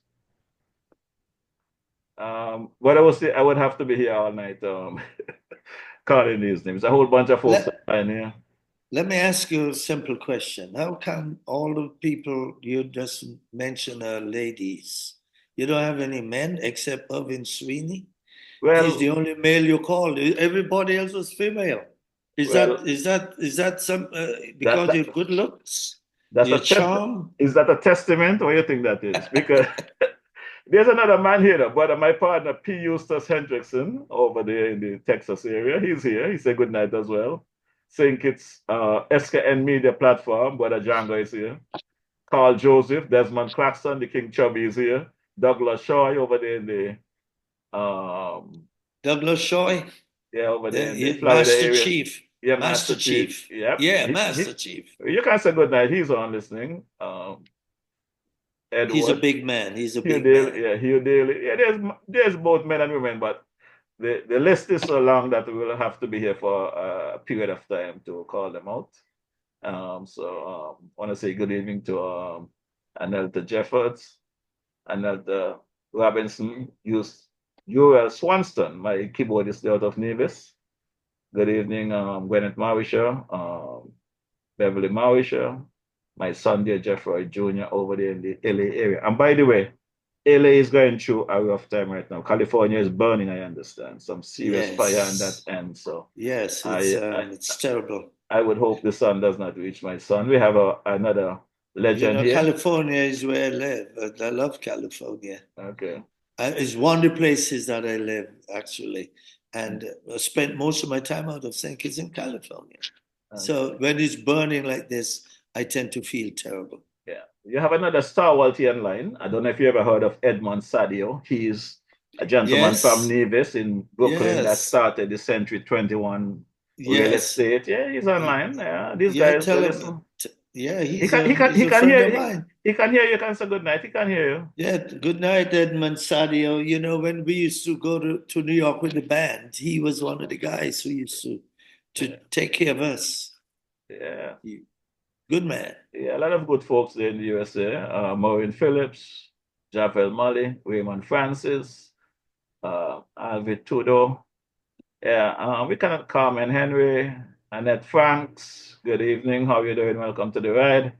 What I would say, I would have to be here all night calling these names. A whole bunch of folks in here. Let me ask you a simple question. How come all the people you just mentioned are ladies? You don't have any men except Irvin Sweeney? Well, he's the only male you called. Everybody else was female. Is that some because your good looks? Your charm? Is that a testament? What do you think that is? Because there's another man here, but my partner P. Eustace Hendrickson over there in the Texas area. He's here. He said good night as well. Think it's SKN Media Platform. Brother Django is here. Carl Joseph, Desmond Claxton, the King Chubby is here. Douglas Shaw over there in the Douglas Shaw, yeah, over there in the yeah, Florida Master area. Chief. Yeah, Master Chief. Yep. Yeah, Master Chief. You can say good night. He's on listening. Edward. He's a big man. He's a Hugh big Daly, man. yeah, Hugh Daly. Yeah, there's both men and women, but the list is so long that we will have to be here for a period of time to call them out. So I want to say good evening to Anelta Jeffords, Anelta Robinson, Uriel Swanston, my keyboardist out of Nevis. Good evening, Gwyneth Marisha, Beverly Marisha, my son dear Jeffrey Jr. over there in the LA area. And by the way, LA is going through a rough time right now. California is burning, I understand. Some serious fire on that end. So yes, it's terrible. I would hope the sun does not reach my son. We have another legend here. California is where I live. I love California. Okay. It's one of the places that I live, actually. And I spent most of my time out of St. Kitts in California. Okay. So when it's burning like this, I tend to feel terrible. Yeah. You have another stalwart here in line. I don't know if you ever heard of Edmond Sadio. He's a gentleman from Nevis in Brooklyn that started the Century 21 real estate. Yeah, he's online. Yeah, these guys. He can hear you. He can hear you. You can say good night. He can hear you. Yeah, good night, Edmond Sadio. You know, when we used to go to New York with the band, he was one of the guys who used to take care of us. Yeah. Good man. Yeah, a lot of good folks there in the USA. Maureen Phillips, Javel Molly, Raymond Francis, Alvin Tudo. Yeah, we cannot Carmen Henry, Annette Franks. Good evening. How are you doing? Welcome to the ride.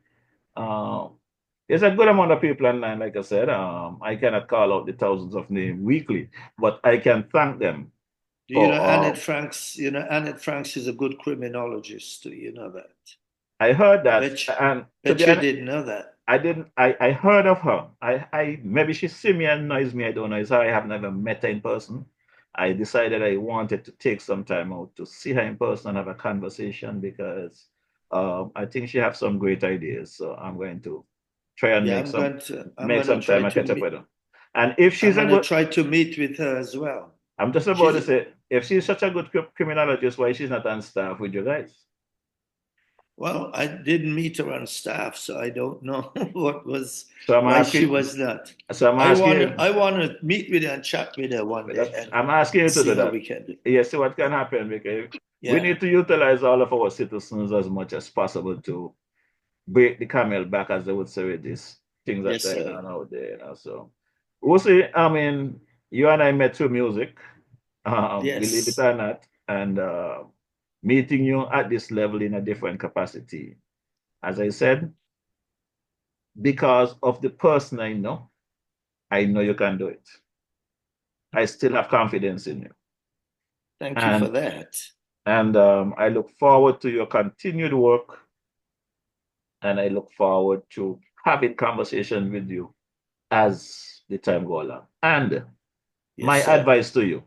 There's a good amount of people online, like I said. I cannot call out the thousands of names weekly, but I can thank them. Annette Franks, Annette Franks is a good criminologist. You know that. I heard that, and you didn't know that. I didn't. I heard of her. I maybe she see me and knows me. I don't know. I have never met her in person. I decided I wanted to take some time out to see her in person and have a conversation because I think she has some great ideas. So I'm going to try and make some time and catch up with her. And if she's going to try to meet with her as well. I'm just about to say, if she's such a good criminologist, why she's not on staff with you guys? Well, I didn't meet her on staff, so I don't know why she was not. So I want to meet with her and chat with her one day. I'm asking you to do that. We can do. Yeah, see what can happen because we need to utilize all of our citizens as much as possible to break the camel back, as they would say, with these things that are going on out there. So we'll see. I mean, you and I met through music, believe it or not, and meeting you at this level in a different capacity. As I said, because of the person I know you can do it. I still have confidence in you. Thank you for that. And I look forward to your continued work. And I look forward to having conversation with you as the time goes along. And my advice to you,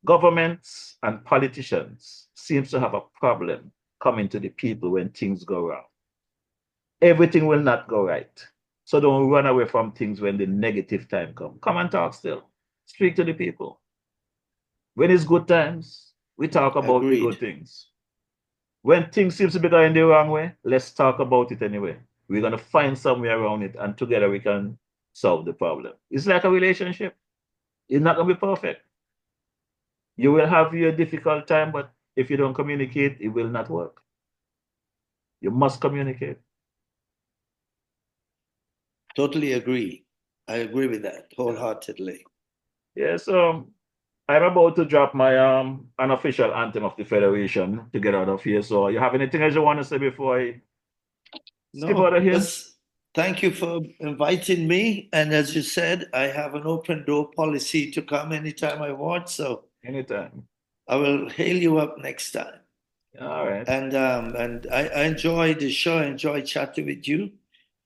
governments and politicians seems to have a problem coming to the people when things go wrong. Everything will not go right. So don't run away from things when the negative time comes. Come and talk still. Speak to the people. When it's good times, we talk about the good things. When things seem to be going the wrong way, let's talk about it anyway. We're going to find some way around it, and together we can solve the problem. It's like a relationship. It's not going to be perfect. You will have your difficult time, but if you don't communicate, it will not work. You must communicate. Totally agree. I agree with that wholeheartedly. Yeah, so I'm about to drop my unofficial anthem of the Federation to get out of here. So you have anything else you want to say before I skip out of here? Thank you for inviting me. And as you said, I have an open door policy to come anytime I want. So anytime. I will hail you up next time. All right. And I enjoy the show. I enjoy chatting with you.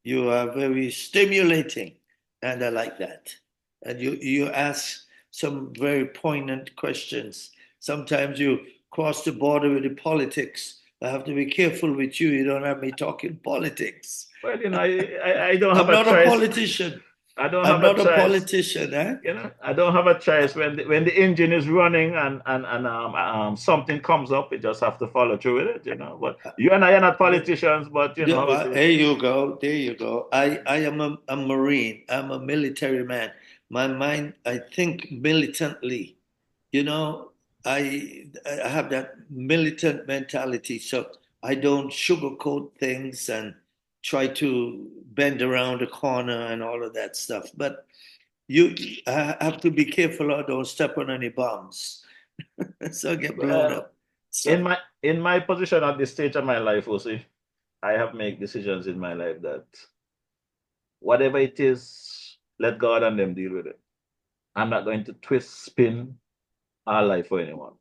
You are very stimulating, and I like that. And you ask some very poignant questions. Sometimes you cross the border with the politics, I have to be careful with you. You don't have me talking politics. Well, you know, I don't have I'm a not choice. a politician. I don't I'm have not a a choice. politician, eh? You know, I don't have a choice when the engine is running and something comes up. We just have to follow through with it. You know, but you and I are not politicians, but you know. How it is. There you go. There you go. I am a Marine. I'm a military man. My mind, I think militantly. You know, I have that militant mentality. So I don't sugarcoat things and try to bend around the corner and all of that stuff. But I have to be careful I don't step on any bombs. So I get blown up. So, In my position at this stage of my life, also, I have made decisions in my life that whatever it is, let God and them deal with it. I'm not going to twist, spin our life for anyone.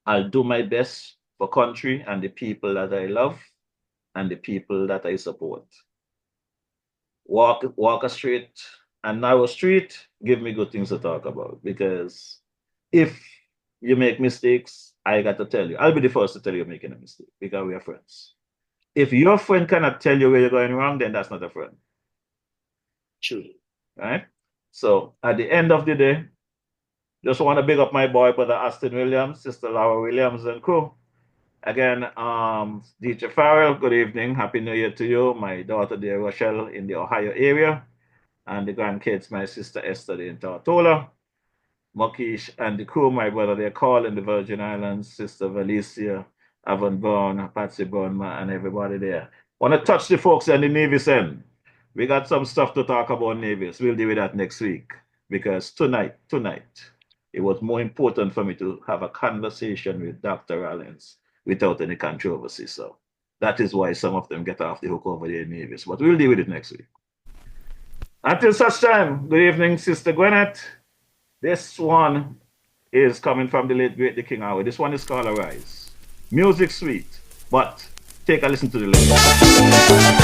I'll do my best for country and the people that I love and the people that I support. Walk a straight and narrow street, give me good things to talk about. Because if you make mistakes, I got to tell you. I'll be the first to tell you you're making a mistake because we are friends. If your friend cannot tell you where you're going wrong, then that's not a friend. True. Right? So at the end of the day, just want to big up my boy, brother Aston Williams, sister Laura Williams, and crew. Again, DJ Farrell, good evening. Happy New Year to you. My daughter, dear Rochelle, in the Ohio area. And the grandkids, my sister Esther in Tortola. Mokish and the crew, my brother, they're called in the Virgin Islands, Sister Valicia, Avon Brown, Patsy Brownman, and everybody there. Want to touch the folks on the Navy's end. We got some stuff to talk about Navy's. We'll deal with that next week. Because tonight, it was more important for me to have a conversation with Dr. Rollins without any controversy. So that is why some of them get off the hook over there in Navy's. But we'll deal with it next week. Until such time, good evening, Sister Gwyneth. This one is coming from the late great The King Howard. This one is called Arise. Music sweet, but take a listen to the lyrics.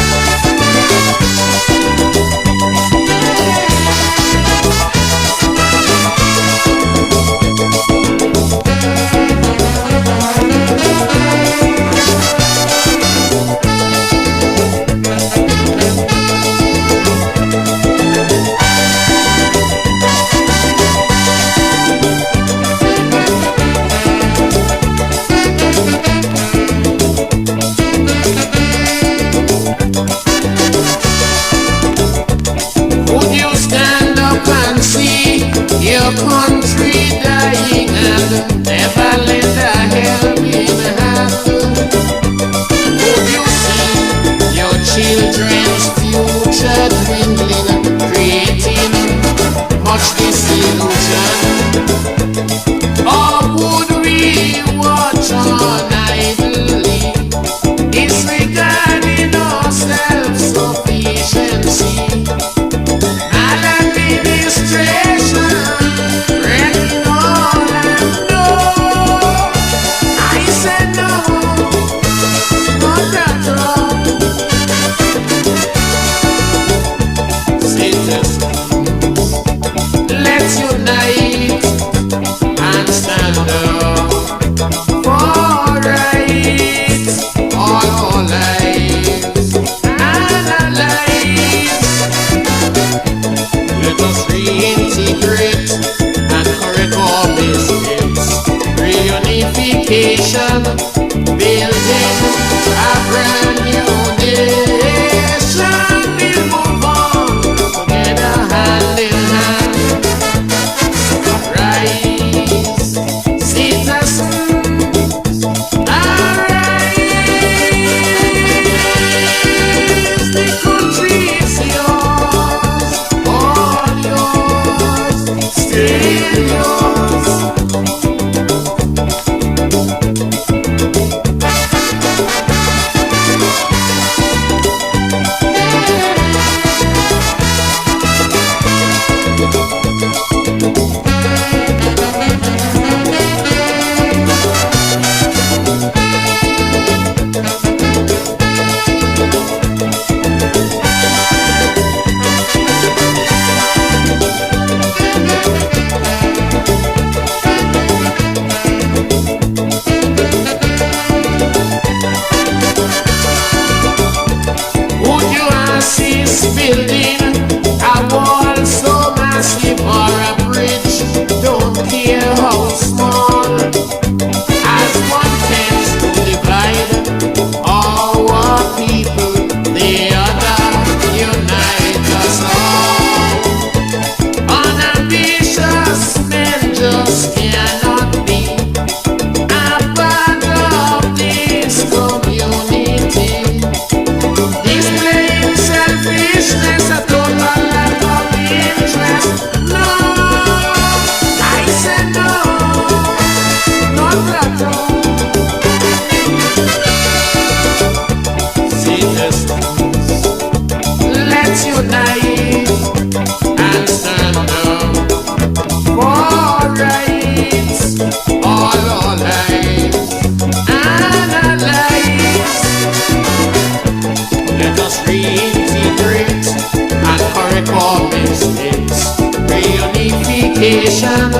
unification,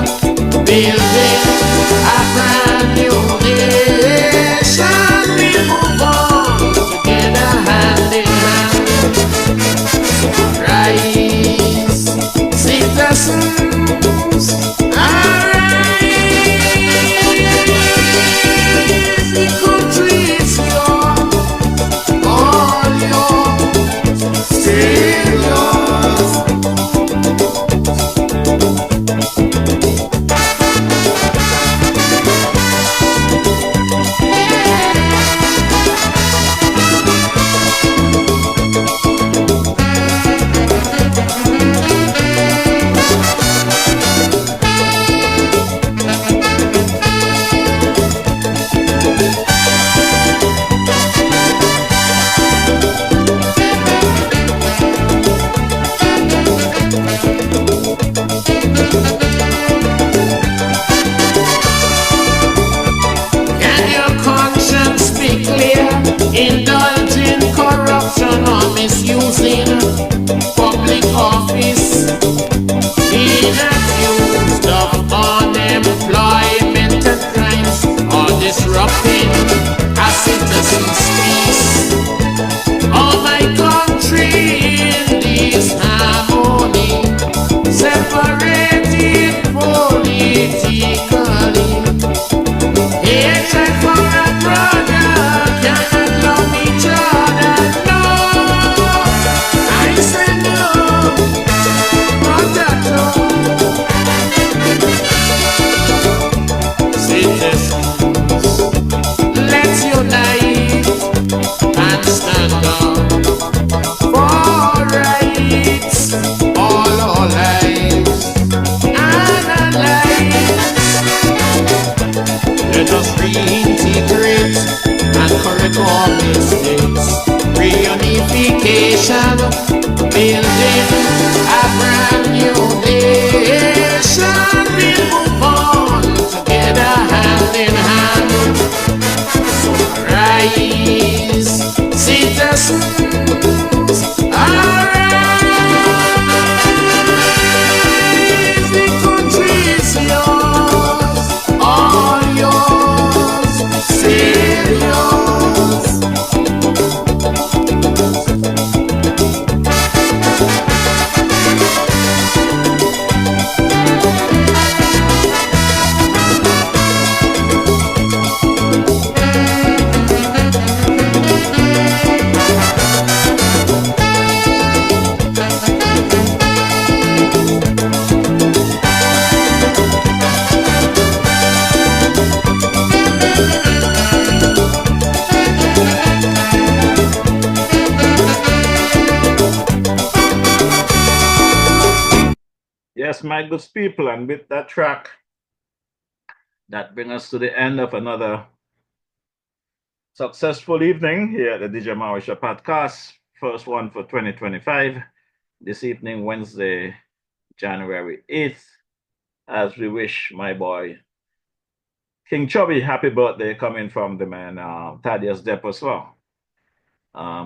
building a brand new nation. We move on together hand in hand. Rise, citizens, arise. The country is yours, all yours, still yours. Can your conscience be clear? Indulging corruption or misusing public office, being accused of unemployment and crimes, or disrupting a citizen's peace. Oh, my country in this harmony, separated politically. Hatred for a brother, cannot love each other. No, I say no, potato. Citizens, let's unite and stand up for rights, all our lives and our lives. Let us reintegrate and correct our mistakes. Reunification, building a brand new nation. We move on together hand in hand. So rise, citizens, arise. The country is yours, all yours, still yours. Yes, my good people, and with that track, that brings us to the end of another successful evening here at the DJ Marisha podcast. First one for 2025. This evening, Wednesday, January 8th, as we wish my boy King Chubby happy birthday coming from the man Thaddeus Depp as well.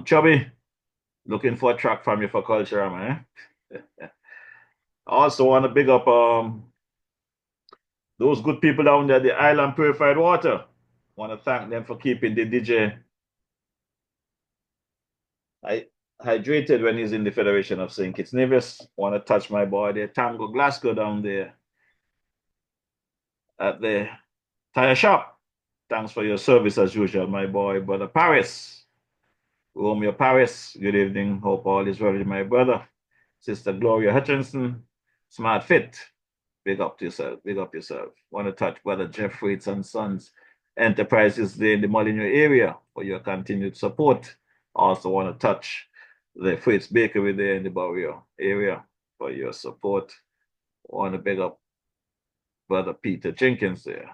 Chubby, looking for a track from you for culture, man. Also want to big up those good people down there, the Island Purified Water. Want to thank them for keeping the DJ hydrated when he's in the Federation of St. Kitts Nevis. Want to touch my boy there, Tango Glasgow down there at the tire shop. Thanks for your service as usual, my boy, brother Paris. Romeo Paris, good evening. Hope all is well with my brother. Sister Gloria Hutchinson, Smart Fit. Big up to yourself. Big up yourself. Want to touch brother Jeff Freights and Sons Enterprises there in the Molyneux area for your continued support. Also want to touch the Freights Bakery there in the Barrio area for your support. Want to big up brother Peter Jenkins there.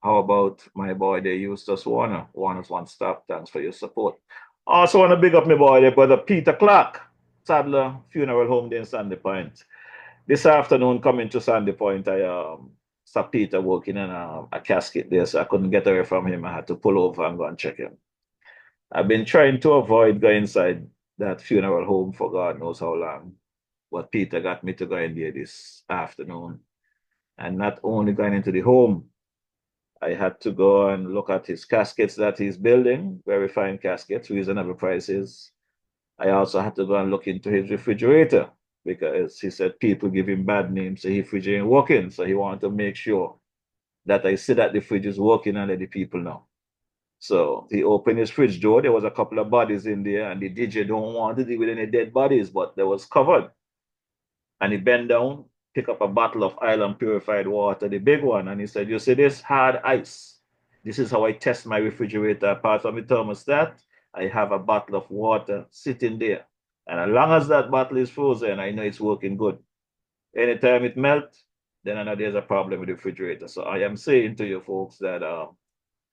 How about my boy there, Eustace Warner? Warner's One Stop. Thanks for your support. Also want to big up my boy there, brother Peter Clark, Sadler Funeral Home there in Sandy Point. This afternoon coming to Sandy Point, I saw Peter working in a casket there, so I couldn't get away from him. I had to pull over and go and check him. I've been trying to avoid going inside that funeral home for God knows how long, but Peter got me to go in there this afternoon. And not only going into the home, I had to go and look at his caskets that he's building, very fine caskets, reasonable prices. I also had to go and look into his refrigerator because he said people give him bad names, so his fridge ain't working. So he wanted to make sure that I see that the fridge is working and let the people know. So he opened his fridge door. There was a couple of bodies in there, and the DJ don't want to deal with any dead bodies, but they was covered. And he bent down, pick up a bottle of Island purified water, the big one, and he said, "You see this hard ice? This is how I test my refrigerator. Apart from the thermostat, I have a bottle of water sitting there. And as long as that bottle is frozen, I know it's working good. Anytime it melts, then I know there's a problem with the refrigerator." So I am saying to you folks that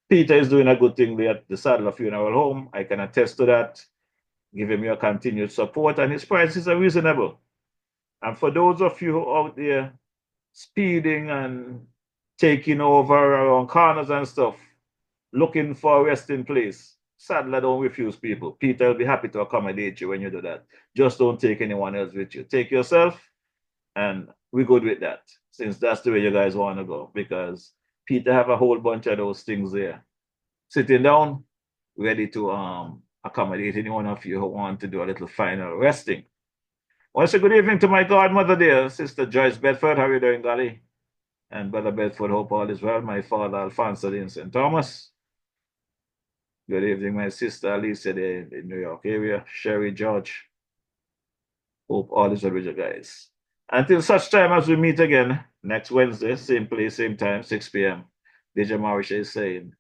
Peter is doing a good thing there at the Sadler Funeral Home. I can attest to that. Give him your continued support, and his prices are reasonable. And for those of you out there speeding and taking over around corners and stuff, looking for a resting place, Sadler don't refuse people. Peter will be happy to accommodate you when you do that. Just don't take anyone else with you. Take yourself, and we're good with that, since that's the way you guys want to go. Because Peter have a whole bunch of those things there, sitting down, ready to accommodate any one of you who want to do a little final resting. I want to say good evening to my godmother there, Sister Joyce Bedford. How are you doing, Golly? And Brother Bedford, hope all is well. My father, Alfonso in St. Thomas. Good evening, my sister Alicia there in the New York area. Sherry George. Hope all is well with you guys. Until such time as we meet again next Wednesday, same place, same time, 6 p.m. DJ Marisha is saying,